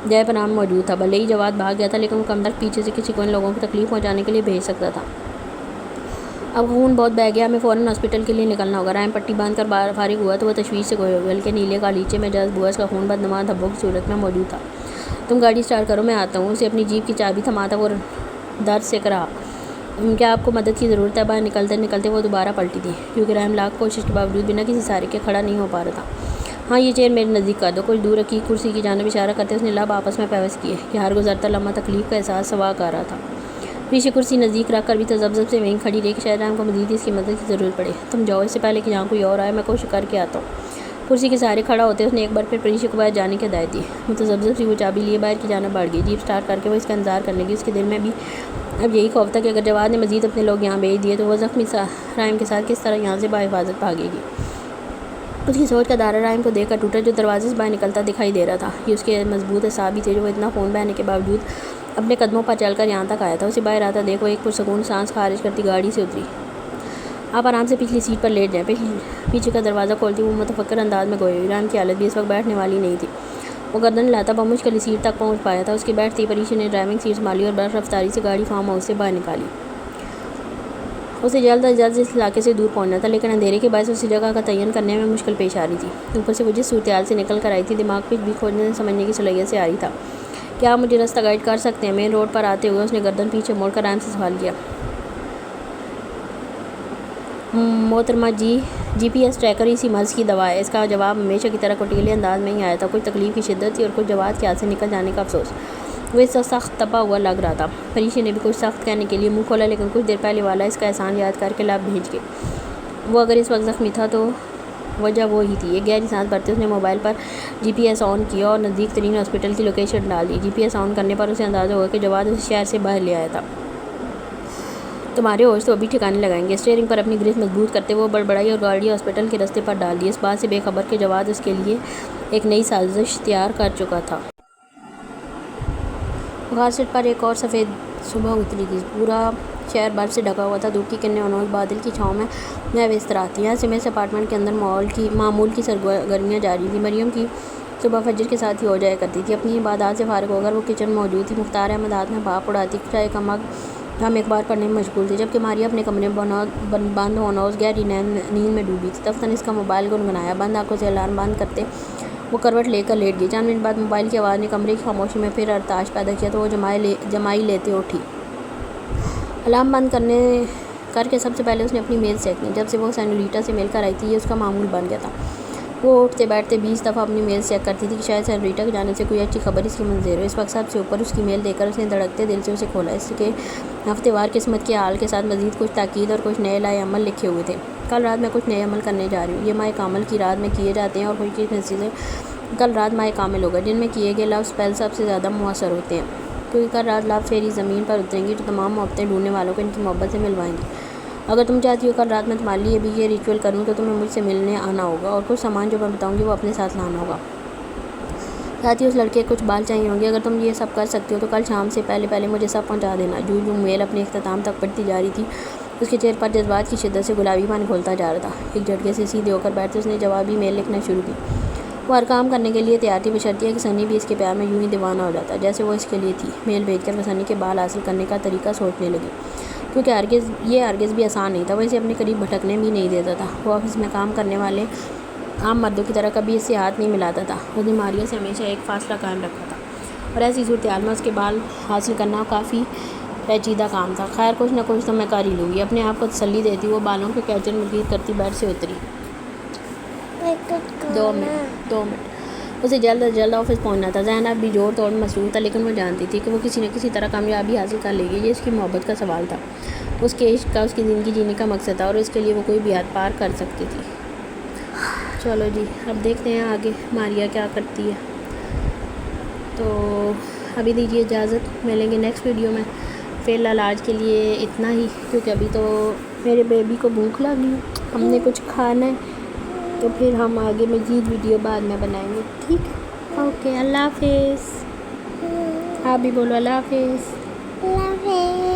جائے پناہ میں موجود تھا۔ بھلے ہی جواد بھاگ گیا تھا، لیکن وہ کم تک پیچھے سے کسی کو ان لوگوں کی تکلیف پہنچانے کے لیے بھیج سکتا تھا۔ اب خون بہت بہہ گیا، ہمیں فوراً ہاسپٹل کے لیے نکلنا ہوگا۔ رائم پٹی باندھ کر فارغ ہوا تو وہ تشویش سے گوئے ہوئے، ہلکے نیلے گالیچے میں جذب ہوا اس کا خون بدنما دھبوں کی صورت میں موجود تھا۔ تم گاڑی اسٹارٹ کرو، میں آتا ہوں۔ اسے اپنی جیپ کی چابی تھماتا وہ درد سے کہا، کیا آپ کو مدد کی ضرورت ہے؟ باہر نکلتے نکلتے وہ دوبارہ پلٹی تھی، کیونکہ رائم لاکھ کوشش کے باوجود بنا کسی سہارے کے کھڑا نہیں ہو پا رہا تھا۔ ہاں، یہ چیئر میرے نزدیک کر دو۔ کچھ دور رکھی کرسی کی جانب اشارہ کرتے اس نے لب آپس میں پیوست کیے کہ ہر گزرتا لمحہ تکلیف کا احساس سوا کر رہا تھا۔ پریشی کرسی نزدیک رکھ کر بھی تذبذب سے وہیں کھڑی رہی کہ شاید رائم کو مزید اس کی مدد کی ضرورت پڑے۔ تم جاؤ، اس سے پہلے کہ یہاں کوئی اور آئے، میں کوشش کر کے آتا ہوں۔ کرسی کے سہارے کھڑا ہوتے اس نے ایک بار پھر پریشی کو باہر جانے کی ہدایت دی۔ متذبذب سی وہ چابی لیے باہر کی جانب بڑھ گئی۔ جیپ اسٹارٹ کر کے وہ اس کا انتظار کرنے لگی۔ اس کے دل میں بھی اب یہی خوف تھا کہ اگر جواد نے مزید اپنے لوگ یہاں بھیج دیے تو وہ زخمی رائم کے ساتھ کس طرح یہاں سے بحفاظت بھاگے گی۔ اس کی سوچ کا دائرہ رائم کو دیکھ کر ٹوٹا، جو دروازے سے باہر نکلتا دکھائی دے رہا تھا۔ یہ اس کے مضبوط اعصاب ہی تھے جو وہ اتنا خون بہنے کے باوجود اپنے قدموں پر چل کر یہاں تک آیا تھا۔ اسے باہر آتا دیکھ وہ ایک پرسکون سانس خارج کرتی گاڑی سے اتری۔ آپ آرام سے پچھلی سیٹ پر لیٹ جائیں۔ پیچھے کا دروازہ کھولتی وہ متفکر انداز میں گوئی۔ ایران کی حالت بھی اس وقت بیٹھنے والی نہیں تھی۔ وہ گردن ہلاتا بمشکل سیٹ تک پہنچ پایا تھا۔ اس کی بیٹھتی پریشی نے ڈرائیونگ سیٹ سنبھالی اور برف رفتاری سے گاڑی فارم ہاؤس سے باہر نکالی۔ اسے جلد از جلد اس علاقے سے دور پہنچنا تھا، لیکن اندھیرے کے باعث اسی جگہ کا تعین کرنے میں مشکل پیش آ رہی تھی۔ اوپر سے وہ جس صورتحال سے نکل کر آئی تھی، دماغ کچھ بھی کھوجنے سمجھنے کی صلاحیت سے آ رہی تھا۔ کیا آپ مجھے راستہ گائیڈ کر سکتے ہیں؟ مین روڈ پر آتے ہوئے اس نے گردن پیچھے موڑ کر آرام سے سوال کیا۔ محترمہ جی پی ایس ٹریکر اسی مرض کی دوا ہے۔ اس کا جواب ہمیشہ کی طرح کوٹیلے انداز میں ہی آیا تھا۔ کچھ تکلیف کی شدت تھی اور کچھ جواد کے ہاتھ سے نکل جانے کا افسوس۔ وہ اس وقت سخت تپا ہوا لگ رہا تھا۔ پریشی نے بھی کچھ سخت کہنے کے لیے منہ کھولا، لیکن کچھ دیر پہلے والا اس کا احسان یاد کر کے لب بھیج گئے۔ وہ اگر اس وقت زخمی تھا تو وجہ وہی تھی۔ ایک گہری سانس بھرتے اس نے موبائل پر جی پی ایس آن کیا اور نزدیک ترین ہاسپٹل کی لوکیشن ڈال دی۔ جی پی ایس آن کرنے پر اسے اندازہ ہوا کہ جواد اسے شہر سے باہر لے آیا تھا۔ تمہارے ہوش تو ابھی ٹھکانے لگائیں گے۔ اسٹیئرنگ پر اپنی گرفت مضبوط کرتے وہ بڑبڑائی اور گاڑی ہاسپٹل کے راستے پر ڈال دی، اس بات سے بے خبر کہ جواد اس کے لیے ایک نئی سازش تیار کر چکا تھا۔ غارسٹ پر ایک اور سفید صبح اتری تھی۔ پورا شہر برف سے ڈھکا ہوا تھا۔ دھوپ کی کرنیں اور بادل کی چھاؤں میں محو استراحت تھی۔ یہاں سے میں اپارٹمنٹ کے اندر معمول کی سرگرمیاں جاری تھیں۔ مریم کی صبح فجر کے ساتھ ہی ہو جایا کرتی تھی۔ اپنی عبادات سے فارغ ہو کر وہ کچن میں موجود تھی۔ مختار احمد ہاتھ میں بھاپ اڑاتی چائے کا مگ ہم اخبار پڑھنے میں مشغول تھی، جبکہ ماریا اپنے کمرے بند ہونا اس گہری نیند میں ڈوبی تھی۔ دفتر نے اس کا موبائل گنگنایا۔ بند آنکھوں سے الارم بند کرتے وہ کروٹ لے کر لیٹ گئی۔ چند منٹ بعد موبائل کی آواز نے کمرے کی خاموشی میں پھر ارتعاش پیدا کیا تو وہ جمائی لیتے اٹھی۔ الارم بند کر کے سب سے پہلے اس نے اپنی میل چیک کی۔ جب سے وہ سینوریٹا سے مل کر آئی تھی، یہ اس کا معمول بن گیا تھا۔ وہ اٹھتے بیٹھتے 20 دفعہ اپنی میل چیک کرتی تھی کہ شاید سینوریٹا کی جانب سے کوئی اچھی خبر اس کی منظر ہو۔ اس وقت سب سے اوپر اس کی میل دیکھ کر اس نے دھڑکتے دل سے اسے کھولا۔ اس کے ہفتے وار قسمت کے حال کے ساتھ مزید کچھ تاکید اور کچھ نئے لائے عمل لکھے ہوئے تھے۔ کل رات میں کچھ نئے عمل کرنے جا رہی ہوں۔ یہ ماہ کامل کی رات میں کیے جاتے ہیں اور خوشی کی حیثیت سے کل رات ماہ کامل ہوگا، جن میں کیے گئے لفظ پہل سب سے زیادہ مؤثر ہوتے ہیں، کیونکہ کل رات لفظ فیری زمین پر اتریں گی جو تمام محبتیں ڈھونڈنے والوں کو ان کی محبت سے ملوائیں گی۔ اگر تم چاہتی ہو کل رات میں تمہارے لیے بھی یہ ریچول کروں تو تمہیں مجھ سے ملنے آنا ہوگا، اور کچھ سامان جو میں بتاؤں گی وہ اپنے ساتھ لانا ہوگا۔ ساتھ ہی اس لڑکے کے کچھ بال چاہیے ہوں گے۔ اگر تم یہ سب کر سکتی ہو تو کل شام سے پہلے مجھے سب پہنچا دینا۔ جو میل اپنے اختتام تک پڑھتی جا رہی تھی، اس کے چہرے پر جذبات کی شدت سے گلابی پن کھولتا جا رہا تھا۔ ایک جھٹکے سے سیدھے ہو کر بیٹھتے اس نے جوابی میل لکھنا شروع کی۔ وہ ہر کام کرنے کے لیے تیار تھی، بشرطیہ کہ سنی بھی اس کے پیار میں یوں ہی دیوانہ ہو جاتا جیسے وہ اس کے لیے تھی۔ میل بھیج کر وہ سنی کے بال حاصل کرنے کا طریقہ سوچنے لگی، کیونکہ ہرگز بھی آسان نہیں تھا۔ وہ اسے اپنے قریب بھٹکنے بھی نہیں دیتا تھا۔ وہ آفس میں کام کرنے والے عام مردوں کی طرح کبھی اس سے ہاتھ نہیں ملاتا تھا۔ اس نے ماریا سے ہمیشہ ایک فاصلہ قائم رکھا تھا، اور ایسی صورتحال میں اس کے بال حاصل کرنا کافی پیچیدہ کام تھا۔ خیر، کچھ نہ کچھ تو میں کر ہی لوں گی، اپنے آپ کو تسلی دیتی وہ بالوں کے کیچر میں گیر کرتی بیڈ سے اتری۔ 2 منٹ اسے جلد از جلد آفس پہنچنا تھا۔ زینب بھی جوڑ توڑ مصروف تھا، لیکن وہ جانتی تھی کہ وہ کسی نہ کسی طرح کامیابی حاصل کر لے گی۔ یہ اس کی محبت کا سوال تھا، اس کے عشق کا، اس کی زندگی جینے کا مقصد تھا، اور اس کے لیے وہ کوئی بھی حد پار کر سکتی تھی۔ چلو جی، اب دیکھتے ہیں آگے ماریا کیا کرتی ہے۔ تو ابھی دیجیے اجازت، ملیں گے نیکسٹ ویڈیو میں۔ فی الحال آج کے لیے اتنا ہی، کیونکہ ابھی تو میرے بیبی کو بھوک لگی ہے، ہم نے کچھ کھانا ہے، تو پھر ہم آگے مزید ویڈیو بعد میں بنائیں گے، ٹھیک ہے؟ اوکے، اللہ حافظ۔ آپ بھی بولو اللہ حافظ۔ اللہ حافظ۔